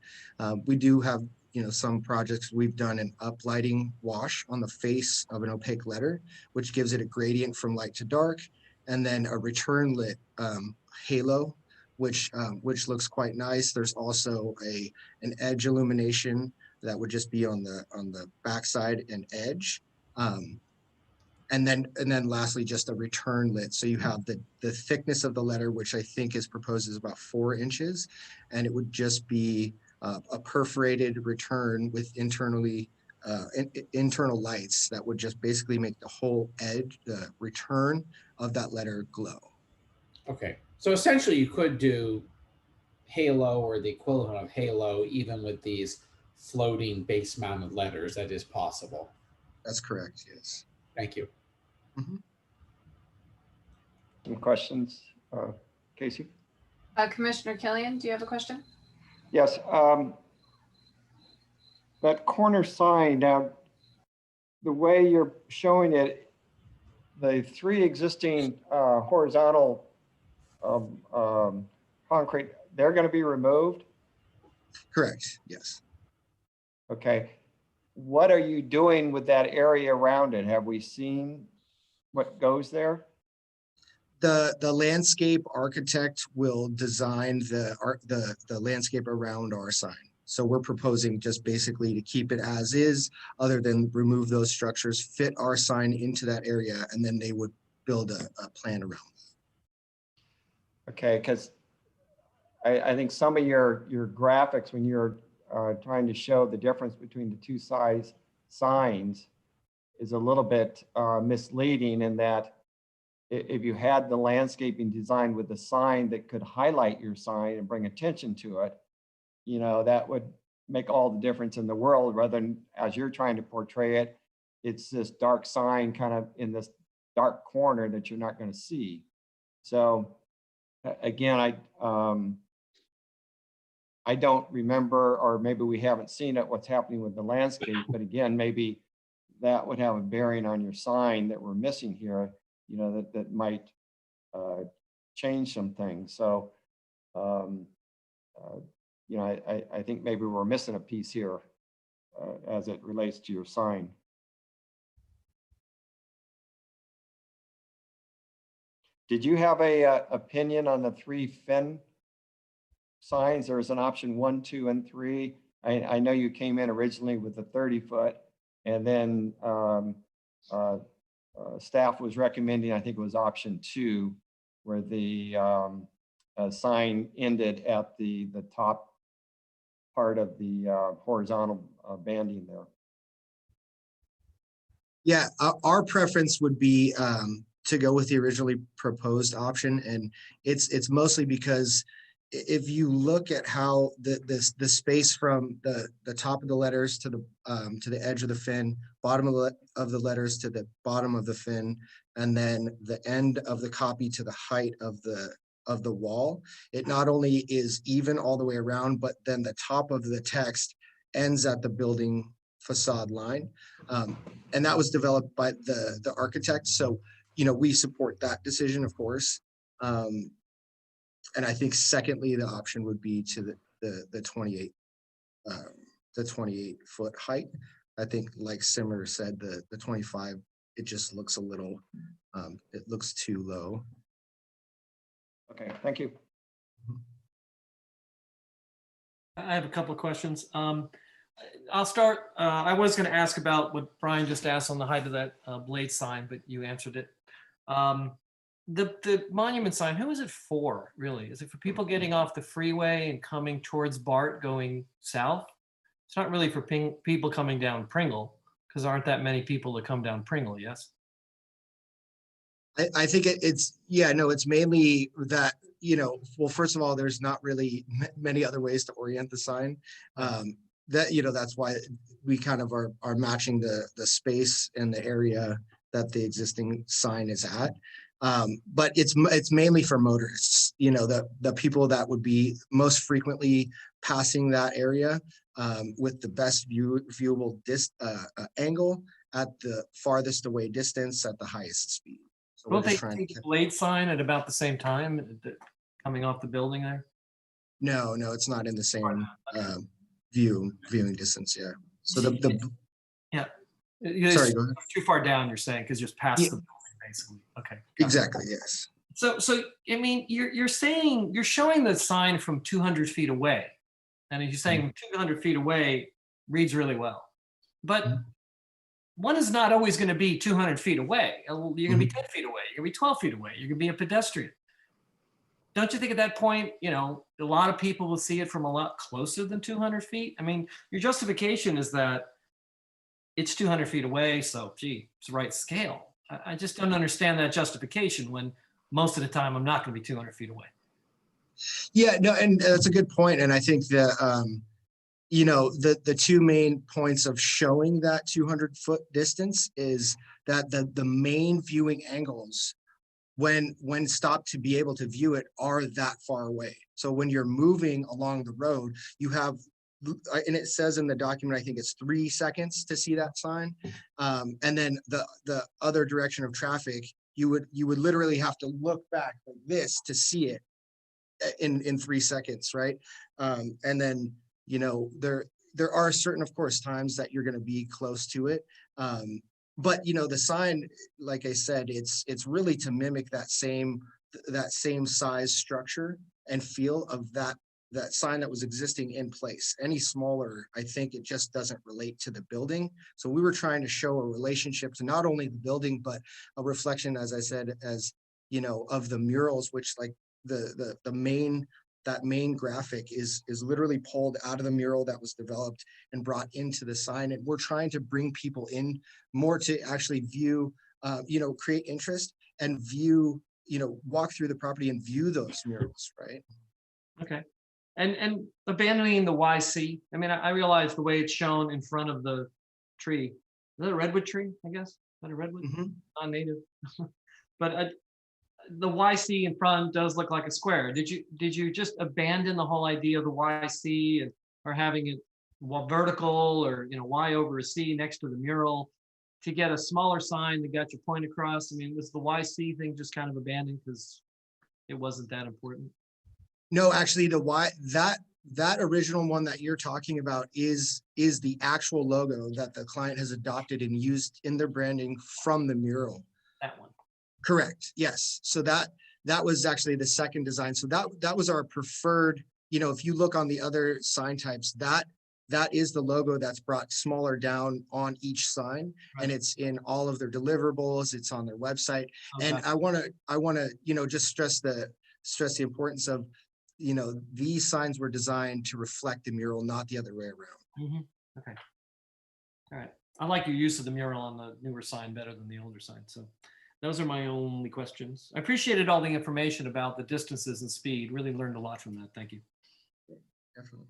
we do have, some projects we've done an uplighting wash on the face of an opaque letter, which gives it a gradient from light to dark, and then a return lit halo, which looks quite nice. There's also an edge illumination that would just be on the backside and edge. And then lastly, just a return lit. So you have the thickness of the letter, which I think is proposed is about 4 inches, and it would just be a perforated return with internal lights that would just basically make the whole edge, the return of that letter glow. Okay, so essentially you could do halo or the equivalent of halo even with these floating base mounted letters. That is possible. That's correct, yes. Thank you. Some questions, Casey? Commissioner Killian, do you have a question? Yes. That corner sign, now, the way you're showing it, the 3 existing horizontal concrete, they're going to be removed? Correct, yes. Okay. What are you doing with that area around it? Have we seen what goes there? The landscape architect will design the landscape around our sign. So we're proposing just basically to keep it as is, other than remove those structures, fit our sign into that area, and then they would build a plan around it. Okay, because I think some of your graphics, when you're trying to show the difference between the 2 size signs, is a little bit misleading in that if you had the landscaping designed with a sign that could highlight your sign and bring attention to it, that would make all the difference in the world, rather than as you're trying to portray it, it's this dark sign kind of in this dark corner that you're not going to see. So again, I don't remember, or maybe we haven't seen it, what's happening with the landscape, but again, maybe that would have a bearing on your sign that we're missing here, that might change some things. So, I think maybe we're missing a piece here as it relates to your sign. Did you have a opinion on the 3 fin signs? There's an option 1, 2, and 3. I know you came in originally with the 30-foot, and then staff was recommending, I think it was option 2, where the sign ended at the top part of the horizontal banding there. Yeah, our preference would be to go with the originally proposed option, and it's mostly because if you look at how the space from the top of the letters to the edge of the fin, bottom of the letters to the bottom of the fin, and then the end of the copy to the height of the wall, it not only is even all the way around, but then the top of the text ends at the building facade line. And that was developed by the architect. So, we support that decision, of course. And I think secondly, the option would be to the 28 foot height. I think, like Simmer said, the 25, it just looks a little, it looks too low. Okay, thank you. I have a couple of questions. I'll start. I was going to ask about what Brian just asked on the height of that blade sign, but you answered it. The monument sign, who is it for, really? Is it for people getting off the freeway and coming towards BART going south? It's not really for people coming down Pringle, because aren't that many people that come down Pringle, yes? I think yeah, no, it's mainly that, well, first of all, there's not really many other ways to orient the sign. That's why we kind of are matching the space and the area that the existing sign is at. But it's mainly for motorists, the people that would be most frequently passing that area with the best viewable angle at the farthest away distance at the highest speed. So Don't they take the blade sign at about the same time coming off the building there? No, it's not in the same viewing distance. Yeah. So yeah. Sorry, go ahead. Too far down, you're saying, because just past the building, basically. Okay. Exactly. Yes. So I mean, you're saying you're showing the sign from 200 feet away, and you're saying 200 feet away reads really well, but one is not always going to be 200 feet away. You're going to be 10 feet away. You're going to be 12 feet away. You're going to be a pedestrian. Don't you think at that point, a lot of people will see it from a lot closer than 200 feet? I mean, your justification is that it's 200 feet away, so gee, it's the right scale. I just don't understand that justification when most of the time I'm not going to be 200 feet away. Yeah, no, and that's a good point. And I think that, the two main points of showing that 200-foot distance is that the main viewing angles when stopped to be able to view it are that far away. So when you're moving along the road, you have, and it says in the document, I think it's 3 seconds to see that sign. And then the other direction of traffic, you would literally have to look back like this to see it in 3 seconds, right? And then, there are certain, of course, times that you're going to be close to it. But the sign, like I said, it's really to mimic that same size structure and feel of that sign that was existing in place. Any smaller, I think it just doesn't relate to the building. So we were trying to show a relationship to not only the building, but a reflection, as I said, as of the murals, which like that main graphic is literally pulled out of the mural that was developed and brought into the sign. And we're trying to bring people in more to actually view, create interest and view, walk through the property and view those murals, right? Okay. And abandoning the YC, I mean, I realize the way it's shown in front of the tree. Is that a redwood tree, I guess? Is that a redwood? Non-native. But the YC in front does look like a square. Did you just abandon the whole idea of the YC or having it vertical or Y over a C next to the mural to get a smaller sign that got your point across? I mean, was the YC thing just kind of abandoned because it wasn't that important? No, actually, that original one that you're talking about is the actual logo that the client has adopted and used in their branding from the mural. That one. Correct. Yes. So that was actually the second design. So that was our preferred, if you look on the other sign types, that is the logo that's brought smaller down on each sign. Right. And it's in all of their deliverables. It's on their website. Okay. And I want to, just stress the importance of, these signs were designed to reflect the mural, not the other way around. Okay. All right. I like your use of the mural on the newer sign better than the older sign. So those are my only questions. I appreciated all the information about the distances and speed. Really learned a lot from that. Thank you. Definitely.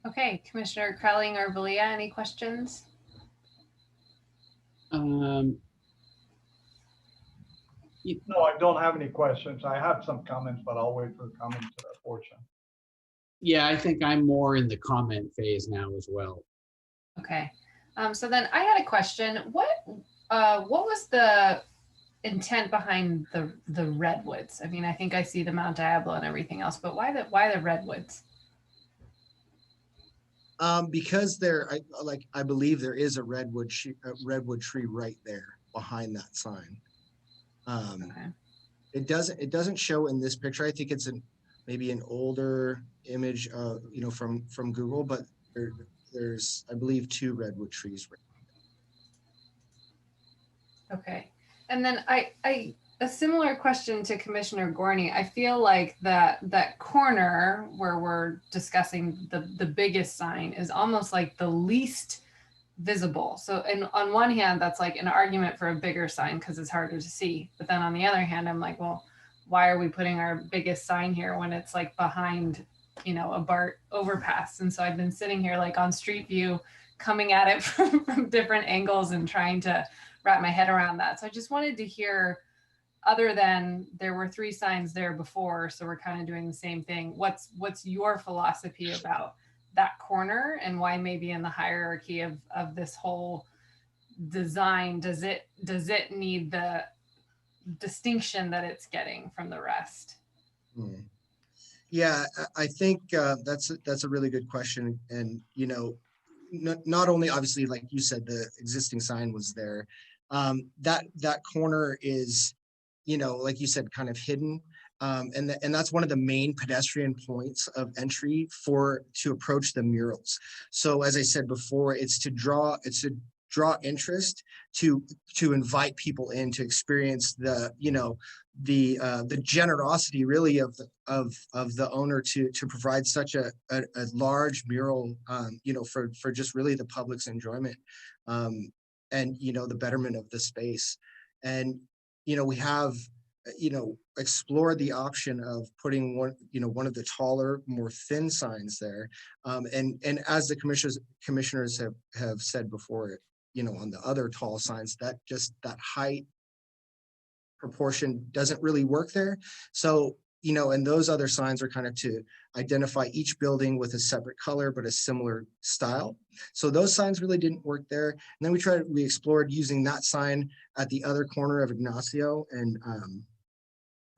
Okay, Commissioner Krelling or Valia, any questions? No, I don't have any questions. I have some comments, but I'll wait for the comment portion. Yeah, I think I'm more in the comment phase now as well. Okay, so then I had a question. What was the intent behind the redwoods? I mean, I think I see the Mount Diablo and everything else, but why the redwoods? Because I believe there is a redwood tree right there behind that sign. Okay. It doesn't show in this picture. I think it's maybe an older image, from Google, but there's, I believe, 2 redwood trees. Okay. And then a similar question to Commissioner Gorney. I feel like that corner where we're discussing the biggest sign is almost like the least visible. So, and on one hand, that's like an argument for a bigger sign because it's harder to see. But then on the other hand, I'm like, well, why are we putting our biggest sign here when it's like behind, a BART overpass? And so I've been sitting here like on Street View, coming at it from different angles and trying to wrap my head around that. So I just wanted to hear, other than there were 3 signs there before, so we're kind of doing the same thing. What's your philosophy about that corner, and why maybe in the hierarchy of this whole design, does it need the distinction that it's getting from the rest? Yeah, I think that's a really good question. And, not only obviously, like you said, the existing sign was there. That corner is, like you said, kind of hidden. And that's one of the main pedestrian points of entry to approach the murals. So as I said before, it's to draw interest, to invite people in to experience the generosity really of the owner to provide such a large mural, for just really the public's enjoyment, and the betterment of the space. And we have explored the option of putting one of the taller, more thin signs there, and as the commissioners have said before, on the other tall signs, that height proportion doesn't really work there. So, and those other signs are kind of to identify each building with a separate color, but a similar style. So those signs really didn't work there. And then we explored using that sign at the other corner of Ignacio and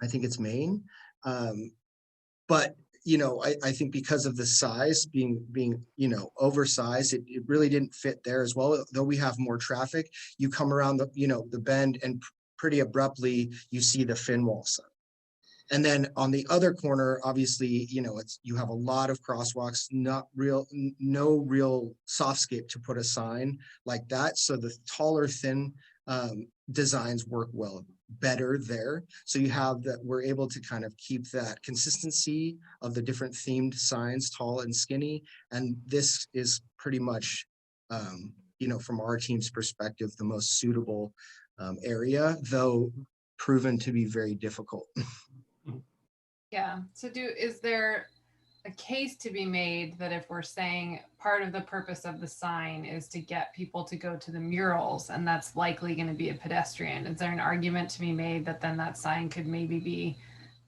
I think it's Main. But I think because of the size being oversized, it really didn't fit there as well. Though we have more traffic, you come around the bend and pretty abruptly you see the fin wall sign. And then on the other corner, obviously, you have a lot of crosswalks, no real softscape to put a sign like that. So the taller, thin designs work better there. So you have that, we're able to kind of keep that consistency of the different themed signs, tall and skinny. And this is pretty much, from our team's perspective, the most suitable area, though proven to be very difficult. Yeah. So is there a case to be made that if we're saying part of the purpose of the sign is to get people to go to the murals, and that's likely going to be a pedestrian, is there an argument to be made that then that sign could maybe be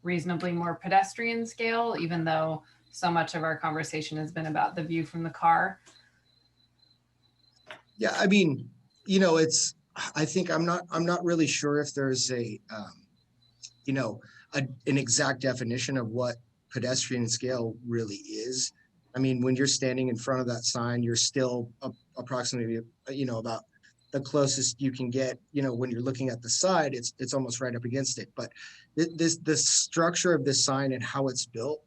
reasonably more pedestrian scale, even though so much of our conversation has been about the view from the car? Yeah, I mean, I think I'm not really sure if there's an exact definition of what pedestrian scale really is. I mean, when you're standing in front of that sign, you're still approximately, about the closest you can get, when you're looking at the side, it's almost right up against it. But the structure of this sign and how it's built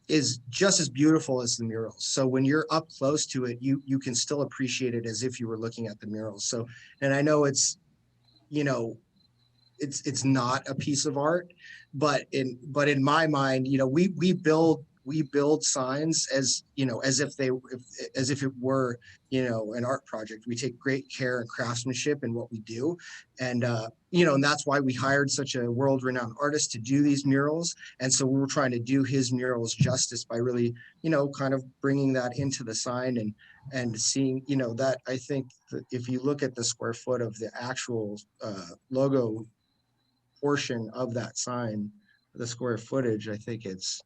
is just as beautiful as the murals. So when you're up close to it, you can still appreciate it as if you were looking at the murals. So, and I know it's not a piece of art, but in my mind, we build signs as if it were an art project. We take great care and craftsmanship in what we do, and and that's why we hired such a world-renowned artist to do these murals. And so we were trying to do his murals justice by really kind of bringing that into the sign and seeing that. I think that if you look at the square foot of the actual logo portion of that sign, the square footage, I think it's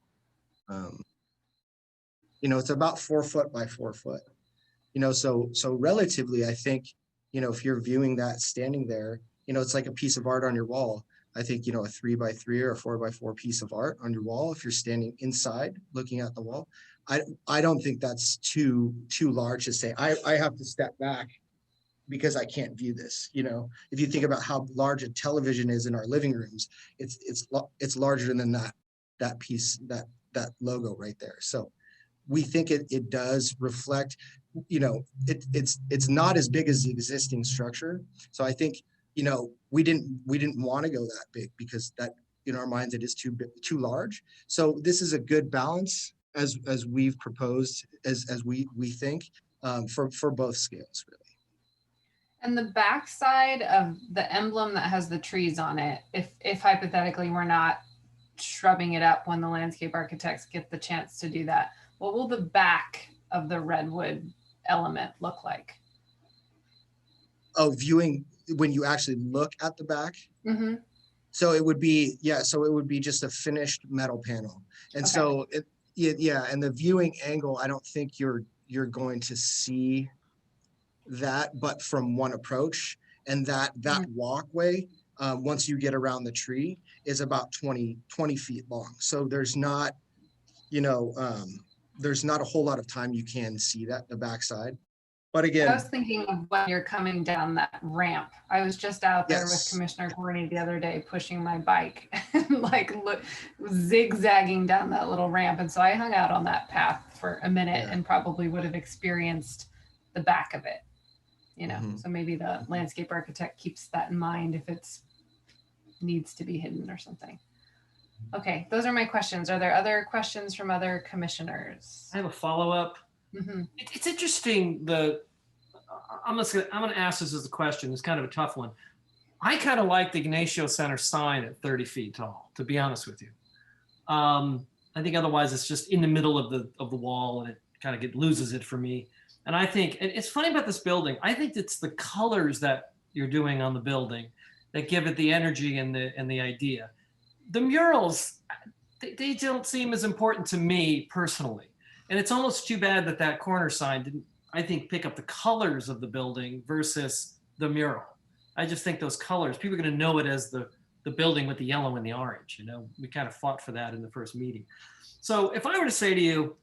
it's about 4 foot by 4 foot, so relatively, I think, if you're viewing that standing there, it's like a piece of art on your wall. I think, a 3 by 3 or a 4 by 4 piece of art on your wall, if you're standing inside looking at the wall. I don't think that's too large to say. I have to step back, because I can't view this. You know, if you think about how large a television is in our living rooms, it's larger than that piece, that logo right there. So we think it does reflect, you know, it's not as big as the existing structure. So I think, you know, we didn't want to go that big because that, in our minds, it is too large. So this is a good balance as we've proposed, as we think, for both scales, really. And the backside of the emblem that has the trees on it, if hypothetically we're not shrubbing it up when the landscape architects get the chance to do that, what will the back of the redwood element look like? Oh, viewing when you actually look at the back. Mm-hmm. So it would be, yeah, so it would be just a finished metal panel. And Okay. so yeah, and the viewing angle, I don't think you're going to see that, but from one approach. And that walkway, once you get around the tree, is about 20 feet long. So there's not, you know, there's not a whole lot of time you can see the backside. But again, I was thinking of when you're coming down that ramp. I was just out there with yes. Commissioner Courtney the other day pushing my bike and like zigzagging down that little ramp. And so I hung out on that path for a minute and probably would have experienced the back of it, you know. So maybe the landscape architect keeps that in mind if it's needs to be hidden or something. Okay, those are my questions. Are there other questions from other commissioners? I have a follow-up. Mm-hmm. It's interesting. I'm gonna ask this as a question. It's kind of a tough one. I kind of like the Ignacio Center sign at 30 feet tall, to be honest with you. I think otherwise it's just in the middle of the wall and it kind of loses it for me. And I think, and it's funny about this building, I think it's the colors that you're doing on the building that give it the energy and the idea. The murals, they don't seem as important to me personally. And it's almost too bad that corner sign didn't, I think, pick up the colors of the building versus the mural. I just think those colors, people are going to know it as the building with the yellow and the orange. You know, we kind of fought for that in the first meeting. So if I were to say to you,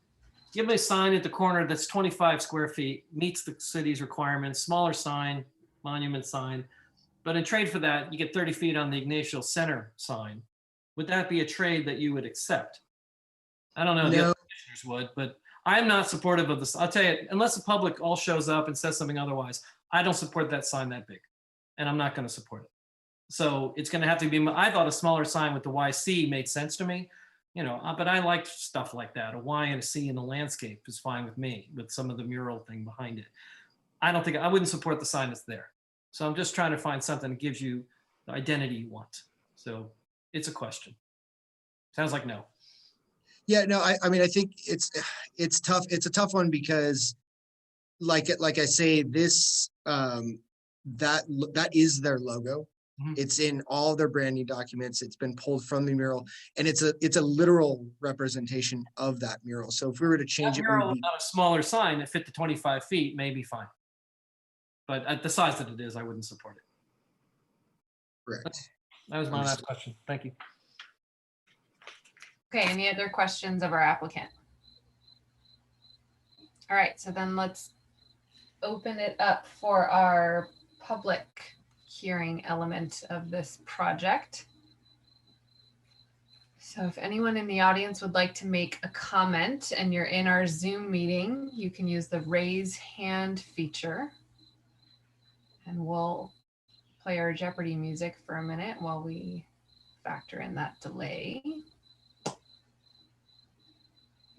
give me a sign at the corner that's 25 square feet, meets the city's requirements, smaller sign, monument sign, but in trade for that, you get 30 feet on the Ignacio Center sign. Would that be a trade that you would accept? I don't know. No. Would, but I'm not supportive of this. I'll tell you, unless the public all shows up and says something otherwise, I don't support that sign that big, and I'm not going to support it. So it's going to have to be, I thought a smaller sign with the YC made sense to me, you know, but I liked stuff like that. A Y and a C in the landscape is fine with me with some of the mural thing behind it. I wouldn't support the sign that's there. So I'm just trying to find something that gives you the identity you want. So it's a question. Sounds like no. Yeah, no, I mean, I think it's tough. It's a tough one because like I say, this, that is their logo. It's in all their branding documents. It's been pulled from the mural, and it's a literal representation of that mural. So if we were to change that it, mural without a smaller sign that fit the 25 feet may be fine. But at the size that it is, I wouldn't support it. Correct. That was my last question. Thank you. Okay, any other questions of our applicant? All right, so then let's open it up for our public hearing element of this project. So if anyone in the audience would like to make a comment and you're in our Zoom meeting, you can use the raise hand feature. And we'll play our Jeopardy music for a minute while we factor in that delay.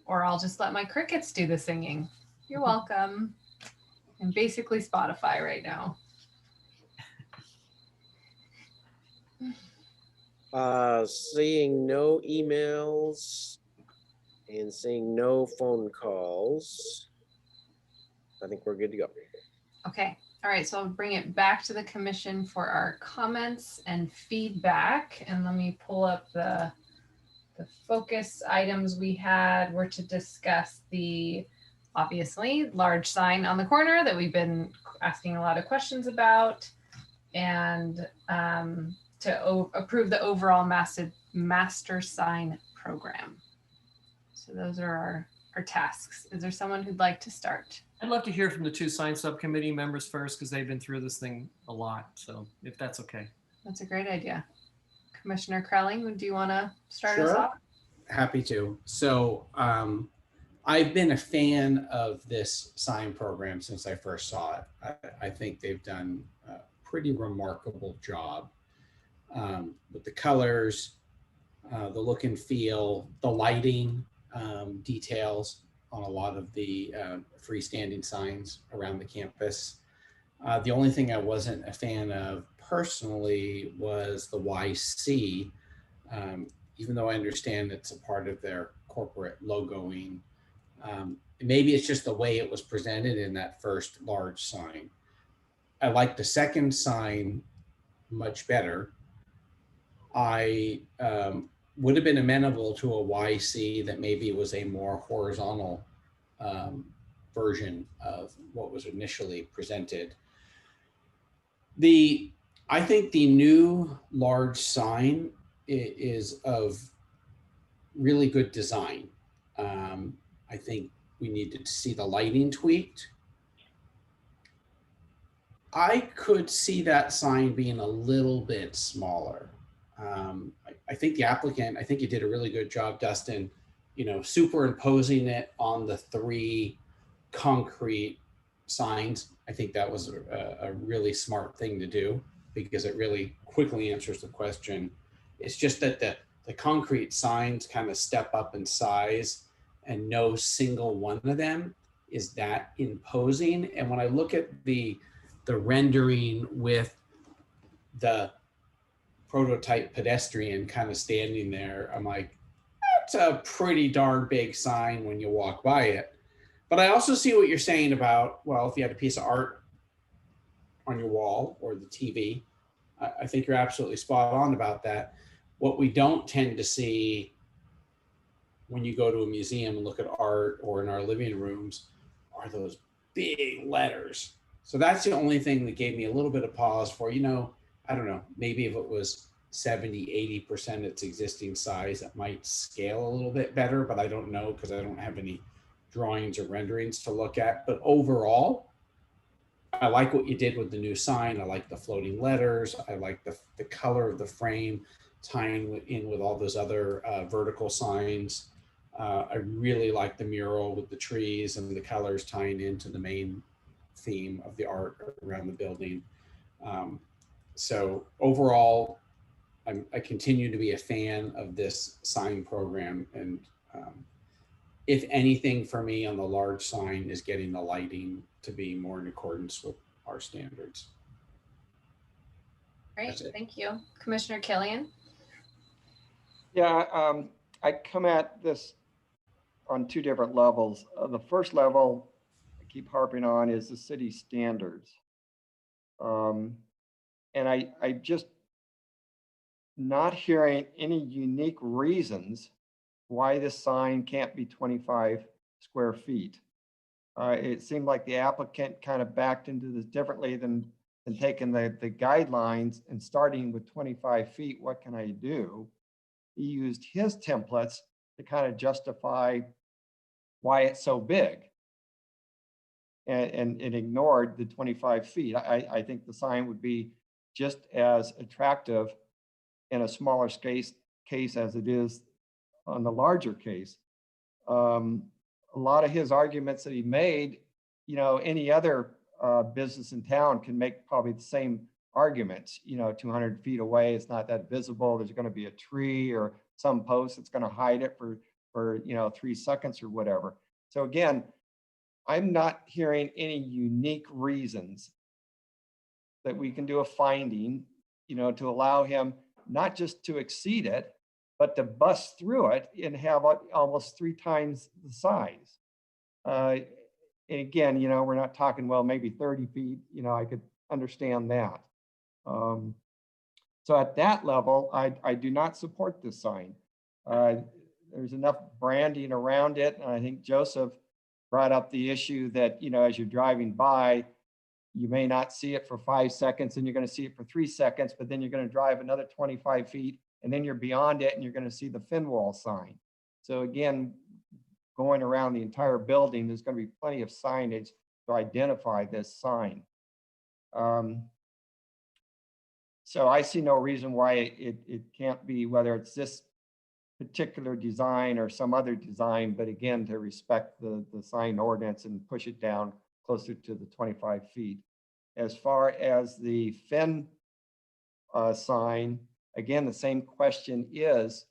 Or I'll just let my crickets do the singing. You're welcome. I'm basically Spotify right now. Seeing no emails and seeing no phone calls, I think we're good to go. Okay. All right. So I'll bring it back to the commission for our comments and feedback. And let me pull up the focus items we had were to discuss the, obviously, large sign on the corner that we've been asking a lot of questions about, and to approve the overall master sign program. So those are our tasks. Is there someone who'd like to start? I'd love to hear from the two sign subcommittee members first, because they've been through this thing a lot. So if that's okay. That's a great idea. Commissioner Crowley, do you want to start us Sure. off? Happy to. So I've been a fan of this sign program since I first saw it. I think they've done a pretty remarkable job with the colors, the look and feel, the lighting details on a lot of the freestanding signs around the campus. The only thing I wasn't a fan of personally was the YC, even though I understand it's a part of their corporate logoing. Maybe it's just the way it was presented in that first large sign. I like the second sign much better. I would have been amenable to a YC that maybe was a more horizontal version of what was initially presented. I think the new large sign is of really good design. I think we need to see the lighting tweaked. I could see that sign being a little bit smaller. I think the applicant, I think you did a really good job, Dustin, superimposing it on the 3 concrete signs. I think that was a really smart thing to do, because it really quickly answers the question. It's just that the concrete signs kind of step up in size, and no single one of them is that imposing. And when I look at the rendering with the prototype pedestrian kind of standing there, I'm like, that's a pretty darn big sign when you walk by it. But I also see what you're saying about, well, if you had a piece of art on your wall or the TV, I think you're absolutely spot on about that. What we don't tend to see when you go to a museum and look at art, or in our living rooms, are those big letters. So that's the only thing that gave me a little bit of pause for, I don't know, maybe if it was 70, 80% its existing size, it might scale a little bit better, but I don't know, because I don't have any drawings or renderings to look at. But overall, I like what you did with the new sign. I like the floating letters. I like the color of the frame tying in with all those other vertical signs. I really like the mural with the trees and the colors tying into the main theme of the art around the building. So overall, I continue to be a fan of this sign program. And if anything, for me on the large sign is getting the lighting to be more in accordance with our standards. Great, thank you. Commissioner Killian? Yeah, I come at this on 2 different levels. The first level I keep harping on is the city standards. And I just not hearing any unique reasons why this sign can't be 25 square feet. It seemed like the applicant kind of backed into this differently than taking the guidelines and starting with 25 feet. What can I do? He used his templates to kind of justify why it's so big, and ignored the 25 feet. I think the sign would be just as attractive in a smaller case as it is on the larger case. A lot of his arguments that he made, any other business in town can make probably the same arguments. 200 feet away, it's not that visible. There's going to be a tree or some post that's going to hide it for 3 seconds or whatever. So again, I'm not hearing any unique reasons that we can do a finding, to allow him not just to exceed it, but to bust through it and have almost 3 times the size. And again, we're not talking, well, maybe 30 feet, I could understand that. So at that level, I do not support this sign. There's enough branding around it. And I think Joseph brought up the issue that, as you're driving by, you may not see it for 5 seconds and you're going to see it for 3 seconds, but then you're going to drive another 25 feet and then you're beyond it and you're going to see the fin wall sign. So again, going around the entire building, there's going to be plenty of signage to identify this sign. So I see no reason why it can't be, whether it's this particular design or some other design, but again, to respect the sign ordinance and push it down closer to the 25 feet. As far as the Finn sign, again, the same question is,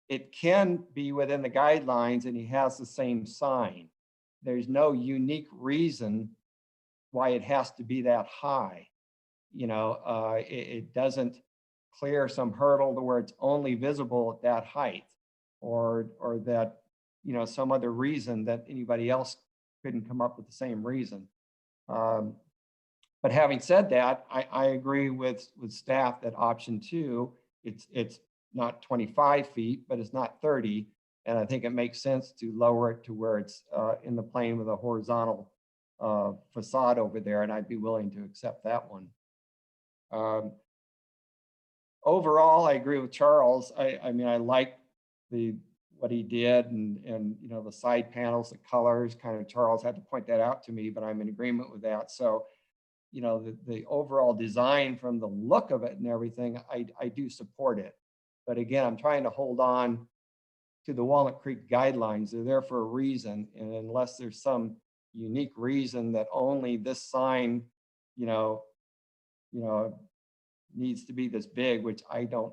it can be within the guidelines and he has the same sign. There's no unique reason why it has to be that high. You know, it doesn't clear some hurdle to where it's only visible at that height, or that, you know, some other reason that anybody else couldn't come up with the same reason. But having said that, I agree with staff that option 2, it's not 25 feet, but it's not 30. And I think it makes sense to lower it to where it's in the plane with a horizontal facade over there, and I'd be willing to accept that one. Overall, I agree with Charles. I mean, I like what he did, and you know, the side panels, the colors, kind of, Charles had to point that out to me, but I'm in agreement with that. So, you know, the overall design from the look of it and everything, I do support it. But again, I'm trying to hold on to the Walnut Creek guidelines. They're there for a reason, and unless there's some unique reason that only this sign, you know, needs to be this big, which I don't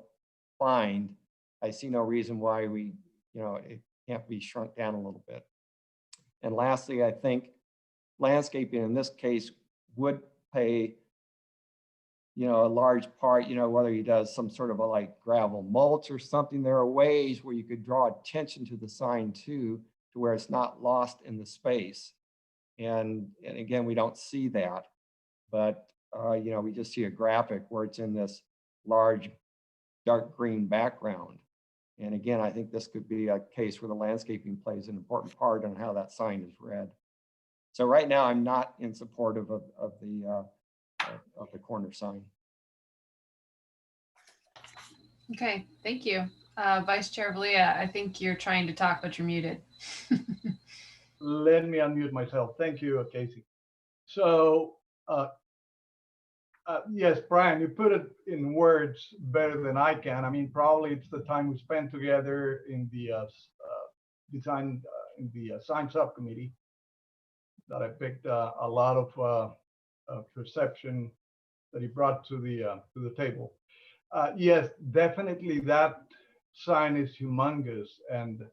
find, I see no reason why we, you know, it can't be shrunk down a little bit. And lastly, I think landscaping in this case would play, you know, a large part, you know, whether he does some sort of a like gravel mulch or something. There are ways where you could draw attention to the sign too, to where it's not lost in the space. And again, we don't see that, but you know, we just see a graphic where it's in this large dark green background. And again, I think this could be a case where the landscaping plays an important part on how that sign is read. So right now, I'm not in support of the corner sign. Okay, thank you. Vice Chair Valia, I think you're trying to talk, but you're muted. Let me unmute myself. Thank you, Casey. So, yes, Brian, you put it in words better than I can. I mean, probably it's the time we spent together in the design, in the sign subcommittee that I picked a lot of perception that he brought to the table. Yes, definitely that sign is humongous, and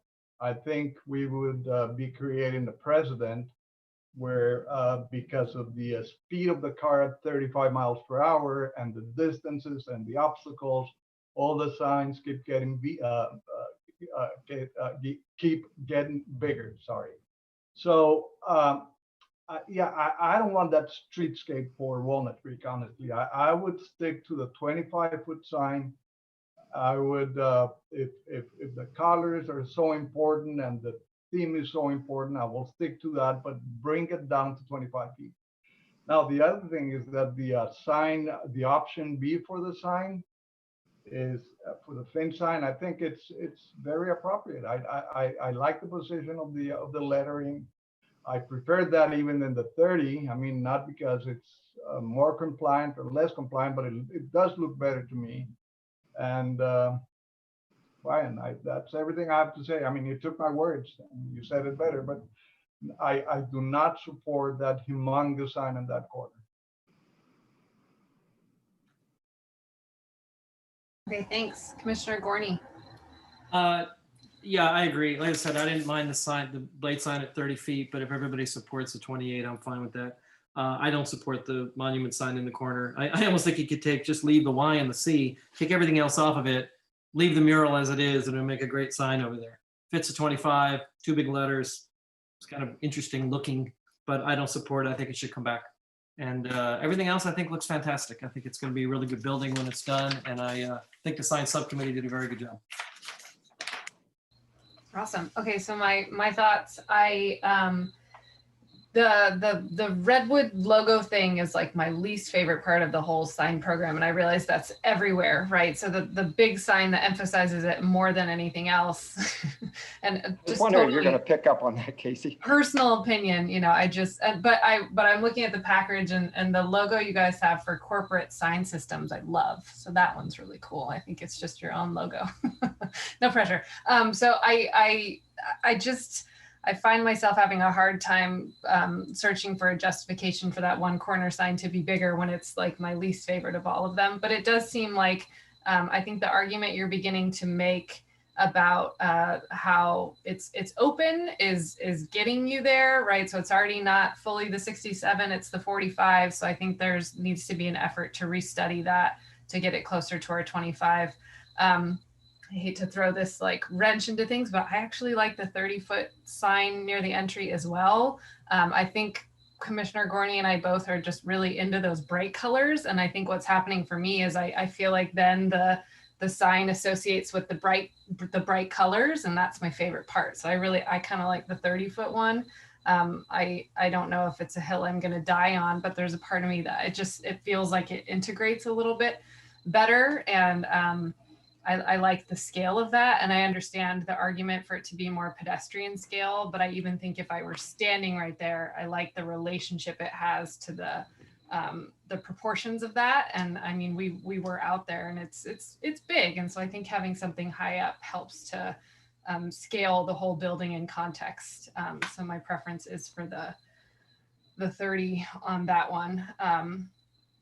I think we would be creating a precedent where because of the speed of the car at 35 miles per hour and the distances and the obstacles, all the signs keep getting bigger. Sorry. So yeah, I don't want that streetscape for Walnut Creek, honestly. I would stick to the 25-foot sign. I would, if the colors are so important and the theme is so important, I will stick to that, but bring it down to 25 feet. Now, the other thing is that the sign, the option B for the sign is for the Finn sign. I think it's very appropriate. I like the position of the lettering. I prefer that even than the 30. I mean, not because it's more compliant or less compliant, but it does look better to me. And Brian, that's everything I have to say. I mean, you took my words and you said it better, but I do not support that humongous sign in that corner. Okay, thanks. Commissioner Gorney. Yeah, I agree. Like I said, I didn't mind the blade sign at 30 feet, but if everybody supports the 28, I'm fine with that. I don't support the monument sign in the corner. I almost think you could just leave the Y and the C, take everything else off of it, leave the mural as it is, and it'll make a great sign over there. Fits a 25, 2 big letters. It's kind of interesting looking, but I don't support it. I think it should come back. And everything else I think looks fantastic. I think it's going to be a really good building when it's done. And I think the science subcommittee did a very good job. Awesome. Okay, so my thoughts, I the redwood logo thing is like my least favorite part of the whole sign program, and I realize that's everywhere, right? So the big sign that emphasizes it more than anything else, and I was just wondering, you're totally going to pick up on that, Casey. personal opinion, you know, I just, but I'm looking at the package and the logo you guys have for corporate sign systems, I love. So that one's really cool. I think it's just your own logo. No pressure. So I find myself having a hard time searching for a justification for that one corner sign to be bigger when it's like my least favorite of all of them. But it does seem like, I think the argument you're beginning to make about how it's open is getting you there, right? So it's already not fully the 67, it's the 45. So I think there's needs to be an effort to restudy that to get it closer to our 25. I hate to throw this like wrench into things, but I actually like the 30-foot sign near the entry as well. I think Commissioner Gorney and I both are just really into those bright colors. And I think what's happening for me is I feel like then the sign associates with the bright colors, and that's my favorite part. So I kind of like the 30-foot one. I don't know if it's a hill I'm going to die on, but there's a part of me that it feels like it integrates a little bit better. And I like the scale of that. And I understand the argument for it to be more pedestrian scale, but I even think if I were standing right there, I like the relationship it has to the proportions of that. And I mean, we were out there and it's big. And so I think having something high up helps to scale the whole building in context. So my preference is for the 30 on that one.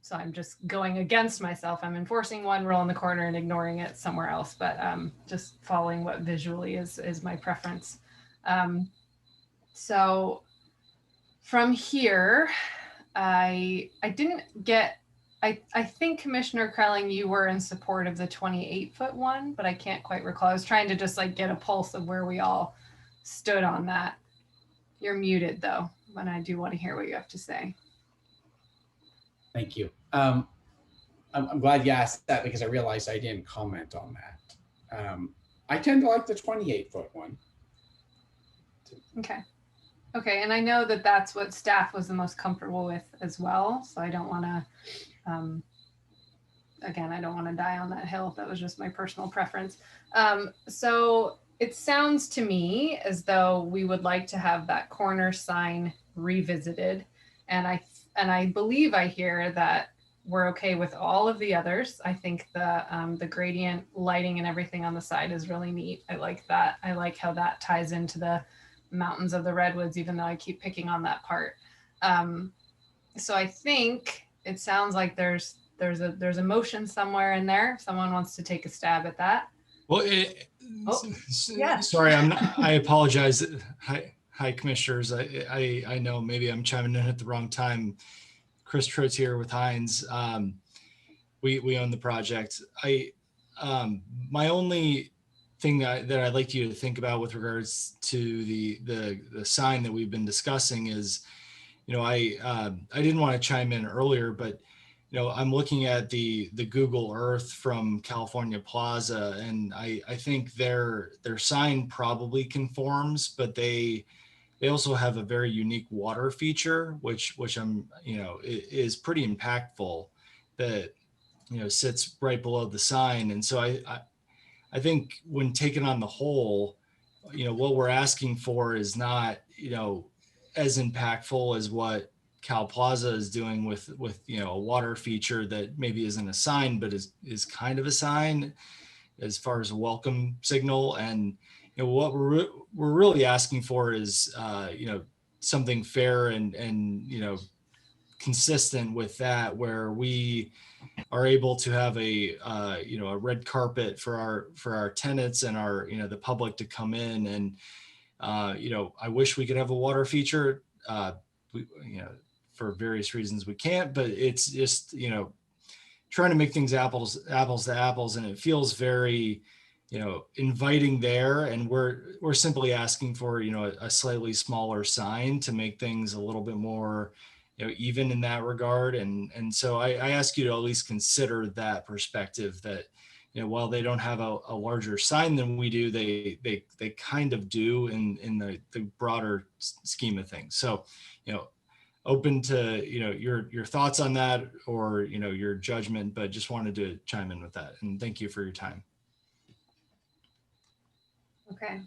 So I'm just going against myself. I'm enforcing one rule in the corner and ignoring it somewhere else, but just following what visually is my preference. So from here, I didn't get, I think Commissioner Krelling, you were in support of the 28-foot one, but I can't quite recall. I was trying to just like get a pulse of where we all stood on that. You're muted though, and I do want to hear what you have to say. Thank you. I'm glad you asked that because I realized I didn't comment on that. I tend to like the 28-foot one. Okay. Okay, and I know that that's what staff was the most comfortable with as well. So I don't want to, again, I don't want to die on that hill. That was just my personal preference. So it sounds to me as though we would like to have that corner sign revisited. And I believe I hear that we're okay with all of the others. I think the gradient lighting and everything on the side is really neat. I like that. I like how that ties into the mountains of the redwoods, even though I keep picking on that part. So I think it sounds like there's a motion somewhere in there. If someone wants to take a stab at that. Well, yeah. Sorry, I apologize. Hi, commissioners. I know maybe I'm chiming in at the wrong time. Chris Trotz here with Heinz. We own the project. My only thing that I'd like you to think about with regards to the sign that we've been discussing is, I didn't want to chime in earlier, but I'm looking at the Google Earth from California Plaza, and I think their sign probably conforms, but they also have a very unique water feature, which is pretty impactful, that sits right below the sign. And so I think when taken on the whole, what we're asking for is not as impactful as what Cal Plaza is doing with a water feature that maybe isn't a sign, but is kind of a sign as far as a welcome signal. And what we're really asking for is something fair and consistent with that, where we are able to have a red carpet for our tenants and our the public to come in. And I wish we could have a water feature. For various reasons we can't, but it's just trying to make things apples to apples, and it feels very inviting there. And we're simply asking for a slightly smaller sign to make things a little bit more even in that regard. And so I ask you to at least consider that perspective, that while they don't have a larger sign than we do, they kind of do in the broader scheme of things. So, open to, your thoughts on that or, your judgment, but just wanted to chime in with that. And thank you for your time. Okay,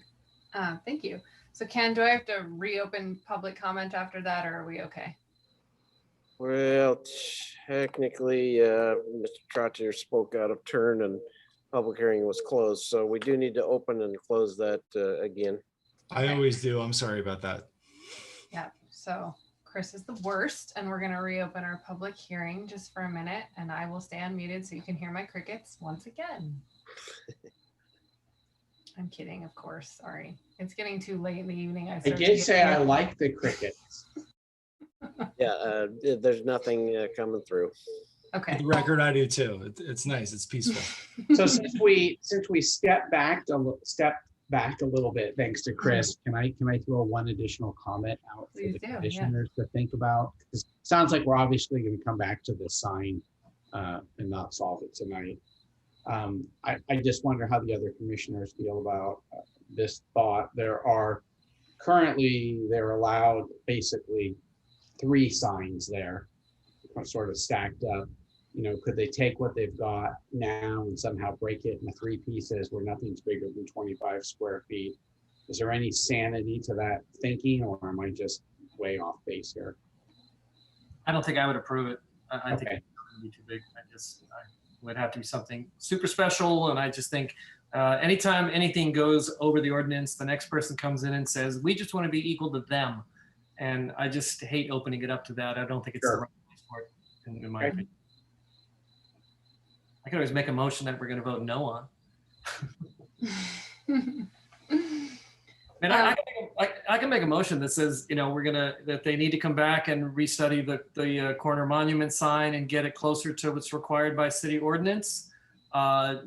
thank you. So Ken, do I have to reopen public comment after that, or are we okay? Well, technically, Mr. Trottier spoke out of turn and public hearing was closed. So we do need to open and close that again. I always do. I'm sorry about that. Yeah, so Chris is the worst, and we're gonna reopen our public hearing just for a minute, and I will stay unmuted so you can hear my crickets once again. I'm kidding, of course, sorry. It's getting too late in the evening. I did say I like the crickets. Yeah, there's nothing coming through. Okay. For the record, I do too. It's nice. It's peaceful. So since we stepped back a little bit, thanks to Chris, can I throw one additional comment out for Please the do, yeah. commissioners to think about? Because it sounds like we're obviously going to come back to the sign and not solve it tonight. I just wonder how the other commissioners feel about this thought. They're allowed basically 3 signs there, sort of stacked up. Could they take what they've got now and somehow break it into 3 pieces where nothing's bigger than 25 square feet? Is there any sanity to that thinking, or am I just way off base here? I don't think I would approve it. I think Okay. it would be too big. I would have to be something super special. And I just think anytime anything goes over the ordinance, the next person comes in and says, we just want to be equal to them. And I just hate opening it up to that. I don't think it's the right place for it, in my opinion. I could always make a motion that we're going to vote no on. And I can make a motion that says, that they need to come back and restudy the corner monument sign and get it closer to what's required by city ordinance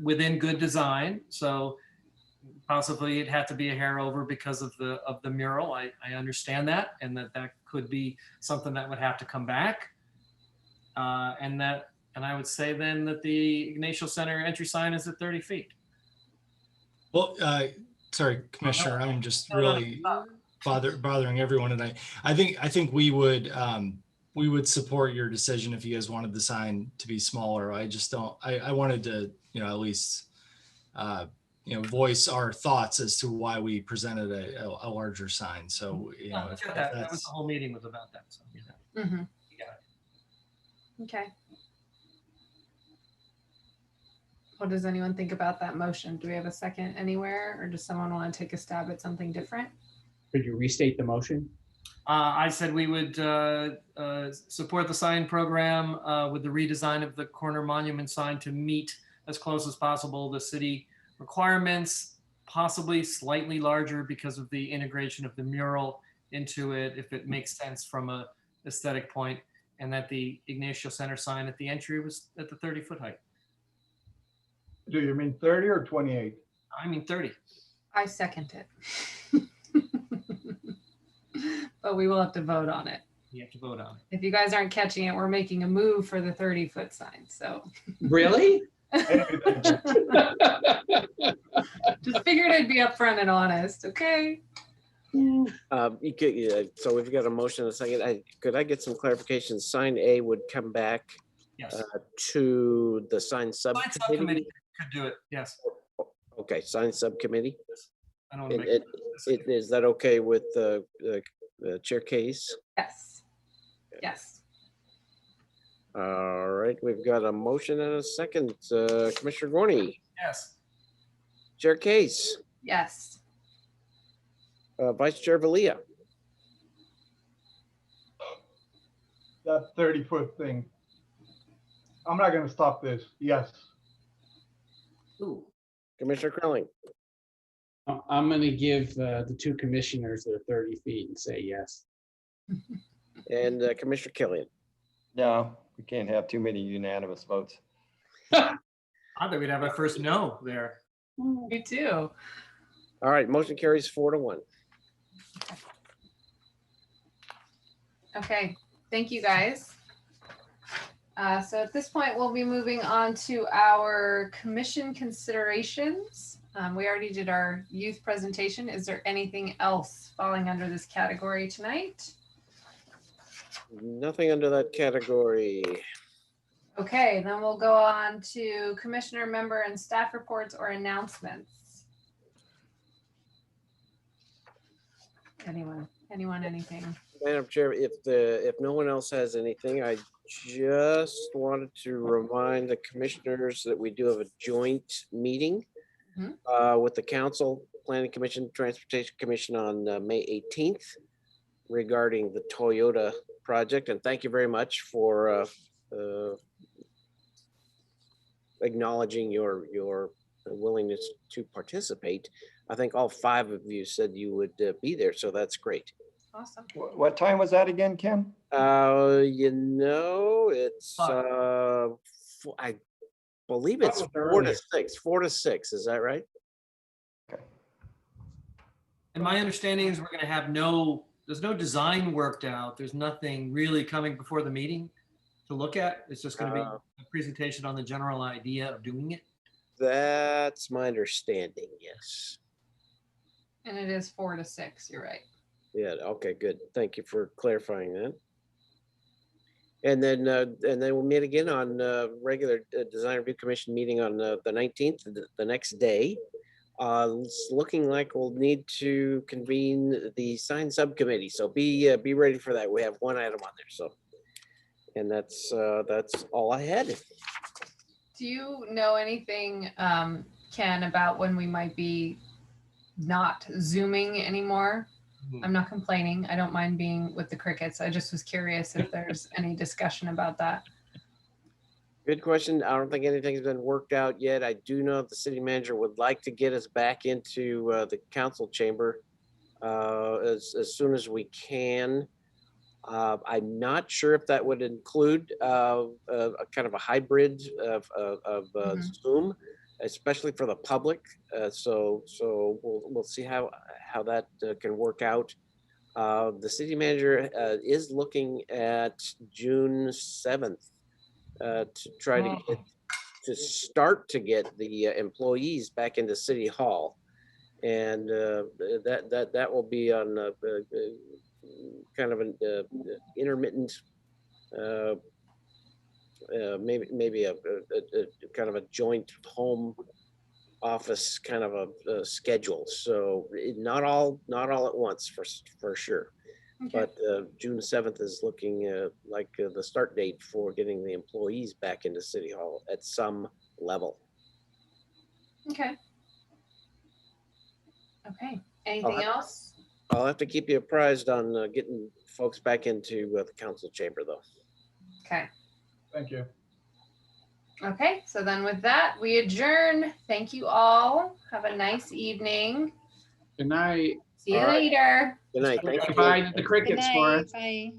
within good design. So possibly it had to be a hair over because of the mural. I understand that, and that could be something that would have to come back. And I would say then that the Ignacio Center entry sign is at 30 feet. Well, sorry, Commissioner, I'm just really bothering everyone tonight. I think we would support your decision if you guys wanted the sign to be smaller. I just don't. I wanted to, at least, voice our thoughts as to why we presented a larger sign. So, that was the whole meeting was about that. So, Mm-hmm. Yeah. Okay. What does anyone think about that motion? Do we have a second anywhere, or does someone want to take a stab at something different? Could you restate the motion? I said we would support the sign program with the redesign of the corner monument sign to meet as close as possible the city requirements, possibly slightly larger because of the integration of the mural into it, if it makes sense from a aesthetic point, and that the Ignacio Center sign at the entry was at the 30-foot height. Do you mean 30 or 28? I mean 30. I second it. But we will have to vote on it. You have to vote on it. If you guys aren't catching it, we're making a move for the 30-foot sign, so. Really? Just figured I'd be upfront and honest, okay? You could, so we've got a motion and a second. Could I get some clarification? Sign A would come back to the sign subcommittee? Could do it, yes. Okay, sign subcommittee. I don't want to make Is that okay with the Chair Case? Yes. Yes. All right, we've got a motion and a second. Commissioner Gorney? Yes. Chair Case? Yes. Vice Chair Valia? That 30-foot thing. I'm not going to stop this. Yes. Ooh. Commissioner Crelling? I'm going to give the 2 commissioners their 30 feet and say yes. And Commissioner Killian? No, we can't have too many unanimous votes. I thought we'd have our first no there. Me too. All right, motion carries 4-1. Okay, thank you guys. So at this point, we'll be moving on to our commission considerations. We already did our youth presentation. Is there anything else falling under this category tonight? Nothing under that category. Okay, then we'll go on to commissioner member and staff reports or announcements. Anyone, anything? Madam Chair, if no one else has anything, I just wanted to remind the commissioners that we do have a joint meeting with the council, planning commission, transportation commission on May 18th regarding the Toyota project. And thank you very much for acknowledging your willingness to participate. I think all 5 of you said you would be there, so that's great. Awesome. What time was that again, Kim? It's I believe it's 4 to 6. 4 to 6, is that right? And my understanding is we're going to have there's no design worked out. There's nothing really coming before the meeting to look at. It's just going to be a presentation on the general idea of doing it. That's my understanding, yes. And it is 4 to 6, you're right. Yeah, okay, good. Thank you for clarifying that. And then we'll meet again on regular design review commission meeting on the 19th, the next day. It's looking like we'll need to convene the sign subcommittee, so be ready for that. We have 1 item on there, so. And that's all I had. Do you know anything, Ken, about when we might be not Zooming anymore? I'm not complaining. I don't mind being with the crickets. I just was curious if there's any discussion about that. Good question. I don't think anything's been worked out yet. I do know the city manager would like to get us back into the council chamber as soon as we can. I'm not sure if that would include a kind of a hybrid of Zoom, especially for the public. So we'll see how that can work out. The city manager is looking at June 7th to try to start to get the employees back into City Hall, and that will be on kind of an intermittent, maybe a kind of a joint home office kind of a schedule. So not all at once for sure. Okay. But June 7th is looking like the start date for getting the employees back into City Hall at some level. Okay. Okay. Anything else? I'll have to keep you apprised on getting folks back into the council chamber, though. Okay. Thank you. Okay, so then with that, we adjourn. Thank you all. Have a nice evening. Good night. See you later. Good night. Thank you. Bye to the crickets for us. Bye.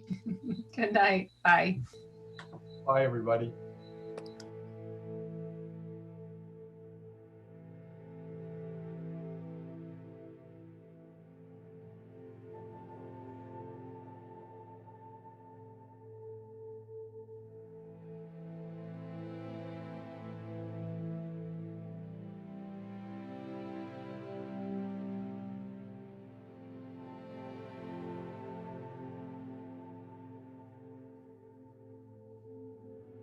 Good night. Bye. Bye, everybody.